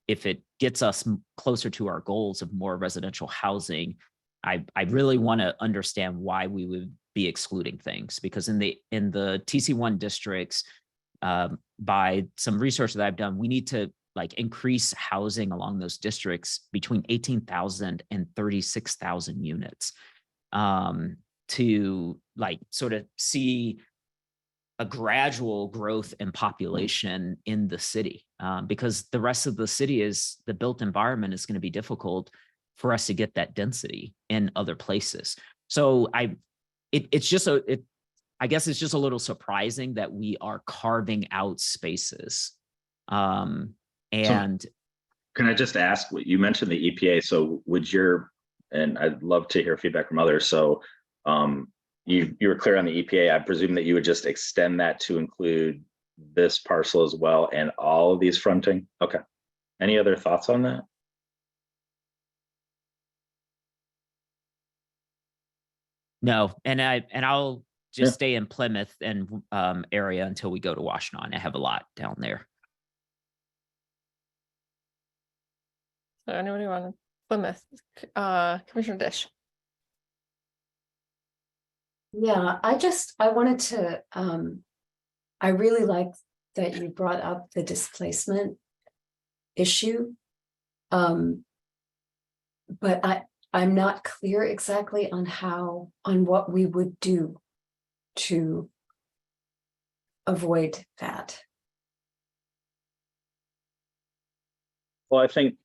if it gets us closer to our goals of more residential housing, I really want to understand why we would be excluding things, because in the TC1 districts, by some research that I've done, we need to increase housing along those districts between 18,000 and 36,000 units to sort of see a gradual growth in population in the city, because the rest of the city is the built environment is going to be difficult for us to get that density in other places. So I guess it's just a little surprising that we are carving out spaces. And can I just ask, you mentioned the EPA, so and I'd love to hear feedback from others. So you were clear on the EPA. I presume that you would just extend that to include this parcel as well and all of these fronting. Okay. Any other thoughts on that? No, and I'll just stay in Plymouth and area until we go to Washtenaw. I have a lot down there. So anybody want Plymouth? Commissioner Dish. Yeah, I wanted to, I really like that you brought up the displacement issue. But I'm not clear exactly on what we would do to avoid that. Well, I think,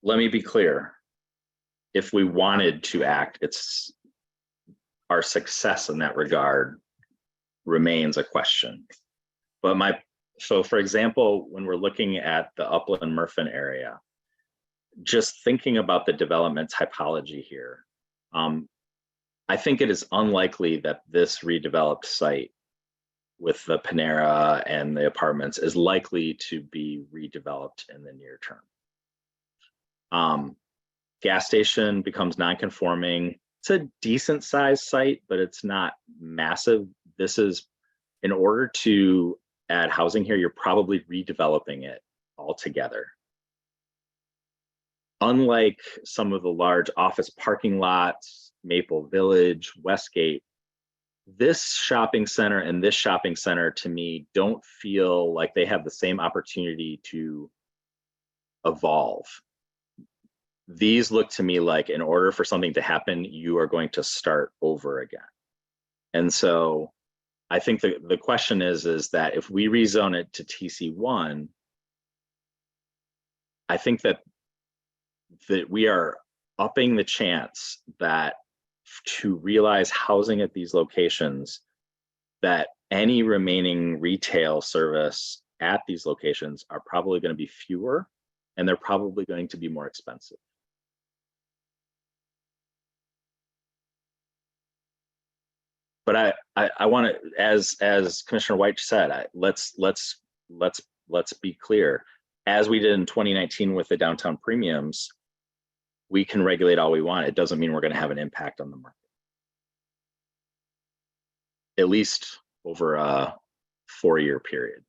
let me be clear. If we wanted to act, our success in that regard remains a question. But so for example, when we're looking at the Upland Murfin area, just thinking about the development typology here, I think it is unlikely that this redeveloped site with the Panera and the apartments is likely to be redeveloped in the near term. Gas station becomes non-conforming. It's a decent sized site, but it's not massive. This is, in order to add housing here, you're probably redeveloping it altogether. Unlike some of the large office parking lots, Maple Village, Westgate, this shopping center and this shopping center to me don't feel like they have the same opportunity to evolve. These look to me like in order for something to happen, you are going to start over again. And so I think the question is that if we rezone it to TC1, I think that we are upping the chance that to realize housing at these locations, that any remaining retail service at these locations are probably going to be fewer, and they're probably going to be more expensive. But I want to, as Commissioner White said, let's be clear. As we did in 2019 with the downtown premiums, we can regulate all we want. It doesn't mean we're going to have an impact on the market, at least over a 4-year period.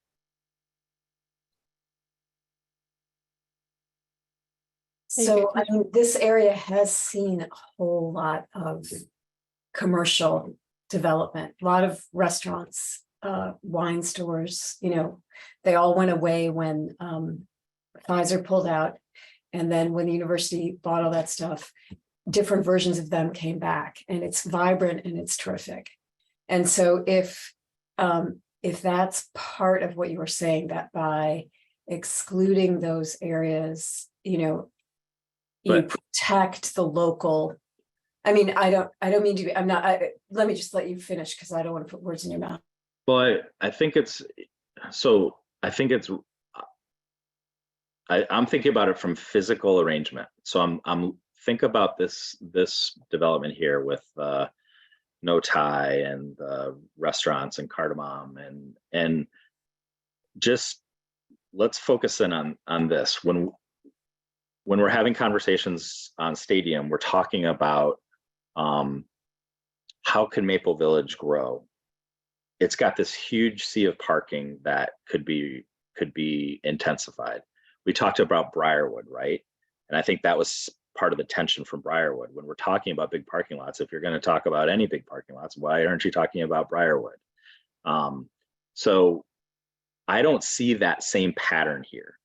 So I mean, this area has seen a whole lot of commercial development, a lot of restaurants, wine stores, they all went away when Pfizer pulled out. And then when the university bought all that stuff, different versions of them came back, and it's vibrant and it's terrific. And so if that's part of what you were saying, that by excluding those areas, you protect the local. I mean, I don't mean to be, let me just let you finish because I don't want to put words in your mouth. Well, I'm thinking about it from physical arrangement. So I'm think about this development here with No Tie and restaurants and Cardamom and just let's focus in on this. When we're having conversations on Stadium, we're talking about how can Maple Village grow? It's got this huge sea of parking that could be intensified. We talked about Briarwood, right? And I think that was part of the tension from Briarwood. When we're talking about big parking lots, if you're going to talk about any big parking lots, why aren't you talking about Briarwood? So I don't see that same pattern here.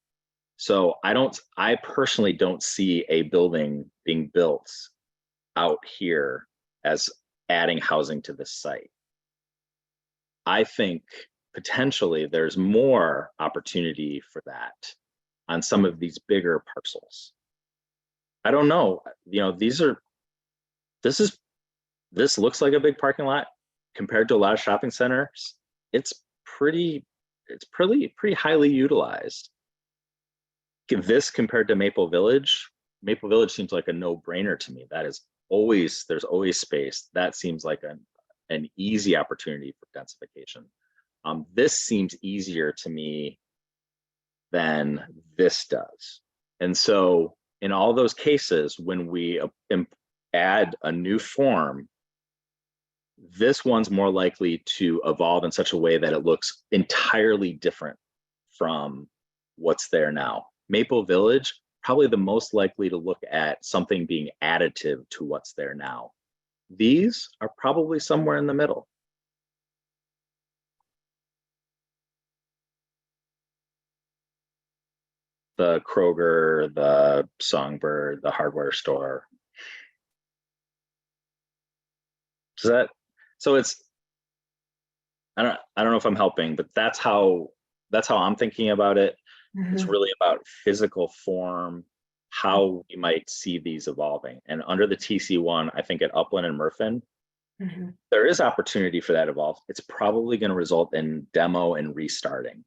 So I personally don't see a building being built out here as adding housing to this site. I think potentially there's more opportunity for that on some of these bigger parcels. I don't know, you know, this looks like a big parking lot compared to a lot of shopping centers. It's pretty highly utilized. This compared to Maple Village seems like a no-brainer to me. There's always space. That seems like an easy opportunity for densification. This seems easier to me than this does. And so in all those cases, when we add a new form, this one's more likely to evolve in such a way that it looks entirely different from what's there now. Maple Village, probably the most likely to look at something being additive to what's there now. These are probably somewhere in the middle. The Kroger, the Songbird, the hardware store. So it's, I don't know if I'm helping, but that's how I'm thinking about it. It's really about physical form, how we might see these evolving. And under the TC1, I think at Upland and Murfin, there is opportunity for that evolve. It's probably going to result in demo and restarting.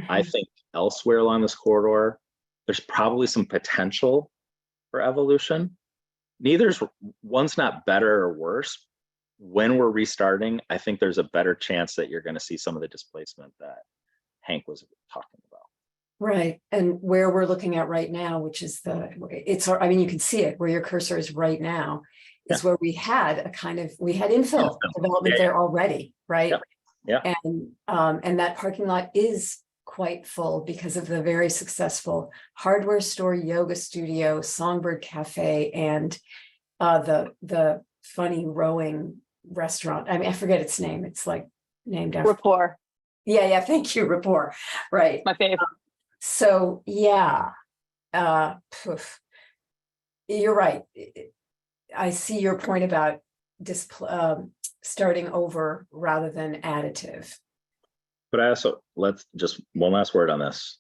I think elsewhere along this corridor, there's probably some potential for evolution. One's not better or worse. When we're restarting, I think there's a better chance that you're going to see some of the displacement that Hank was talking about. Right. And where we're looking at right now, which is I mean, you can see it where your cursor is right now, is where we had infill development there already, right? Yeah. And that parking lot is quite full because of the very successful hardware store, yoga studio, Songbird Cafe, and the funny rowing restaurant. I mean, I forget its name. It's like named after Rapport. Yeah. Thank you, Rapport. Right. My favorite. So yeah, you're right. I see your point about starting over rather than additive. But I also, let's just one last word on this.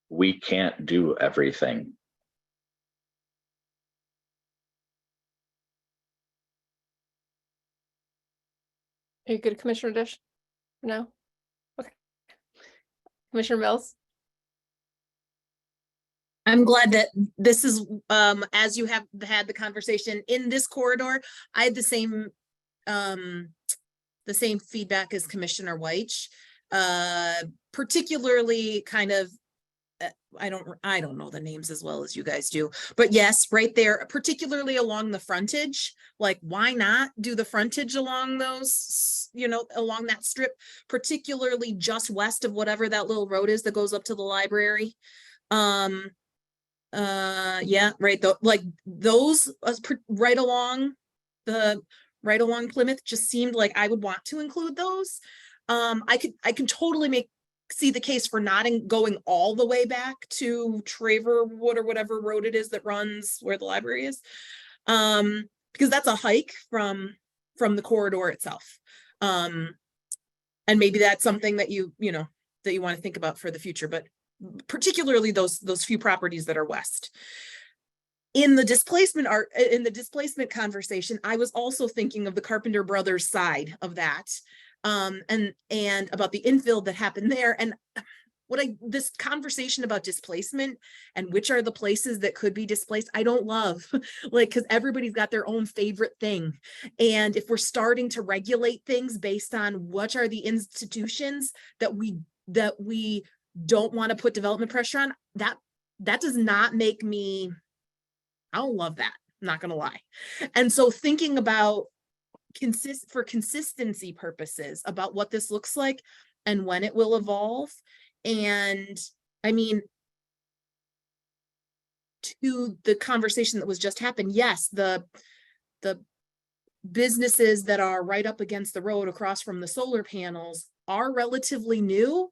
We can't do everything. Are you good, Commissioner Dish? No? Okay. Commissioner Mills? I'm glad that this is, as you have had the conversation in this corridor, I had the same feedback as Commissioner Weich, particularly kind of, I don't know the names as well as you guys do, but yes, right there, particularly along the frontage, like why not do the frontage along those, along that strip, particularly just west of whatever that little road is that goes up to the library. Yeah, right. Like those right along Plymouth just seemed like I would want to include those. I can totally see the case for not going all the way back to Traverwood or whatever road it is that runs where the library is. Because that's a hike from the corridor itself. And maybe that's something that you want to think about for the future, but particularly those few properties that are west. In the displacement conversation, I was also thinking of the Carpenter Brothers side of that, and about the infill that happened there. And this conversation about displacement and which are the places that could be displaced, I don't love, because everybody's got their own favorite thing. And if we're starting to regulate things based on which are the institutions that we don't want to put development pressure on, that does not make me, I don't love that, I'm not gonna lie. And so thinking about for consistency purposes about what this looks like and when it will evolve. And I mean, to the conversation that was just happened, yes, the businesses that are right up against the road across from the solar panels are relatively new,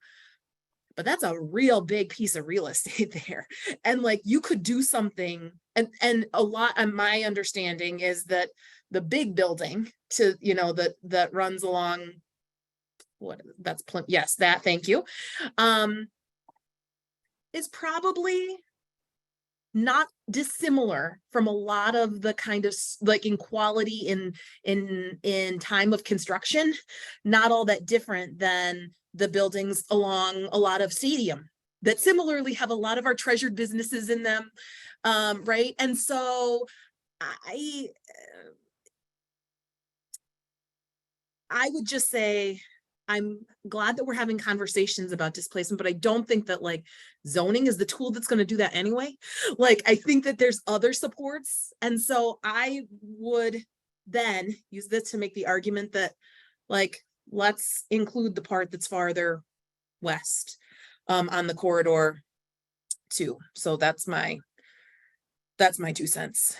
but that's a real big piece of real estate there. And like you could do something, and a lot of my understanding is that the big building to, you know, that runs along, yes, that, thank you, is probably not dissimilar from a lot of the kind of like in quality in time of construction, not all that different than the buildings along a lot of stadium that similarly have a lot of our treasured businesses in them, right? And so I would just say, I'm glad that we're having conversations about displacement, but I don't think that like zoning is the tool that's going to do that anyway. Like, I think that there's other supports. And so I would then use this to make the argument that like, let's include the part that's farther west on the corridor too. So that's my 2 cents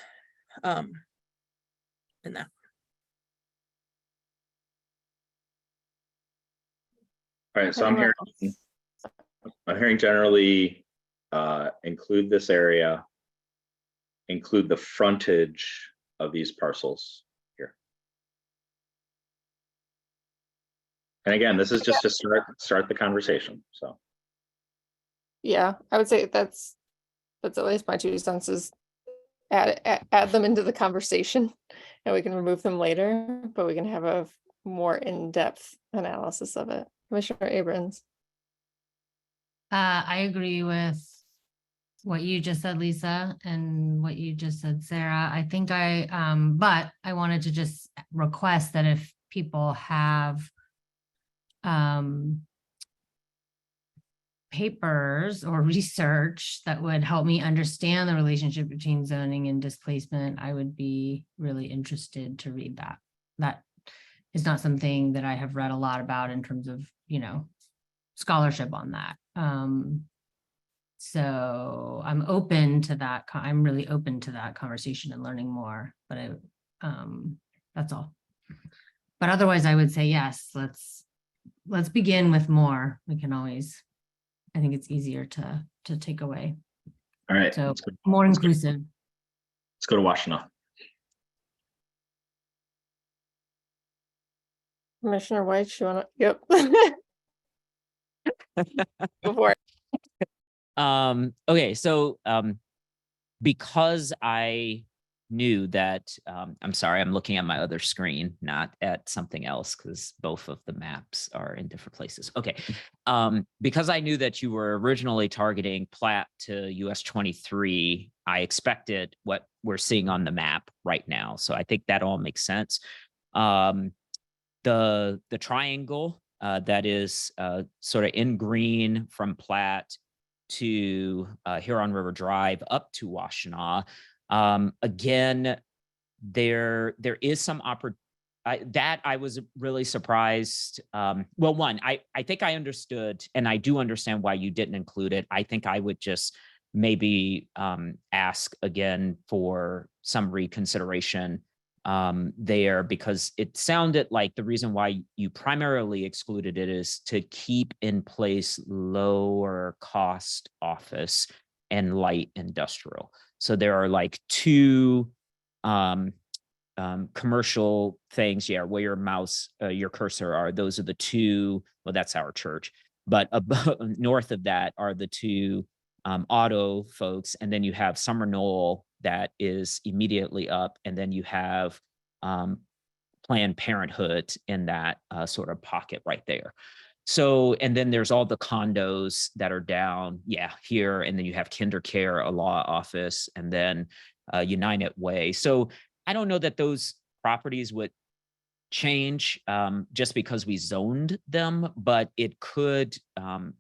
in that. All right, so I'm hearing generally include this area, include the frontage of these parcels here. And again, this is just to start the conversation, so. Yeah, I would say that's at least my 2 cents is add them into the conversation and we can remove them later, but we can have a more in-depth analysis of it. Commissioner Abrams. I agree with what you just said, Lisa, and what you just said, Sarah. I think but I wanted to just request that if people have papers or research that would help me understand the relationship between zoning and displacement, I would be really interested to read that. That is not something that I have read a lot about in terms of, you know, scholarship on that. So I'm open to that. I'm really open to that conversation and learning more, but that's all. But otherwise I would say, yes, let's begin with more. We can always, I think it's easier to take away. All right. So more inclusive. Let's go to Washington. Commissioner White, you want to? Yep. Before. Okay, so because I knew that, I'm sorry, I'm looking at my other screen, not at something else, because both of the maps are in different places. Okay, because I knew that you were originally targeting Platte to US 23, I expected what we're seeing on the map right now. So I think that all makes sense. The triangle that is sort of in green from Platte to Huron River Drive up to Washtenaw. Again, there is some that I was really surprised. Well, one, I think I understood, and I do understand why you didn't include it. I think I would just maybe ask again for some reconsideration there, because it sounded like the reason why you primarily excluded it is to keep in place lower cost office and light industrial. So there are like two commercial things, yeah, where your mouse, your cursor are. Those are the two, well, that's our church, but above, north of that are the two auto folks, and then you have Summer Knoll that is immediately up, and then you have Planned Parenthood in that sort of pocket right there. So, and then there's all the condos that are down, yeah, here, and then you have KinderCare, a law office, and then United Way. So I don't know that those properties would change just because we zoned them, but it could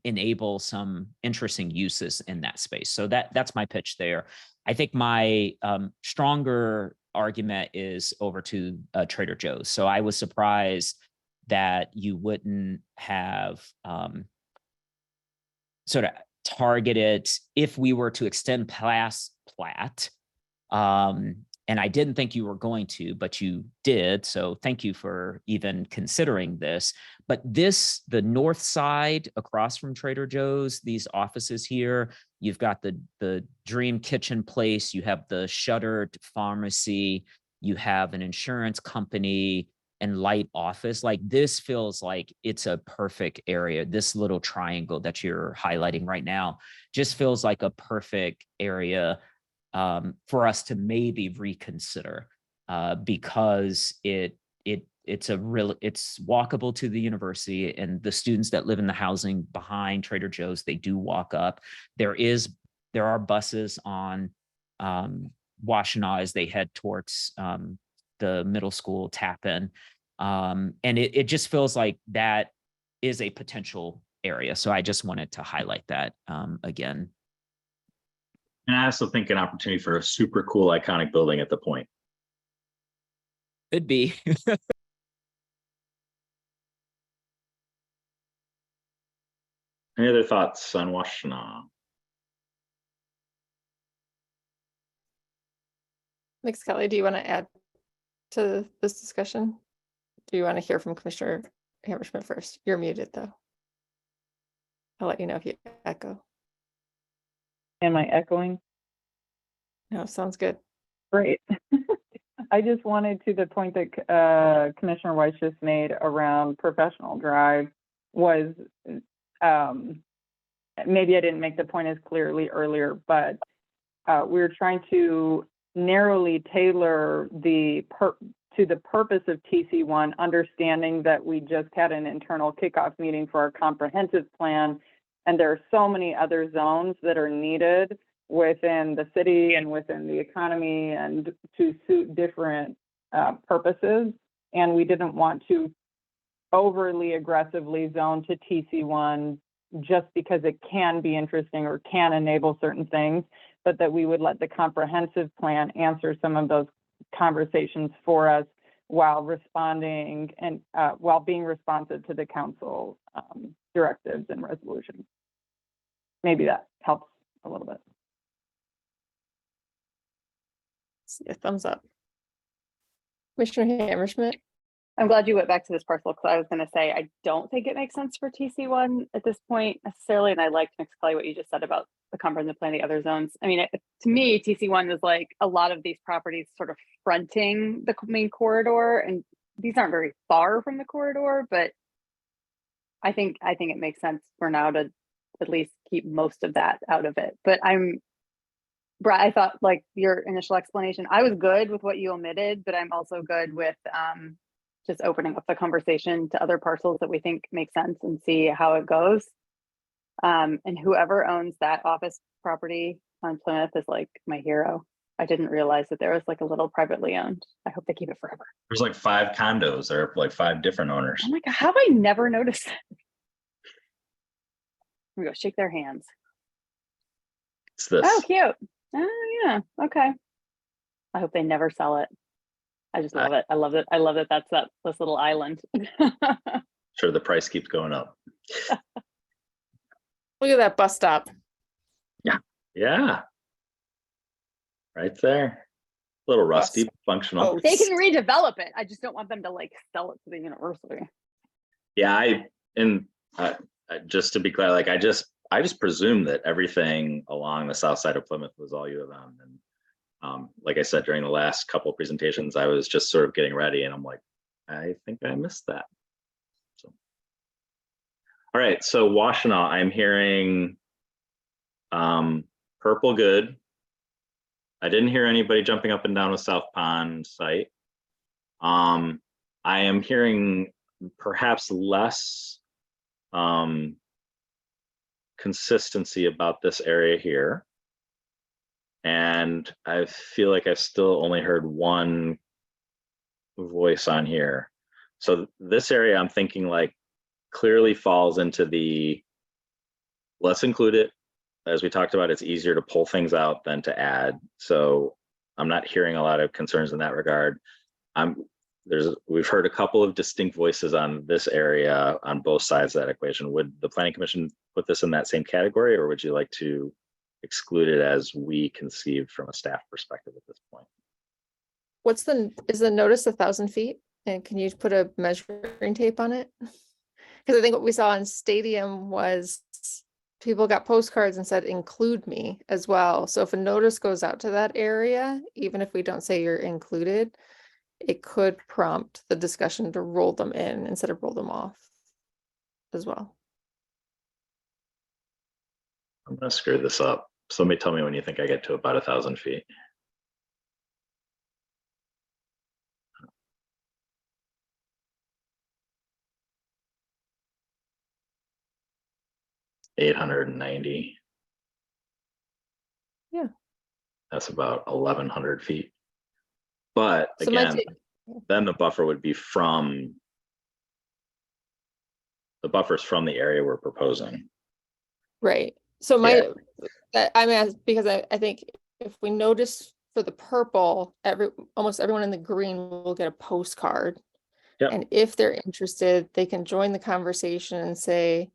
enable some interesting uses in that space. So that's my pitch there. I think my stronger argument is over to Trader Joe's. So I was surprised that you wouldn't have sort of targeted if we were to extend past Platte. And I didn't think you were going to, but you did. So thank you for even considering this. But this, the north side across from Trader Joe's, these offices here, you've got the Dream Kitchen place, you have the shuttered pharmacy, you have an insurance company and light office. Like this feels like it's a perfect area. This little triangle that you're highlighting right now just feels like a perfect area for us to maybe reconsider because it's walkable to the university, and the students that live in the housing behind Trader Joe's, they do walk up. There are buses on Washtenaw as they head towards the middle school tap-in. And it just feels like that is a potential area. So I just wanted to highlight that again. And I also think an opportunity for a super cool, iconic building at the point. Could be. Any other thoughts on Washtenaw? Ms. Kelly, do you want to add to this discussion? Do you want to hear from Commissioner Hammerschmidt first? You're muted though. I'll let you know if you echo. Am I echoing? No, sounds good. Great. I just wanted to the point that Commissioner Weiss just made around professional drive was, maybe I didn't make the point as clearly earlier, but we're trying to narrowly tailor to the purpose of TC1, understanding that we just had an internal kickoff meeting for our comprehensive plan, and there are so many other zones that are needed within the city and within the economy and to suit different purposes. And we didn't want to overly aggressively zone to TC1 just because it can be interesting or can enable certain things, but that we would let the comprehensive plan answer some of those conversations for us while responding and while being responsive to the council directives and resolutions. Maybe that helps a little bit. See a thumbs up. Commissioner Hammerschmidt. I'm glad you went back to this parcel because I was going to say, I don't think it makes sense for TC1 at this point necessarily. And I liked, Ms. Kelly, what you just said about the comprehensive plan, the other zones. I mean, to me, TC1 is like a lot of these properties sort of fronting the main corridor, and these aren't very far from the corridor, but I think it makes sense for now to at least keep most of that out of it. But Brad, I thought like your initial explanation, I was good with what you omitted, but I'm also good with just opening up the conversation to other parcels that we think make sense and see how it goes. And whoever owns that office property on Plymouth is like my hero. I didn't realize that there was like a little privately owned. I hope they keep it forever. There's like 5 condos. There are like 5 different owners. Oh my God, how have I never noticed that? Here we go, shake their hands. It's this. Oh, cute. Oh yeah, okay. I hope they never sell it. I just love it. I love it. I love that that's this little island. Sure, the price keeps going up. Look at that bus stop. Yeah. Right there. A little rusty, but functional. They can redevelop it. I just don't want them to like sell it to the university. Yeah, just to be clear, like I just presumed that everything along the south side of Plymouth was all U of M. And like I said, during the last couple of presentations, I was just sort of getting ready and I'm like, I think I missed that. So, all right, so Washtenaw, I'm hearing purple good. I didn't hear anybody jumping up and down with South Pond site. I am hearing perhaps less consistency about this area here. And I feel like I've still only heard one voice on here. So this area I'm thinking like clearly falls into the let's include it. As we talked about, it's easier to pull things out than to add. So I'm not hearing a lot of concerns in that regard. We've heard a couple of distinct voices on this area on both sides of that equation. Would the Planning Commission put this in that same category, or would you like to exclude it as we conceived from a staff perspective at this point? Is the notice 1,000 feet? And can you put a measuring tape on it? Because I think what we saw in Stadium was people got postcards and said, include me as well. So if a notice goes out to that area, even if we don't say you're included, it could prompt the discussion to roll them in instead of roll them off as well. I'm gonna screw this up. Somebody tell me when you think I get to about 1,000 feet. $890. Yeah. That's about 1,100 feet. But So it might again, take- then the buffer would be from the buffers from the area we're proposing. Right. So I'm asked because I think if we notice for the purple, almost everyone in the green will get a postcard. Yep. And if they're interested, they can join the conversation and say,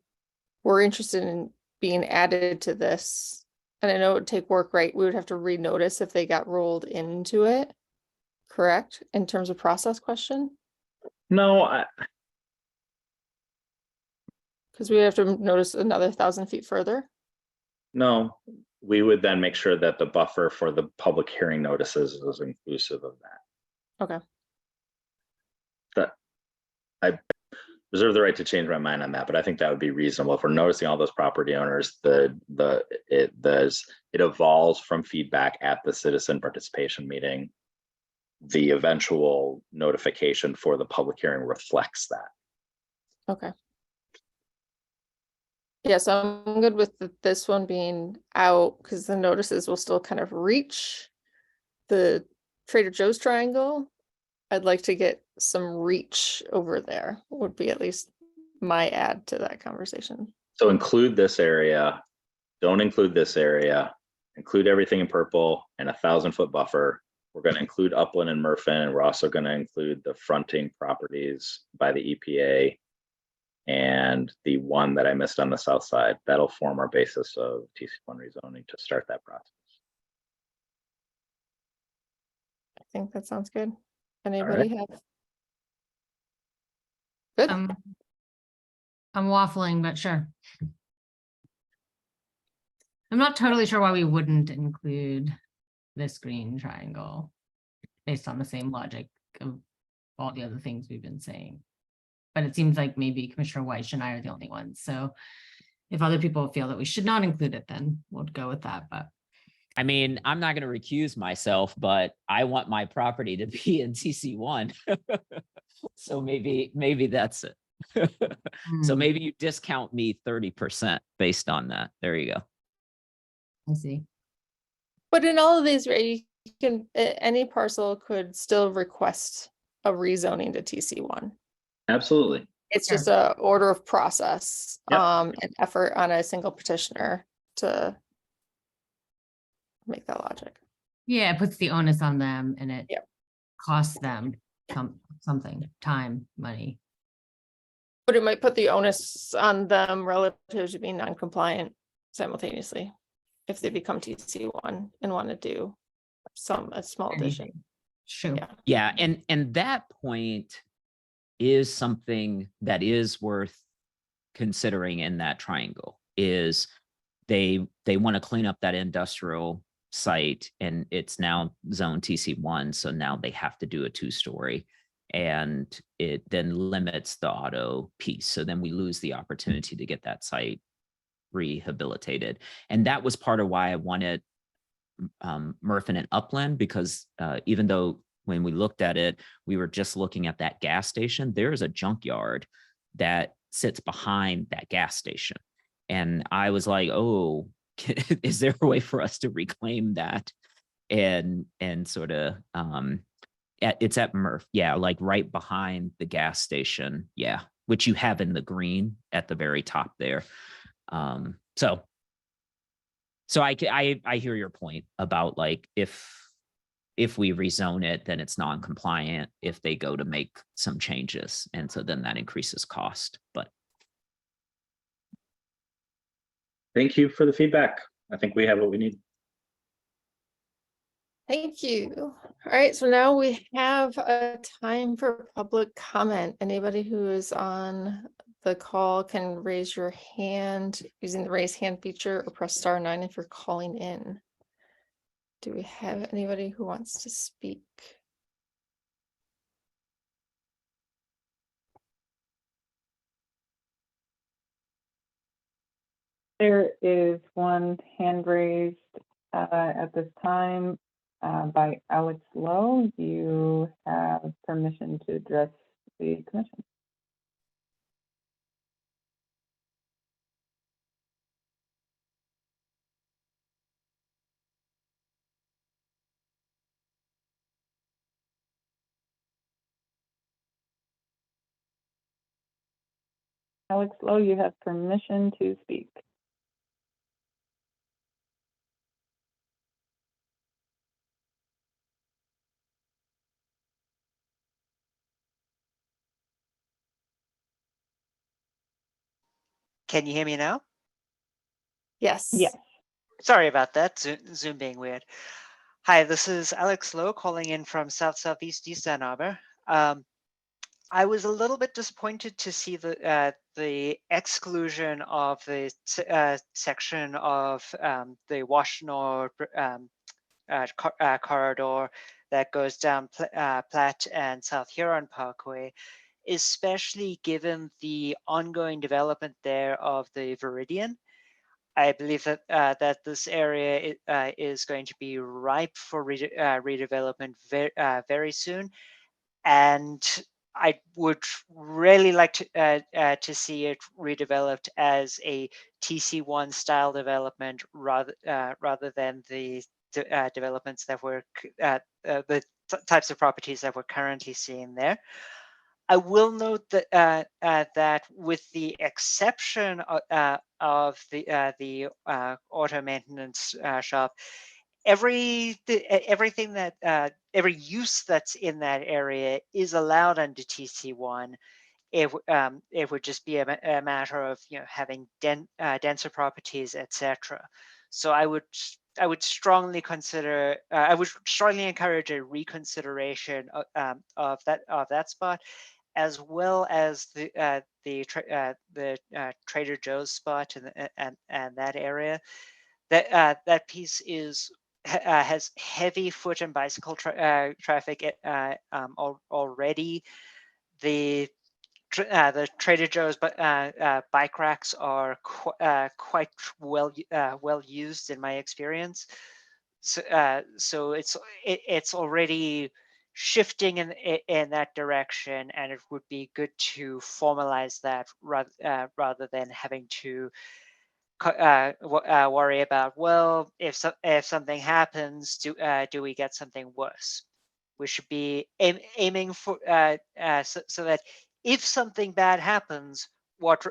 we're interested in being added to this. And I know it would take work, right? We would have to renotice if they got rolled into it. Correct? In terms of process question? No, Because we have to notice another 1,000 feet further. no, we would then make sure that the buffer for the public hearing notices is inclusive of that. Okay. That I reserve the right to change my mind on that, but I think that would be reasonable. If we're noticing all those property owners, it evolves from feedback at the citizen participation meeting. The eventual notification for the public hearing reflects that. Okay. Yeah, so I'm good with this one being out because the notices will still kind of reach the Trader Joe's triangle. I'd like to get some reach over there, would be at least my add to that conversation. So include this area, don't include this area, include everything in purple and 1,000-foot buffer. We're going to include Upland and Murfin, and we're also going to include the fronting properties by the EPA and the one that I missed on the south side. That'll form our basis of TC1 rezoning to start that process. I think that sounds good. Anybody have? Good. I'm waffling, but sure. I'm not totally sure why we wouldn't include this green triangle based on the same logic of all the other things we've been saying. But it seems like maybe Commissioner Weiss and I are the only ones. So if other people feel that we should not include it, then we'll go with that. But I mean, I'm not going to recuse myself, but I want my property to be in TC1. So maybe that's it. So maybe you discount me 30% based on that. There you go. I see. But in all of these, right, you can, any parcel could still request a rezoning to TC1. Absolutely. It's just a order of process, Yep. and effort on a single petitioner to make that logic. Yeah, it puts the onus on them and it Yep. costs them something, time, money. But it might put the onus on them relative to being non-compliant simultaneously if they become TC1 and want to do a small addition. Sure. Yeah. Yeah, and that point is something that is worth considering in that triangle. Is they want to clean up that industrial site and it's now zone TC1, so now they have to do a 2-story, and it then limits the auto piece. So then we lose the opportunity to get that site rehabilitated. And that was part of why I wanted Murfin and Upland, because even though when we looked at it, we were just looking at that gas station, there's a junkyard that sits behind that gas station. And I was like, oh, is there a way for us to reclaim that? And sort of, it's at Murph. Yeah, like right behind the gas station. Yeah, which you have in the green at the very top there. So I hear your point about like, if we rezone it, then it's non-compliant if they go to make some changes. And so then that increases cost, but. Thank you for the feedback. I think we have what we need. Thank you. All right, so now we have a time for public comment. Anybody who is on the call can raise your hand using the raise hand feature or press *9 if you're calling in. Do we have anybody who wants to speak? There is one hand raised at this time by Alex Lowe. You have permission to address the commission. Alex Lowe, you have permission to speak. Can you hear me now? Yes. Yes. Sorry about that. Zoom being weird. Hi, this is Alex Lowe calling in from Southeast Ann Arbor. I was a little bit disappointed to see the exclusion of the section of the Washtenaw corridor that goes down Platte and South Huron Parkway, especially given the ongoing development there of the Viridian. I believe that that this area is going to be ripe for redevelopment very soon, and I would really like to see it redeveloped as a TC1 style development rather than the developments that we're the types of properties that we're currently seeing there. I will note that that with the exception of the auto maintenance shop, everything that every use that's in that area is allowed under TC1. It would just be a matter of having denser properties, etc. So I would strongly consider I would strongly encourage a reconsideration of that spot, as well as the Trader Joe's spot and that area. That piece has heavy foot and bicycle traffic already. The Trader Joe's bike racks are quite well used in my experience. So it's already shifting in that direction, and it would be good to formalize that rather than having to worry about, well, if something happens, do we get something worse? We should be aiming for so that if something bad happens, what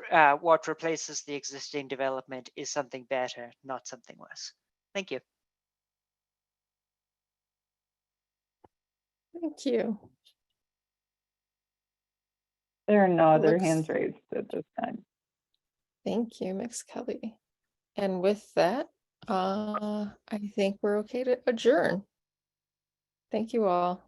replaces the existing development is something better, not something worse. Thank you. Thank you. There are no other Looks- hands raised at this time. Thank you, Ms. Kelly. And with that, I think we're okay to adjourn. Thank you all.